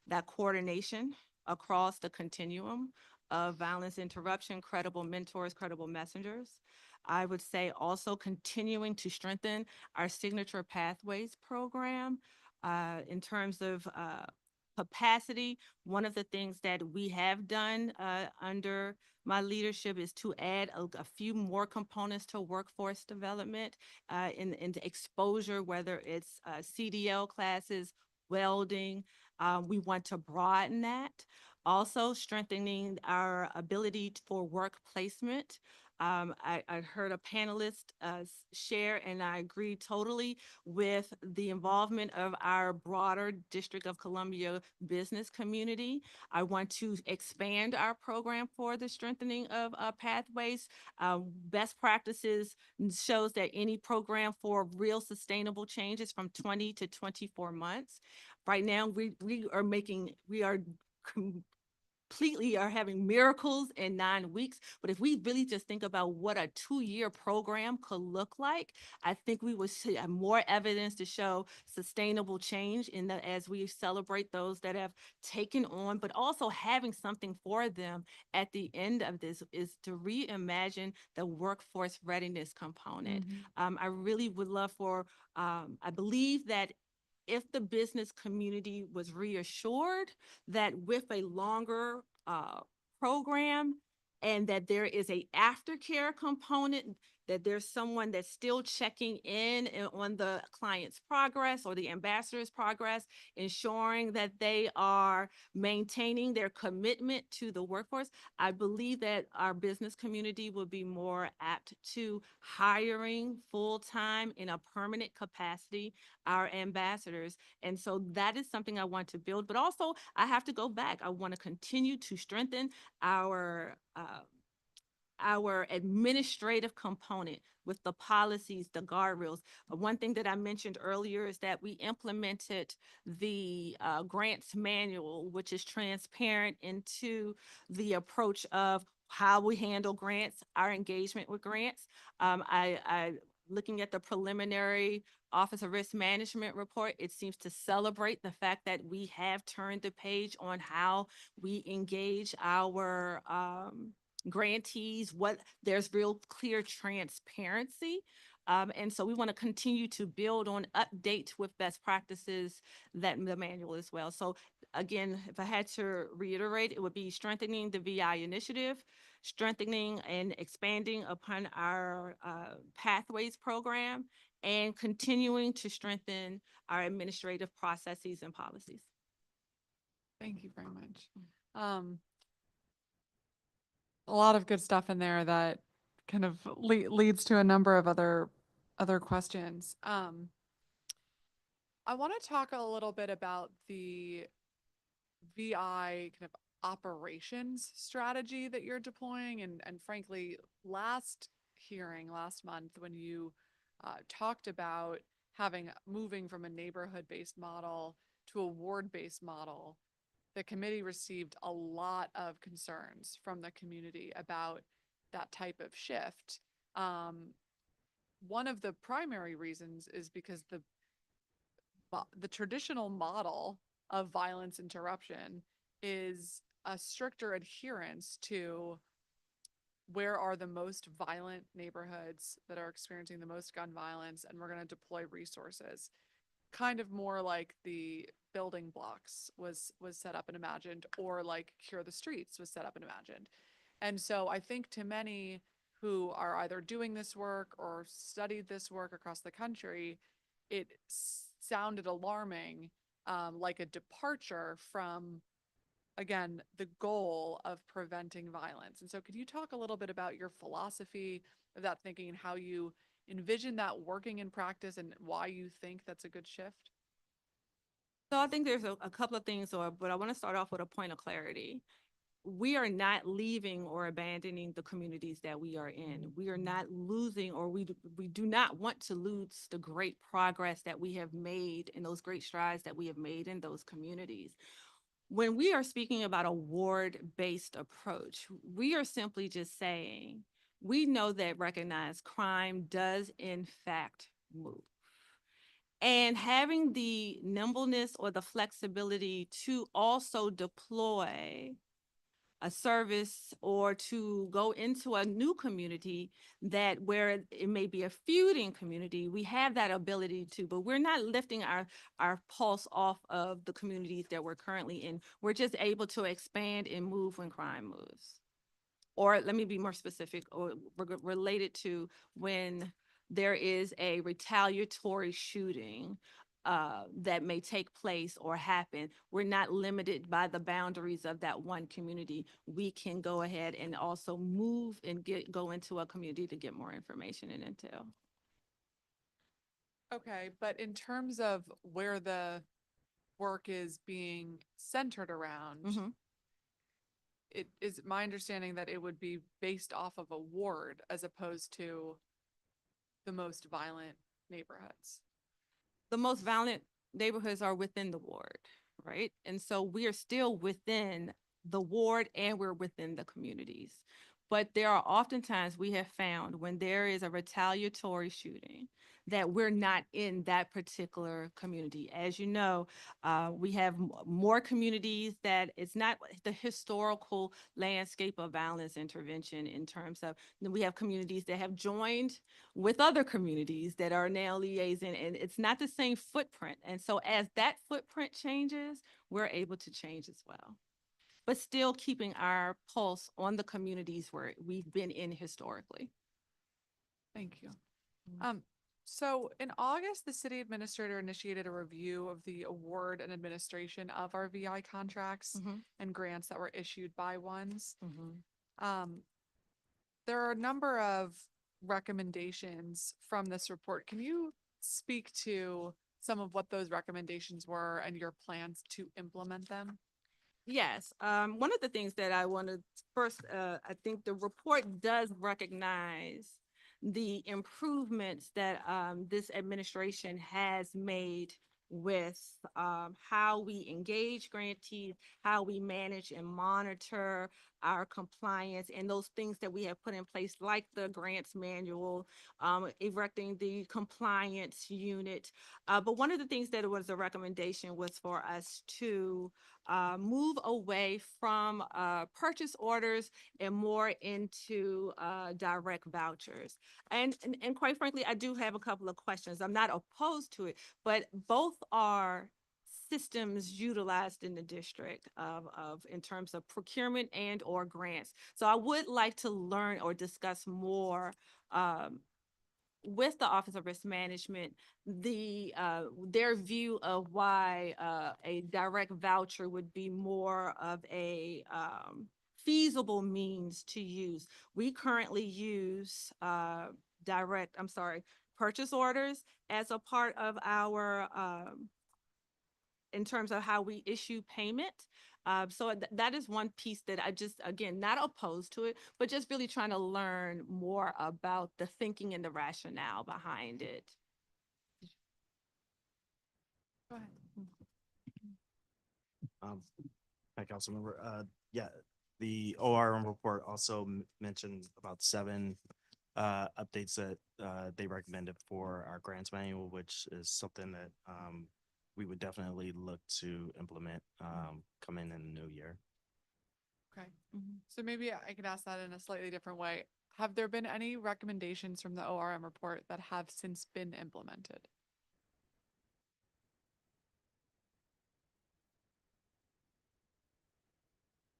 that coordination across the continuum of violence interruption, credible mentors, credible messengers. I would say also continuing to strengthen our signature pathways program in terms of capacity. One of the things that we have done under my leadership is to add a few more components to workforce development into exposure, whether it's CDL classes, welding. We want to broaden that. Also strengthening our ability for work placement. I heard a panelist share, and I agree totally with the involvement of our broader District of Columbia business community. I want to expand our program for the strengthening of pathways. Best practices shows that any program for real sustainable change is from 20 to 24 months. Right now, we are completely are having miracles in 9 weeks. But if we really just think about what a 2-year program could look like, I think we would see more evidence to show sustainable change in that as we celebrate those that have taken on, but also having something for them at the end of this is to reimagine the workforce readiness component. I really would love for, I believe that if the business community was reassured that with a longer program and that there is a aftercare component, that there's someone that's still checking in on the client's progress or the ambassador's progress, ensuring that they are maintaining their commitment to the workforce, I believe that our business community will be more apt to hiring full-time in a permanent capacity our ambassadors. And so that is something I want to build, but also I have to go back. I want to continue to strengthen our administrative component with the policies, the guardrails. One thing that I mentioned earlier is that we implemented the grants manual, which is transparent into the approach of how we handle grants, our engagement with grants. I looking at the preliminary Office of Risk Management report, it seems to celebrate the fact that we have turned the page on how we engage our grantees, there's real clear transparency And so we want to continue to build on, update with best practices that the manual as well. So again, if I had to reiterate, it would be strengthening the VI initiative, strengthening and expanding upon our pathways program, and continuing to strengthen our administrative processes and policies. Thank you very much. A lot of good stuff in there that kind of leads to a number of other questions. I want to talk a little bit about the VI kind of operations strategy that you're deploying, and frankly, last month when you talked about moving from a neighborhood-based model to a ward-based model, the committee received a lot of concerns from the community about that type of shift. One of the primary reasons is because the traditional model of violence interruption is a stricter adherence to where are the most violent neighborhoods that are experiencing the most gun violence, and we're going to deploy resources. Kind of more like the building blocks was set up and imagined, or like Cure the Streets was set up and imagined. And so I think to many who are either doing this work or studied this work across the country, it sounded alarming, like a departure from, again, the goal of preventing violence. And so could you talk a little bit about your philosophy of that thinking and how you envision that working in practice and why you think that's a good shift? So I think there's a couple of things, but I want to start off with a point of clarity. We are not leaving or abandoning the communities that we are in. We are not losing, or we do not want to lose the great progress that we have made and those great strides that we have made in those communities. When we are speaking about a ward-based approach, we are simply just saying, we know that recognized crime does in fact move. And having the nimbleness or the flexibility to also deploy a service or to go into a new community that where it may be a feuding community, we have that ability to, but we're not lifting our pulse off of the communities that we're currently in. We're just able to expand and move when crime moves. Or let me be more specific, or related to when there is a retaliatory shooting that may take place or happen. We're not limited by the boundaries of that one community. We can go ahead and also move and go into a community to get more information and intel. Okay, but in terms of where the work is being centered around, Mm-hmm. it is my understanding that it would be based off of a ward as opposed to the most violent neighborhoods. The most violent neighborhoods are within the ward, right? And so we are still within the ward and we're within the communities. But there are oftentimes we have found when there is a retaliatory shooting that we're not in that particular community. As you know, we have more communities that it's not the historical landscape of violence intervention in terms of, we have communities that have joined with other communities that are now liaising, and it's not the same footprint. And so as that footprint changes, we're able to change as well, but still keeping our pulse on the communities where we've been in historically. Thank you. So in August, the city administrator initiated a review of the award and administration of our VI contracts and grants that were issued by ONSE. There are a number of recommendations from this report. Can you speak to some of what those recommendations were and your plans to implement them? Yes, one of the things that I want to first, I think the report does recognize the improvements that this administration has made with how we engage grantees, how we manage and monitor our compliance and those things that we have put in place, like the grants manual, erecting the compliance unit. But one of the things that was a recommendation was for us to move away from purchase orders and more into direct vouchers. And quite frankly, I do have a couple of questions. I'm not opposed to it, but both are systems utilized in the district of in terms of procurement and or grants. So I would like to learn or discuss more with the Office of Risk Management, their view of why a direct voucher would be more of a feasible means to use. We currently use purchase orders as a part of our in terms of how we issue payment. So that is one piece that I just, again, not opposed to it, but just really trying to learn more about the thinking and the rationale behind it. Go ahead. Hi, Councilmember. Yeah, the ORM report also mentioned about 7 updates that they recommended for our grants manual, which is something that we would definitely look to implement coming in the new year. Okay. So maybe I could ask that in a slightly different way. Have there been any recommendations from the ORM report that have since been implemented?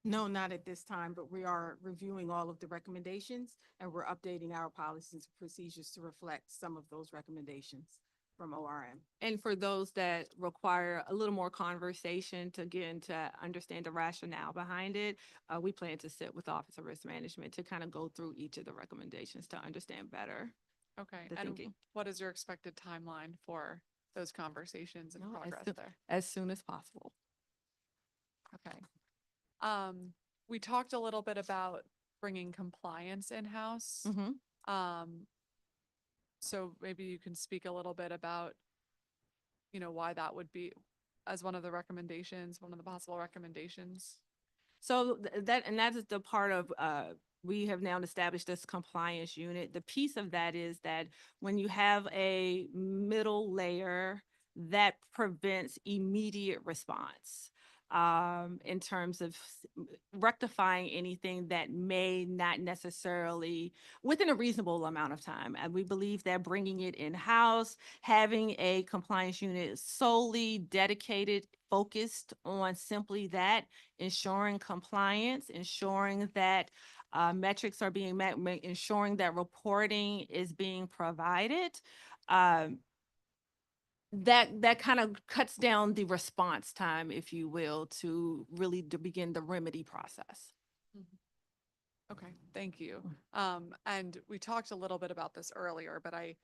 No, not at this time, but we are reviewing all of the recommendations and we're updating our policies and procedures to reflect some of those recommendations from ORM. And for those that require a little more conversation to get into understand the rationale behind it, we plan to sit with the Office of Risk Management to kind of go through each of the recommendations to understand better Okay. the And thinking. what is your expected timeline for those conversations and No, progress soon- there? as soon as possible. Okay. We talked a little bit about bringing compliance in-house. So maybe you can speak a little bit about, why that would be as one of the recommendations, one of the possible recommendations. So that is the part of, we have now established this compliance unit. The piece of that is that when you have a middle layer, that prevents immediate response in terms of rectifying anything that may not necessarily within a reasonable amount of time. And we believe that bringing it in-house, having a compliance unit solely dedicated, focused on simply that, ensuring compliance, ensuring that metrics are being met, ensuring that reporting is being provided. That kind of cuts down the response time, if you will, to really to begin the remedy process. Okay, thank you. And we talked a little bit about this earlier, but I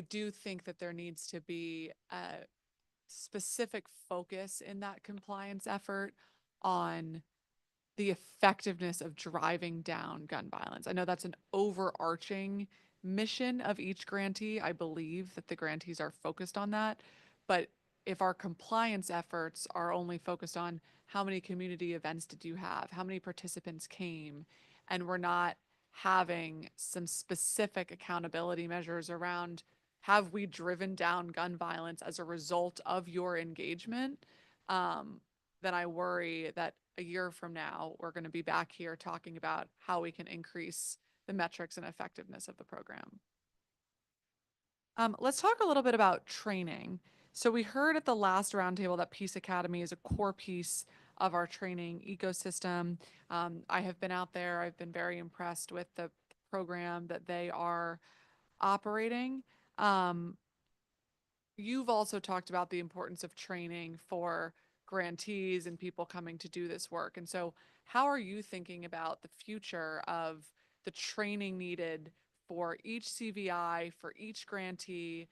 do think that there needs to be a specific focus in that compliance effort on the effectiveness of driving down gun violence. I know that's an overarching mission of each grantee. I believe that the grantees are focused on that. But if our compliance efforts are only focused on how many community events did you have, how many participants came, and we're not having some specific accountability measures around have we driven down gun violence as a result of your engagement, then I worry that a year from now, we're going to be back here talking about how we can increase the metrics and effectiveness of the program. Let's talk a little bit about training. So we heard at the last roundtable that Peace Academy is a core piece of our training ecosystem. I have been out there. I've been very impressed with the program that they are operating. You've also talked about the importance of training for grantees and people coming to do this work. And so how are you thinking about the future of the training needed for each CVI, for each grantee,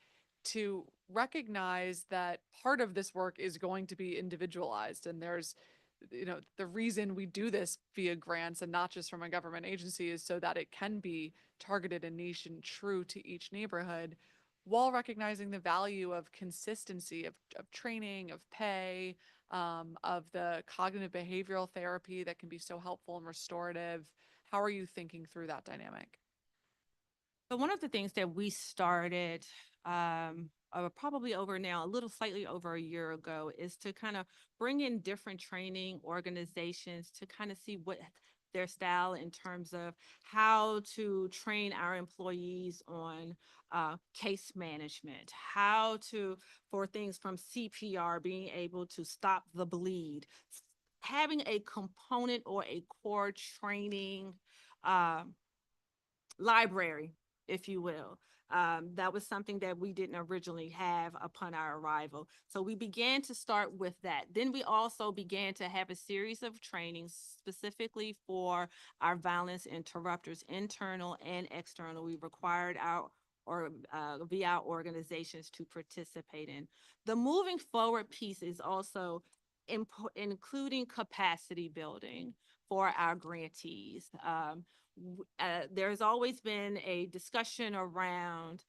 to recognize that part of this work is going to be individualized, and there's the reason we do this via grants and not just from a government agency is so that it can be targeted and niche and true to each neighborhood, while recognizing the value of consistency of training, of pay, of the cognitive behavioral therapy that can be so helpful and restorative. How are you thinking through that dynamic? So one of the things that we started probably over now, a little slightly over a year ago, is to kind of bring in different training organizations to kind of see what their style in terms of how to train our employees on case management, how to, for things from CPR, being able to stop the bleed, having a component or a core training library, if you will. That was something that we didn't originally have upon our arrival. So we began to start with that. Then we also began to have a series of trainings specifically for our violence interrupters, internal and external. We required our via our organizations to participate in. The moving forward piece is also including capacity building for our grantees. There's always been a discussion around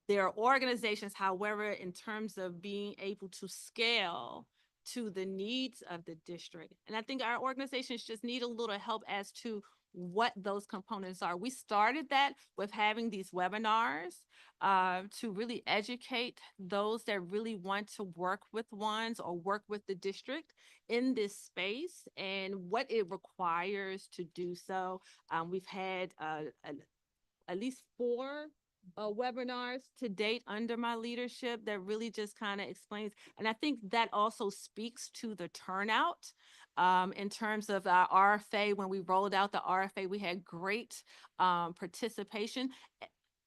their organizations, however, in terms of being able to scale to the needs of the district. And I think our organizations just need a little help as to what those components are. We started that with having these webinars to really educate those that really want to work with ones or work with the district in this space and what it requires to do so. We've had at least 4 webinars to date under my leadership that really just kind of explains. And I think that also speaks to the turnout in terms of our RFA. When we rolled out the RFA, we had great participation.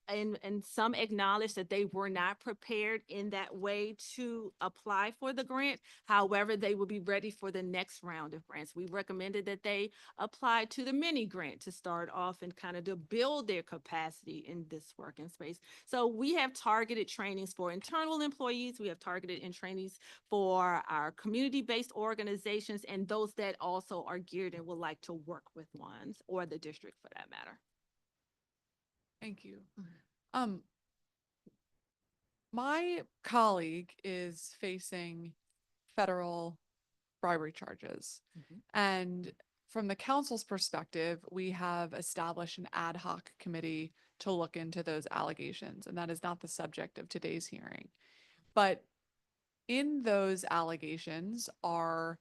And some acknowledged that they were not prepared in that way to apply for the grant. However, they will be ready for the next round of grants. We recommended that they apply to the mini grant to start off and kind of to build their capacity in this working space. So we have targeted trainings for internal employees. We have targeted in trainings for our community-based organizations and those that also are geared and would like to work with ones or the district for that matter. Thank you. My colleague is facing federal bribery charges. And from the council's perspective, we have established an ad hoc committee to look into those allegations, and that is not the subject of today's hearing. But in those allegations are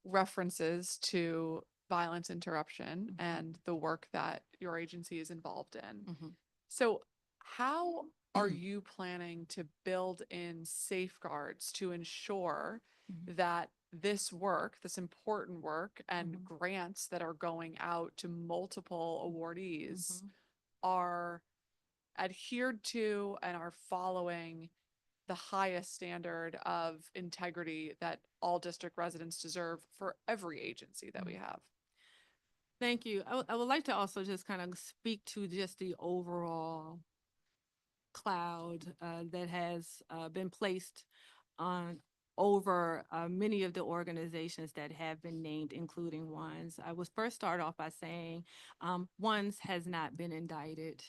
references to violence interruption and the work that your agency is involved in. So how are you planning to build in safeguards to ensure that this work, this important work and grants that are going out to multiple awardees are adhered to and are following the highest standard of integrity that all district residents deserve for every agency that we have? Thank you. I would like to also just kind of speak to just the overall cloud that has been placed on over many of the organizations that have been named, including ONSE. I would first start off by saying ONSE has not been indicted.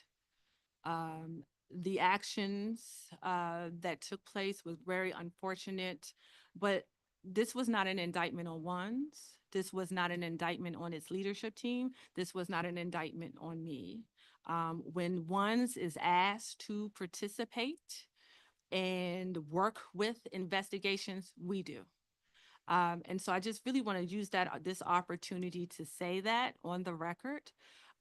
The actions that took place was very unfortunate, but this was not an indictment on ONSE. This was not an indictment on its leadership team. This was not an indictment on me. When ONSE is asked to participate and work with investigations, we do. And so I just really want to use this opportunity to say that on the record.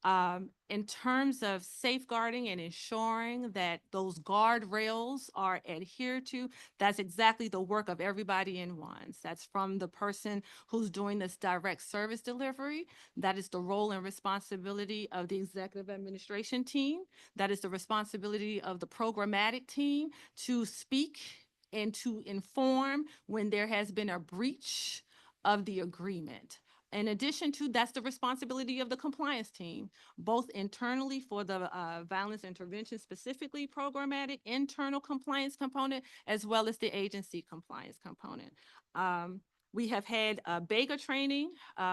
In terms of safeguarding and ensuring that those guardrails are adhered to, that's exactly the work of everybody in ONSE. That's from the person who's doing this direct service delivery. That is the role and responsibility of the executive administration team. That is the responsibility of the programmatic team to speak and to inform when there has been a breach of the agreement. In addition to, that's the responsibility of the compliance team, both internally for the violence intervention, specifically programmatic internal compliance component, as well as the agency compliance component. We have had Baker training.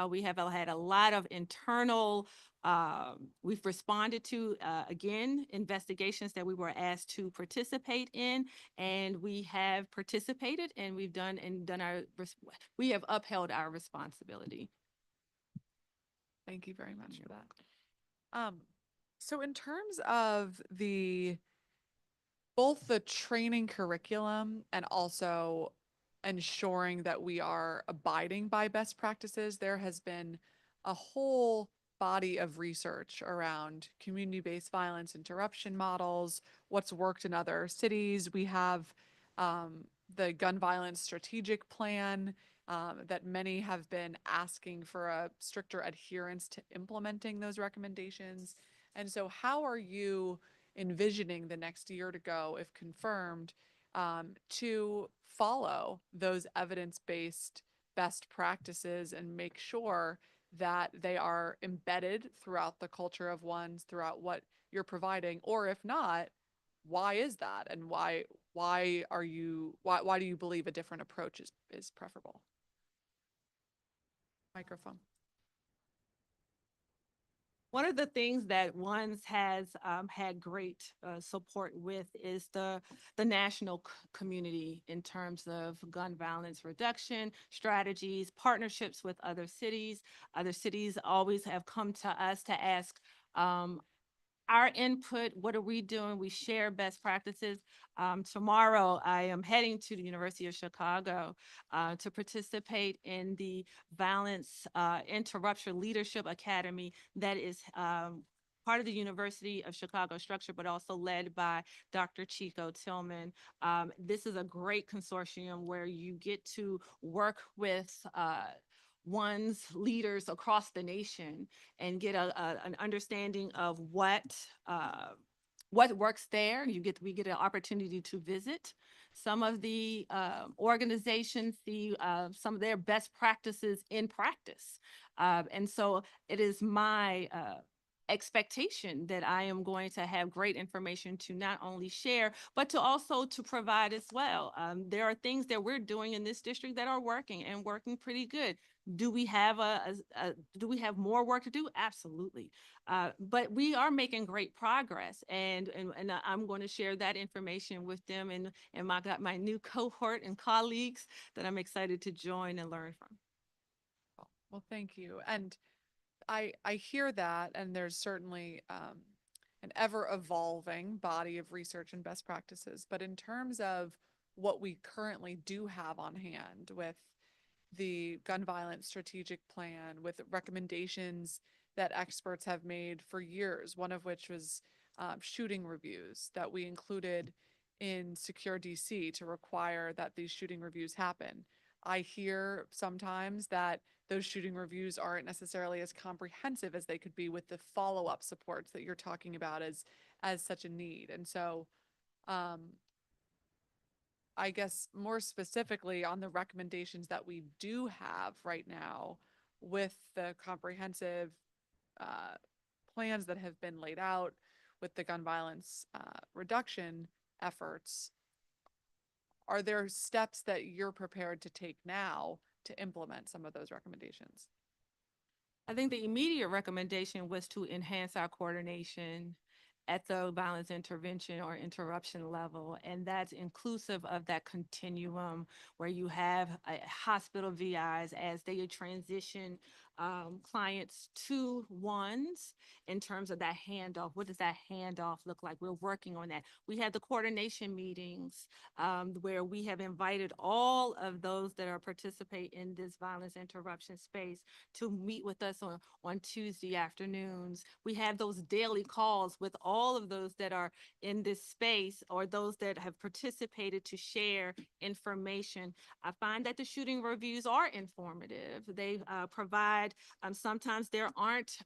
We have had a lot of internal, we've responded to, again, investigations that we were asked to participate in, and we have participated and we've done we have upheld our responsibility. Thank you very much for that. So in terms of both the training curriculum and also ensuring that we are abiding by best practices, there has been a whole body of research around community-based violence interruption models, what's worked in other cities. We have the gun violence strategic plan that many have been asking for a stricter adherence to implementing those recommendations. And so how are you envisioning the next year to go, if confirmed, to follow those evidence-based best practices and make sure that they are embedded throughout the culture of ONSE, throughout what you're providing? Or if not, why is that? And why do you believe a different approach is preferable? Microphone. One of the things that ONSE has had great support with is the national community in terms of gun violence reduction strategies, partnerships with other cities. Other cities always have come to us to ask our input. What are we doing? We share best practices. Tomorrow, I am heading to the University of Chicago to participate in the Violence Interruption Leadership Academy that is part of the University of Chicago structure, but also led by Dr. Chico Tillman. This is a great consortium where you get to work with ONSE leaders across the nation and get an understanding of what works there. We get an opportunity to visit some of the organizations, see some of their best practices in practice. And so it is my expectation that I am going to have great information to not only share, but to also to provide as well. There are things that we're doing in this district that are working and working pretty good. Do we have do we have more work to do? Absolutely. But we are making great progress, and I'm going to share that information with them and my new cohort and colleagues that I'm excited to join and learn from. Well, thank you. And I hear that, and there's certainly an ever-evolving body of research and best practices. But in terms of what we currently do have on hand with the gun violence strategic plan, with recommendations that experts have made for years, one of which was shooting reviews that we included in Secure DC to require that these shooting reviews happen. I hear sometimes that those shooting reviews aren't necessarily as comprehensive as they could be with the follow-up supports that you're talking about as such a need. And so I guess more specifically on the recommendations that we do have right now with the comprehensive plans that have been laid out with the gun violence reduction efforts, are there steps that you're prepared to take now to implement some of those recommendations? I think the immediate recommendation was to enhance our coordination at the violence intervention or interruption level. And that's inclusive of that continuum where you have hospital VIs as they transition clients to ONSE in terms of that handoff. What does that handoff look like? We're working on that. We had the coordination meetings where we have invited all of those that are participate in this violence interruption space to meet with us on Tuesday afternoons. We have those daily calls with all of those that are in this space or those that have participated to share information. I find that the shooting reviews are informative. They provide, sometimes there aren't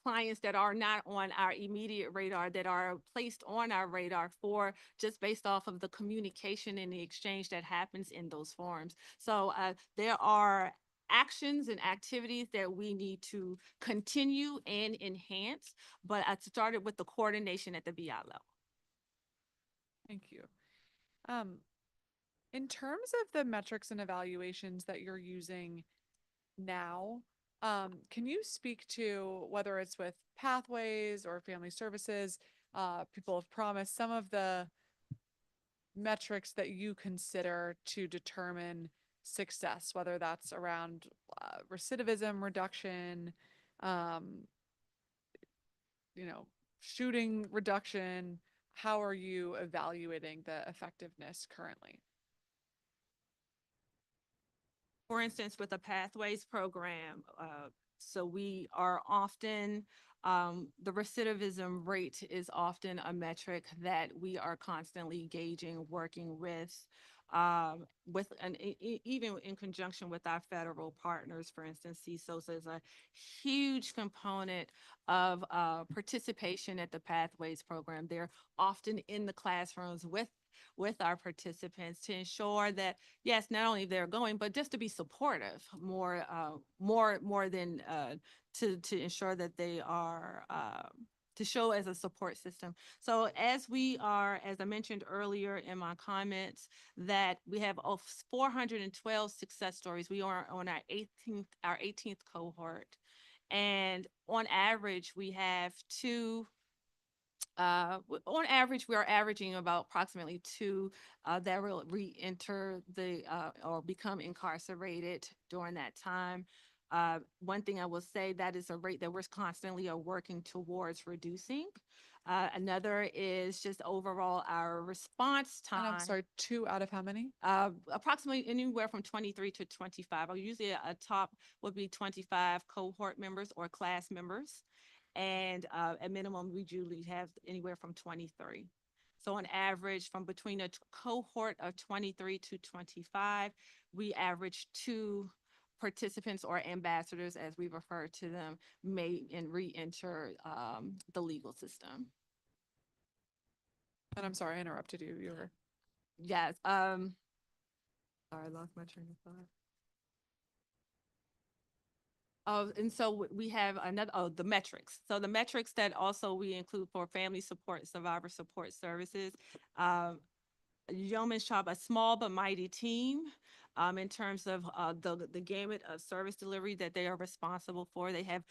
clients that are not on our immediate radar that are placed on our radar for just based off of the communication and the exchange that happens in those forums. So there are actions and activities that we need to continue and enhance, but I started with the coordination at the VI level. Thank you. In terms of the metrics and evaluations that you're using now, can you speak to whether it's with Pathways or Family Services, People of Promise, some of the metrics that you consider to determine success, whether that's around recidivism reduction, um, shooting reduction? How are you evaluating the effectiveness currently? For instance, with the Pathways program, so we are often, the recidivism rate is often a metric that we are constantly gauging, working with even in conjunction with our federal partners. For instance, CSOS is a huge component of participation at the Pathways program. They're often in the classrooms with our participants to ensure that, yes, not only they're going, but just to be supportive more than to ensure that they are to show as a support system. So as I mentioned earlier in my comments, that we have 412 success stories. We are on our 18th cohort. And on average, we have on average, we are averaging about approximately two that will re-enter or become incarcerated during that time. One thing I will say, that is a rate that we're constantly working towards reducing. Another is just overall our response time. And I'm sorry, 2 out of how many? Approximately anywhere from 23 to 25. Usually a top would be 25 cohort members or class members. And at minimum, we usually have anywhere from 23. So on average, from between a cohort of 23 to 25, we average 2 participants or ambassadors, as we refer to them, may re-enter the legal system. And I'm sorry, I interrupted you. You were. Yes. Sorry, I lost my train of thought. And so we have the metrics. So the metrics that also we include for family support, survivor support services, Yeoman's Shop, a small but mighty team, in terms of the gamut of service delivery that they are responsible for. They have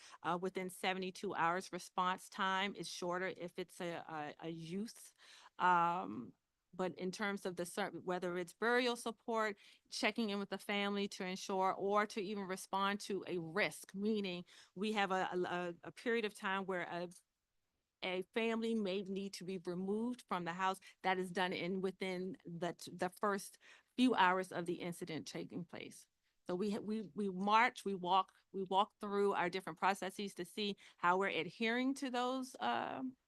within 72 hours response time. Is shorter if it's a youth. But in terms of whether it's burial support, checking in with the family to ensure, or to even respond to a risk, meaning we have a period of time where a family may need to be removed from the house. That is done within the first few hours of the incident taking place. So we walk through our different processes to see how we're adhering to those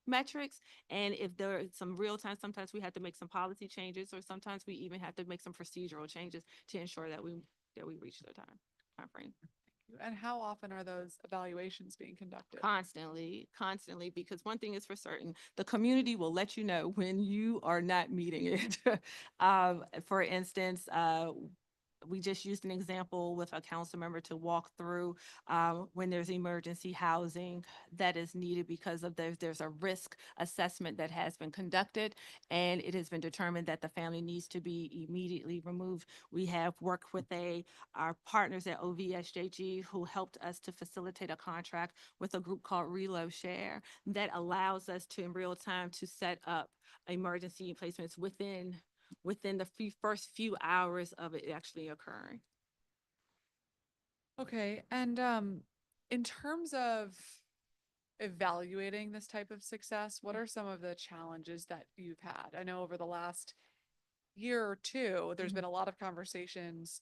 metrics. And if there are some real time, sometimes we have to make some policy changes, or sometimes we even have to make some procedural changes to ensure that we reach the time frame. And how often are those evaluations being conducted? Constantly, because one thing is for certain, the community will let you know when you are not meeting it. For instance, we just used an example with a council member to walk through when there's emergency housing that is needed because of there's a risk assessment that has been conducted, and it has been determined that the family needs to be immediately removed. We have worked with our partners at OVSJG who helped us to facilitate a contract with a group called Reload Share that allows us to, in real time, to set up emergency placements within the first few hours of it actually occurring. Okay, and in terms of evaluating this type of success, what are some of the challenges that you've had? I know over the last year or two, there's been a lot of conversations,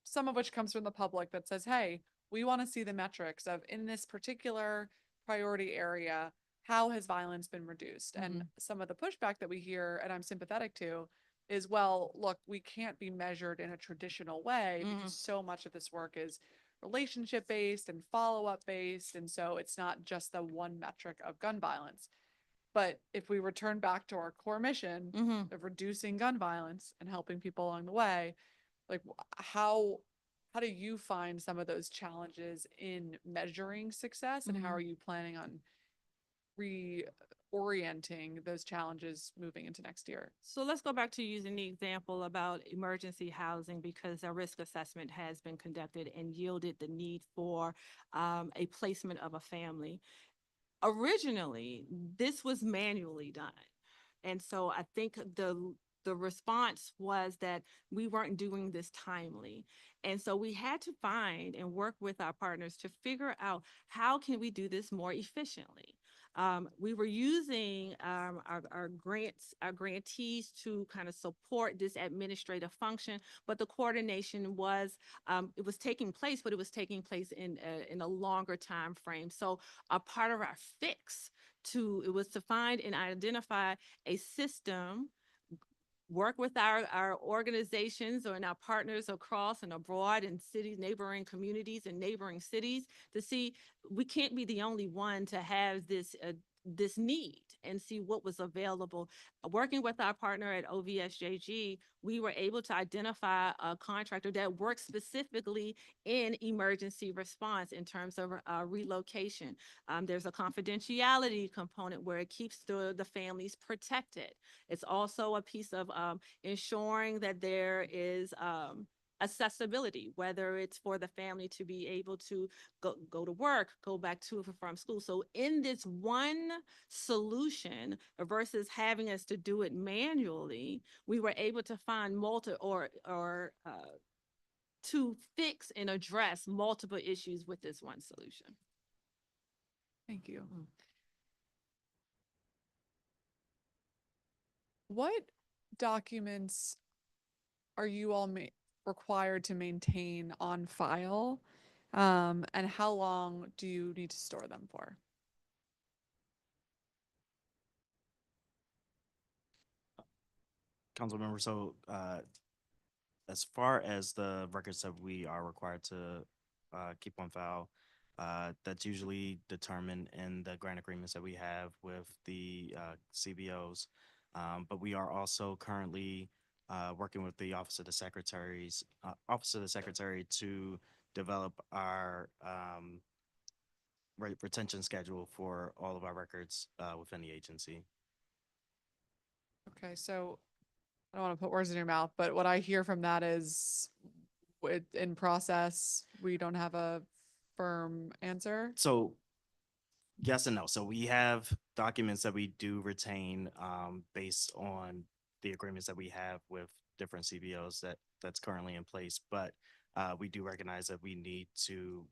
some of which comes from the public, that says, hey, we want to see the metrics of, in this particular priority area, how has violence been reduced? And some of the pushback that we hear, and I'm sympathetic to, is, well, look, we can't be measured in a traditional way because so much of this work is relationship based and follow-up based. And so it's not just the one metric of gun violence. But if we return back to our core mission of reducing gun violence and helping people along the way, like how do you find some of those challenges in measuring success, and how are you planning on reorienting those challenges moving into next year? So let's go back to using the example about emergency housing, because a risk assessment has been conducted and yielded the need for a placement of a family. Originally, this was manually done. And so I think the response was that we weren't doing this timely. And so we had to find and work with our partners to figure out how can we do this more efficiently. We were using our grantees to kind of support this administrative function, but the coordination was, it was taking place, but it was taking place in a longer time frame. So a part of our fix it was to find and identify a system, work with our organizations or in our partners across and abroad in cities, neighboring communities and neighboring cities, to see we can't be the only one to have this need, and see what was available. Working with our partner at OVSJG, we were able to identify a contractor that works specifically in emergency response in terms of relocation. There's a confidentiality component where it keeps the families protected. It's also a piece of ensuring that there is accessibility, whether it's for the family to be able to go to work, go back to or from school. So in this one solution versus having us to do it manually, we were able to find to fix and address multiple issues with this one solution. Thank you. What documents are you all required to maintain on file? And how long do you need to store them for? Council member, so as far as the records that we are required to keep on file, that's usually determined in the grant agreements that we have with the CBOs. But we are also currently working with the Office of the Secretary to develop our retention schedule for all of our records within the agency. Okay, so I don't want to put words in your mouth, but what I hear from that is in process, we don't have a firm answer. So yes and no. So we have documents that we do retain based on the agreements that we have with different CBOs that's currently in place. But we do recognize that we need to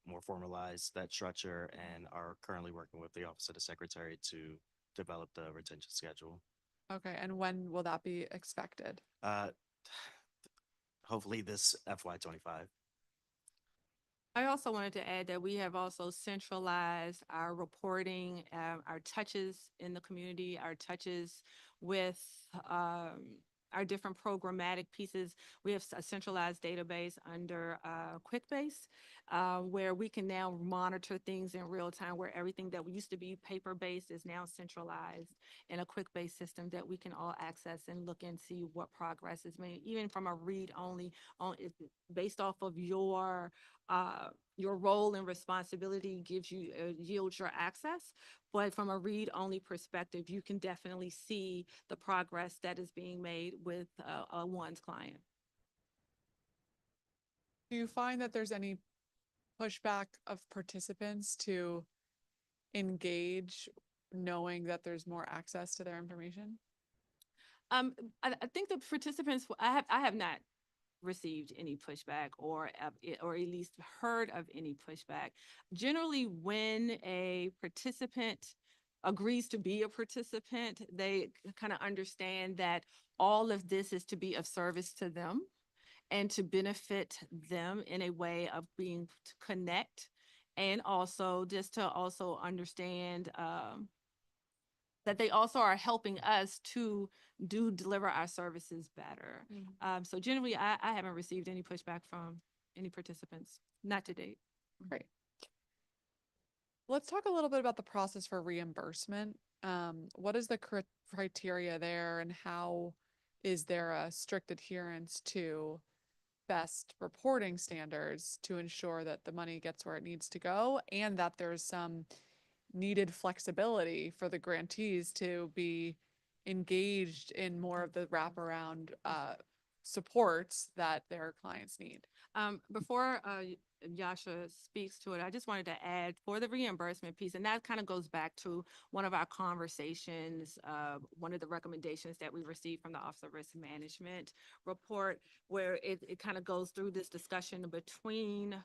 more formalize that structure and are currently working with the Office of the Secretary to develop the retention schedule. Okay, and when will that be expected? Hopefully this FY25. I also wanted to add that we have also centralized our reporting, our touches in the community, our touches with our different programmatic pieces. We have a centralized database under QuickBase, where we can now monitor things in real time, where everything that used to be paper-based is now centralized in a QuickBase system that we can all access and look and see what progress is made, even from a read-only, based off of your role and responsibility gives you yields your access. But from a read-only perspective, you can definitely see the progress that is being made with one's client. Do you find that there's any pushback of participants to engage knowing that there's more access to their information? I think the participants, I have not received any pushback or at least heard of any pushback. Generally, when a participant agrees to be a participant, they kind of understand that all of this is to be of service to them and to benefit them in a way of being to connect, and also just to also understand that they also are helping us to deliver our services better. So generally, I haven't received any pushback from any participants, not to date. Great. Let's talk a little bit about the process for reimbursement. What is the criteria there, and how is there a strict adherence to best reporting standards to ensure that the money gets where it needs to go, and that there's some needed flexibility for the grantees to be engaged in more of the wraparound supports that their clients need. Before Yasha speaks to it, I just wanted to add for the reimbursement piece, and that kind of goes back to one of our conversations, one of the recommendations that we received from the Office of Risk Management report, where it kind of goes through this discussion between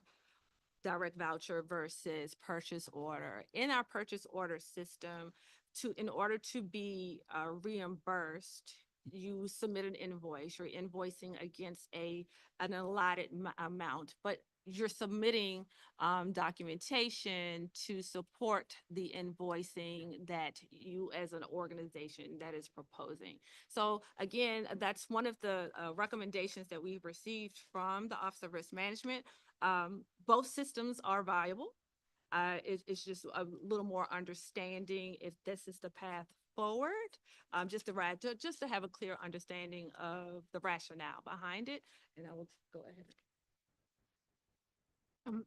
direct voucher versus purchase order. In our purchase order system, in order to be reimbursed, you submit an invoice. You're invoicing against an allotted amount, but you're submitting documentation to support the invoicing that you as an organization that is proposing. So again, that's one of the recommendations that we've received from the Office of Risk Management. Both systems are viable. It's just a little more understanding if this is the path forward, just to have a clear understanding of the rationale behind it. And I will go ahead.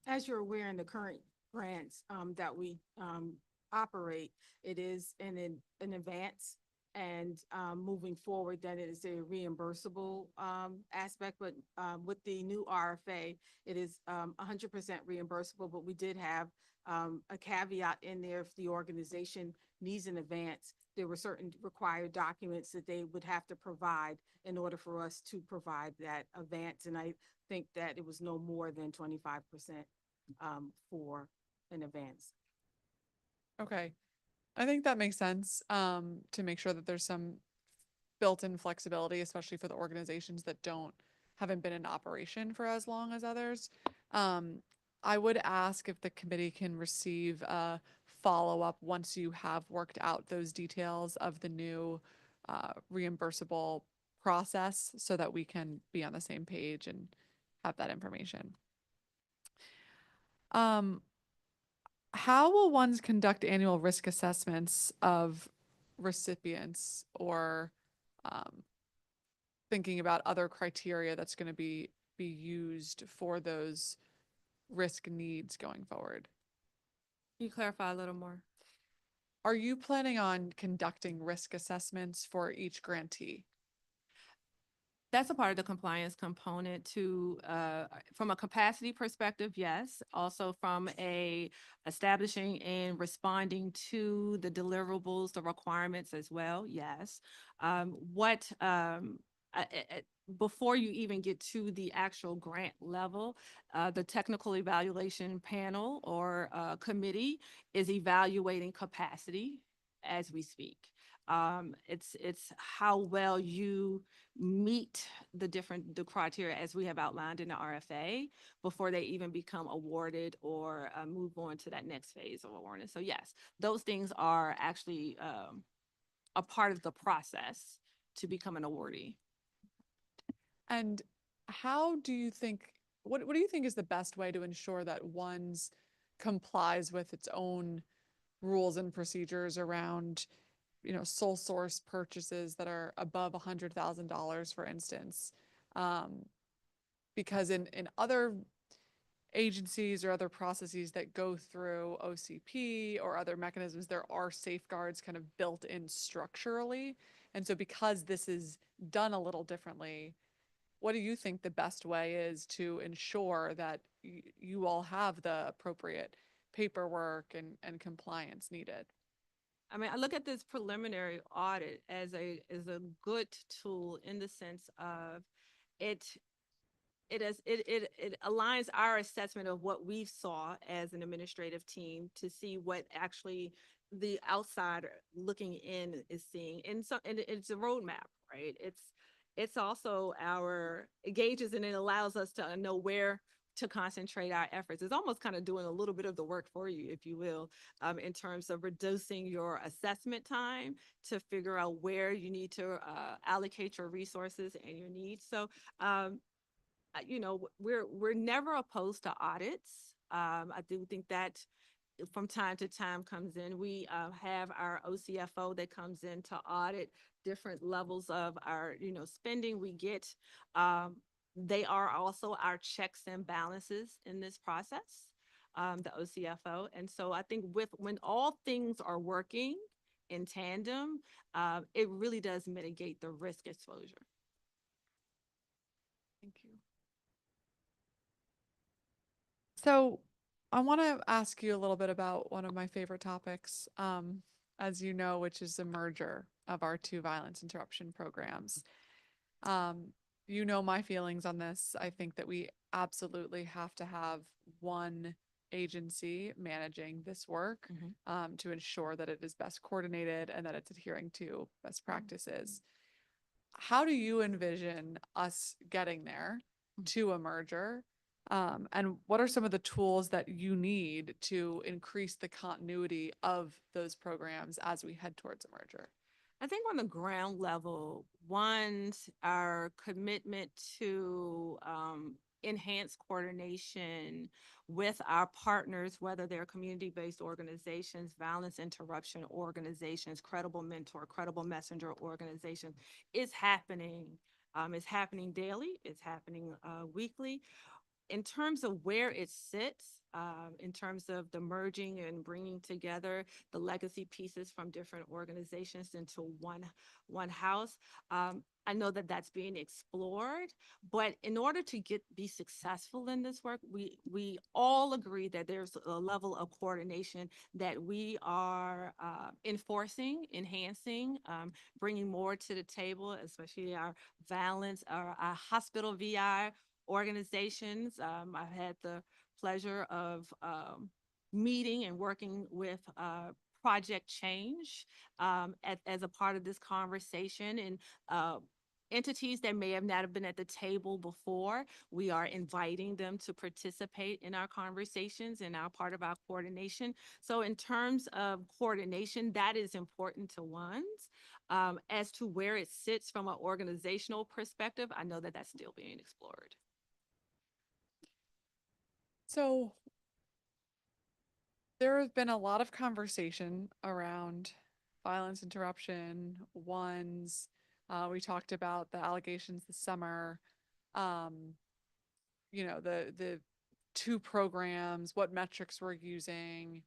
As you're aware, in the current grants that we operate, it is in advance, and moving forward, then it is a reimbursable aspect. But with the new RFA, it is 100% reimbursable. But we did have a caveat in there: if the organization needs an advance, there were certain required documents that they would have to provide in order for us to provide that advance. And I think that it was no more than 25% for an advance. Okay. I think that makes sense, to make sure that there's some built-in flexibility, especially for the organizations that haven't been in operation for as long as others. I would ask if the committee can receive a follow-up once you have worked out those details of the new reimbursable process, so that we can be on the same page and have that information. How will ones conduct annual risk assessments of recipients, or thinking about other criteria that's going to be used for those risk needs going forward? Can you clarify a little more? Are you planning on conducting risk assessments for each grantee? That's a part of the compliance component to, from a capacity perspective, yes. Also from establishing and responding to the deliverables, the requirements as well, yes. Before you even get to the actual grant level, the technical evaluation panel or committee is evaluating capacity as we speak. It's how well you meet the criteria as we have outlined in the RFA before they even become awarded or move on to that next phase of awarding. So yes, those things are actually a part of the process to become an awardee. And how do you think, what do you think is the best way to ensure that ONSE complies with its own rules and procedures around, sole source purchases that are above $100,000, for instance? Because in other agencies or other processes that go through OCP or other mechanisms, there are safeguards kind of built in structurally. And so because this is done a little differently, what do you think the best way is to ensure that you all have the appropriate paperwork and compliance needed? I mean, I look at this preliminary audit as a good tool in the sense of it aligns our assessment of what we saw as an administrative team to see what actually the outsider looking in is seeing. And so, and it's a roadmap, right? It's also it gauges and it allows us to know where to concentrate our efforts. It's almost kind of doing a little bit of the work for you, if you will, in terms of reducing your assessment time to figure out where you need to allocate your resources and your needs. So, we're never opposed to audits. I do think that from time to time comes in. We have our OCFO that comes in to audit different levels of our, spending we get. They are also our checks and balances in this process. the OCFO. And so I think when all things are working in tandem, it really does mitigate the risk exposure. Thank you. So I want to ask you a little bit about one of my favorite topics, as you know, which is the merger of our two violence interruption programs. You know my feelings on this. I think that we absolutely have to have one agency managing this work, to ensure that it is best coordinated and that it's adhering to best practices. How do you envision us getting there to a merger? And what are some of the tools that you need to increase the continuity of those programs as we head towards a merger? I think on the ground level, one's our commitment to enhance coordination with our partners, whether they're community-based organizations, violence interruption organizations, credible mentor, credible messenger organizations, is happening. It's happening daily. It's happening weekly. In terms of where it sits, in terms of the merging and bringing together the legacy pieces from different organizations into one house, I know that that's being explored. But in order to be successful in this work, we all agree that there's a level of coordination that we are enforcing, enhancing, bringing more to the table, especially our violence, our hospital VI organizations. I've had the pleasure of meeting and working with Project Change as a part of this conversation, and entities that may have not been at the table before. We are inviting them to participate in our conversations and our part of our coordination. So in terms of coordination, that is important to ones. As to where it sits from an organizational perspective, I know that that's still being explored. So there has been a lot of conversation around violence interruption, ONSE. We talked about the allegations this summer. The two programs, what metrics we're using.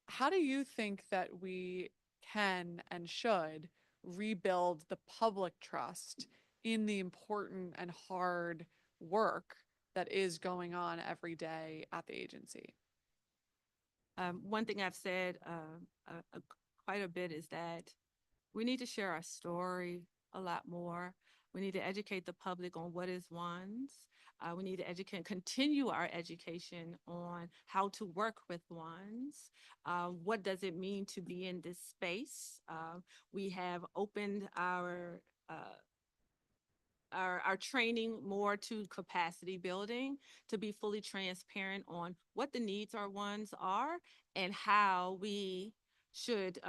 How do you think that we can and should rebuild the public trust in the important and hard work that is going on every day at the agency? One thing I've said quite a bit is that we need to share our story a lot more. We need to educate the public on what is ONSE. We need to continue our education on how to work with ONSE. What does it mean to be in this space? We have opened our training more to capacity building, to be fully transparent on what the needs our ones are and how we should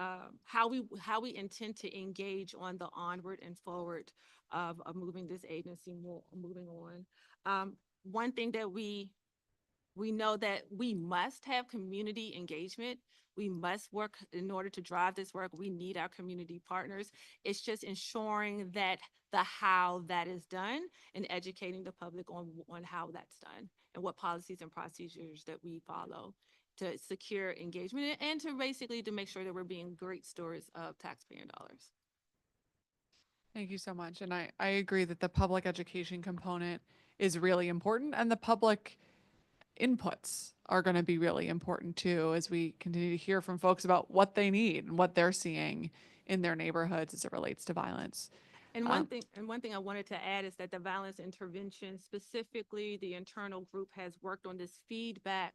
how we intend to engage on the onward and forward of moving this agency moving on. One thing that we know that we must have community engagement. We must work in order to drive this work. We need our community partners. It's just ensuring that the how that is done and educating the public on how that's done and what policies and procedures that we follow to secure engagement and to basically to make sure that we're being great stewards of taxpayer dollars. Thank you so much. And I agree that the public education component is really important, and the public inputs are going to be really important too, as we continue to hear from folks about what they need and what they're seeing in their neighborhoods as it relates to violence. And one thing I wanted to add is that the violence intervention, specifically the internal group, has worked on this feedback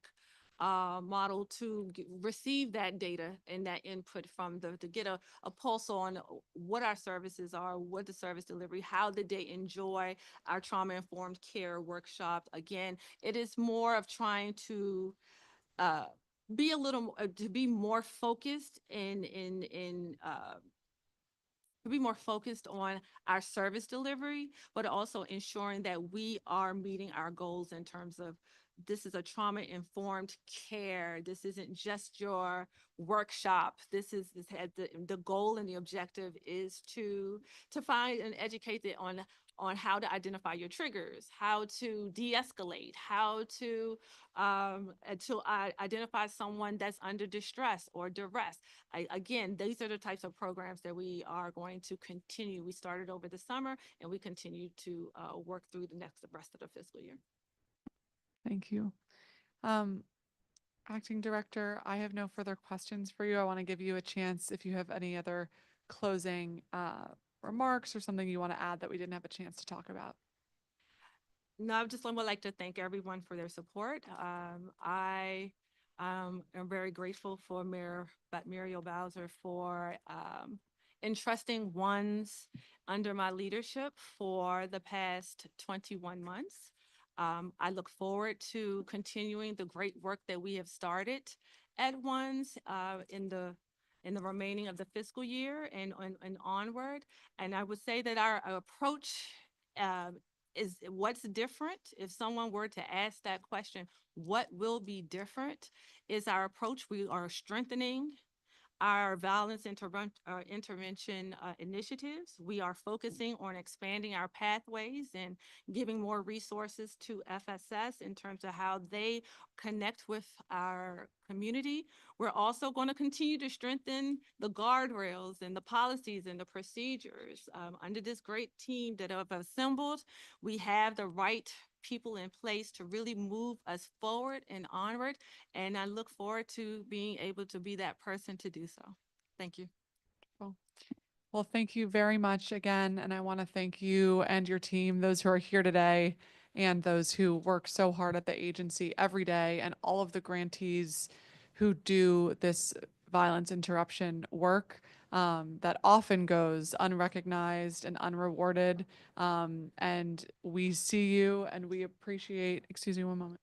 model to receive that data and that input from to get a pulse on what our services are, what the service delivery, how did they enjoy our trauma-informed care workshop. Again, it is more of trying to be a little to be more focused to be more focused on our service delivery, but also ensuring that we are meeting our goals in terms of this is a trauma-informed care. This isn't just your workshop. The goal and the objective is to find and educate it on how to identify your triggers, how to de-escalate, how to identify someone that's under distress or duress. Again, these are the types of programs that we are going to continue. We started over the summer and we continue to work through the rest of the fiscal year. Thank you. Acting Director, I have no further questions for you. I want to give you a chance if you have any other closing remarks or something you want to add that we didn't have a chance to talk about. No, I just would like to thank everyone for their support. I am very grateful for Mayor Muriel Bowser for entrusting ONSE under my leadership for the past 21 months. I look forward to continuing the great work that we have started at ONSE in the remaining of the fiscal year and onward. And I would say that our approach is what's different. If someone were to ask that question, what will be different, is our approach. We are strengthening our violence intervention initiatives. We are focusing on expanding our pathways and giving more resources to FSS in terms of how they connect with our community. We're also going to continue to strengthen the guardrails and the policies and the procedures. Under this great team that I've assembled, we have the right people in place to really move us forward and onward. And I look forward to being able to be that person to do so. Thank you. Well, thank you very much again. And I want to thank you and your team, those who are here today, and those who work so hard at the agency every day, and all of the grantees who do this violence interruption work that often goes unrecognized and unrewarded. And we see you and we appreciate, excuse me one moment.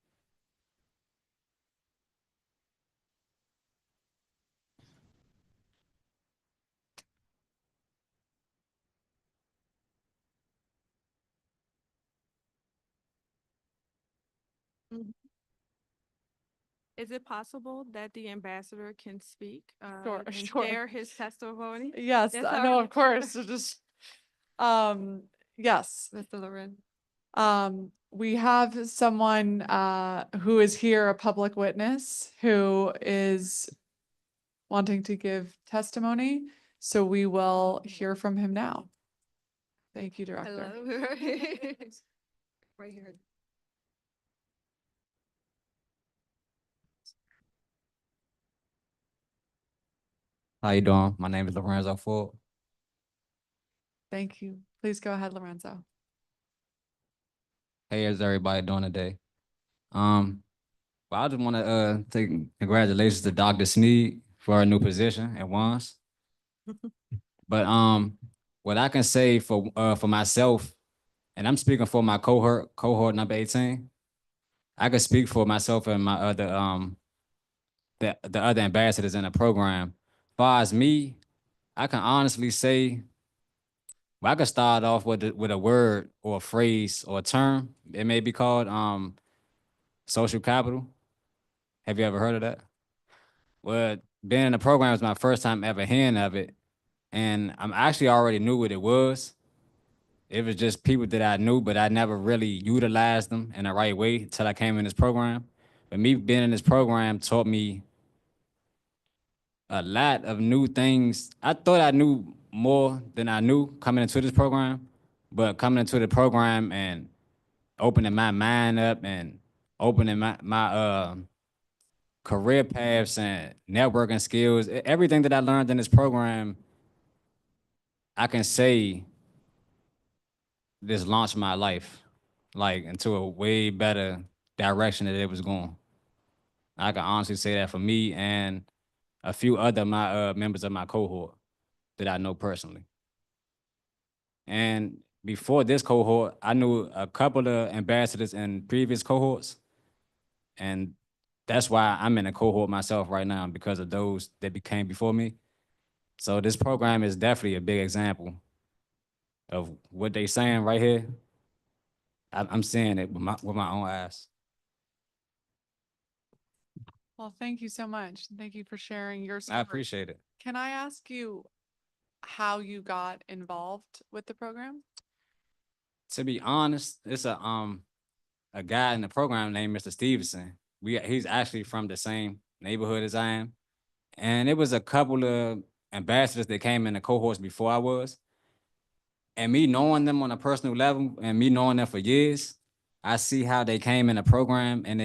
Is it possible that the ambassador can speak Sure, and sure. share his testimony? Yes, Yes, I know, sorry. of course. So just, yes. Mr. Loren. We have someone who is here, a public witness, who is wanting to give testimony. So we will hear from him now. Thank you, Director. Hello. Right here. How you doing? My name is Lorenzo Ford. Thank you. Please go ahead, Lorenzo. Hey, how's everybody doing today? Well, I just want to take congratulations to Dr. Sneed for her new position at ONSE. But what I can say for myself, and I'm speaking for my cohort number 18. I can speak for myself and my other the other ambassadors in the program. As far as me, I can honestly say, well, I could start off with a word or a phrase or a term. It may be called social capital. Have you ever heard of that? Well, being in the program was my first time ever hearing of it, and I'm actually already knew what it was. It was just people that I knew, but I never really utilized them in the right way until I came in this program. But me being in this program taught me a lot of new things. I thought I knew more than I knew coming into this program, but coming into the program and opening my mind up and opening my career paths and networking skills, everything that I learned in this program, I can say this launched my life like into a way better direction that it was going. I can honestly say that for me and a few other my members of my cohort that I know personally. And before this cohort, I knew a couple of ambassadors in previous cohorts. And that's why I'm in a cohort myself right now, because of those that became before me. So this program is definitely a big example of what they saying right here. I'm seeing it with my own eyes. Well, thank you so much. Thank you for sharing your I story. appreciate it. Can I ask you how you got involved with the program? To be honest, it's a guy in the program named Mr. Stevenson. He's actually from the same neighborhood as I am. And it was a couple of ambassadors that came in the cohorts before I was. And me knowing them on a personal level and me knowing them for years, I see how they came in the program and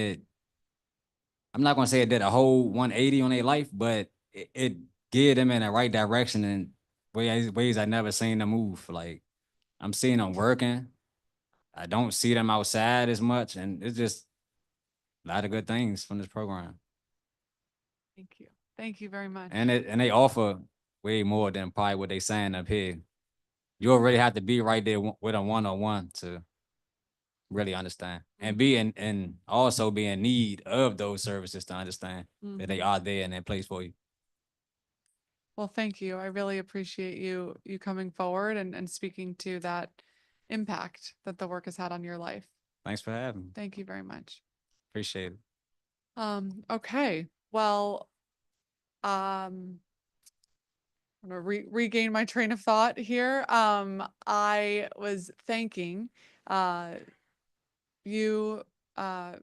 I'm not gonna say it did a whole 180 on their life, but it geared them in the right direction in ways I never seen them move. Like I'm seeing them working. I don't see them outside as much, and it's just a lot of good things from this program. Thank you. Thank you very much. And they offer way more than probably what they saying up here. You already have to be right there with them one-on-one to really understand and be in and also be in need of those services to understand that they Mhm. are there and in place for you. Well, thank you. I really appreciate you coming forward and speaking to that impact that the work has had on your life. Thanks for having me. Thank you very much. Appreciate it. Okay. Well, I'm gonna regain my train of thought here. I was thanking uh you, uh,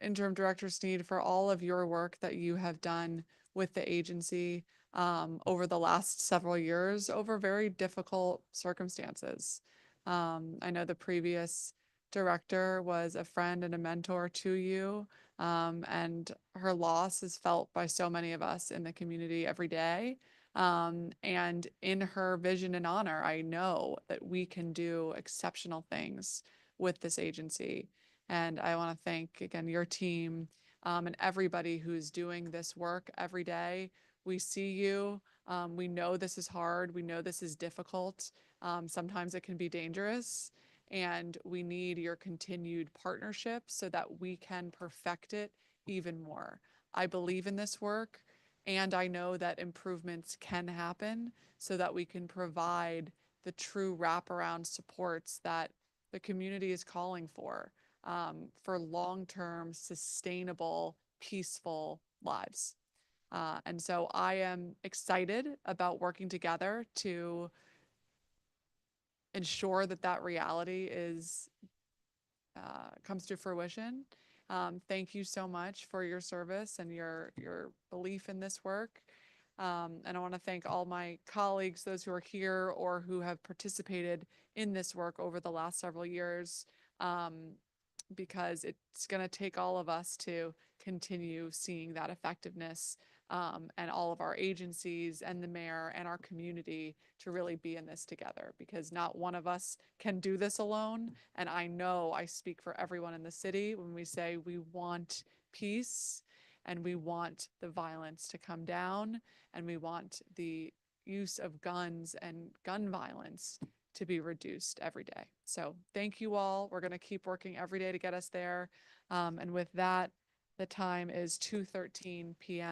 Interim Director Sneed, for all of your work that you have done with the agency over the last several years over very difficult circumstances. I know the previous director was a friend and a mentor to you, and her loss is felt by so many of us in the community every day. And in her vision and honor, I know that we can do exceptional things with this agency. And I want to thank again your team and everybody who's doing this work every day. We see you. We know this is hard. We know this is difficult. Sometimes it can be dangerous. And we need your continued partnership so that we can perfect it even more. I believe in this work, and I know that improvements can happen so that we can provide the true wraparound supports that the community is calling for long-term, sustainable, peaceful lives. And so I am excited about working together to ensure that that reality is comes to fruition. Thank you so much for your service and your belief in this work. And I want to thank all my colleagues, those who are here or who have participated in this work over the last several years, because it's going to take all of us to continue seeing that effectiveness, and all of our agencies and the mayor and our community to really be in this together, because not one of us can do this alone. And I know I speak for everyone in the city when we say we want peace and we want the violence to come down and we want the use of guns and gun violence to be reduced every day. So thank you all. We're going to keep working every day to get us there. And with that, the time is 2:13 p.m.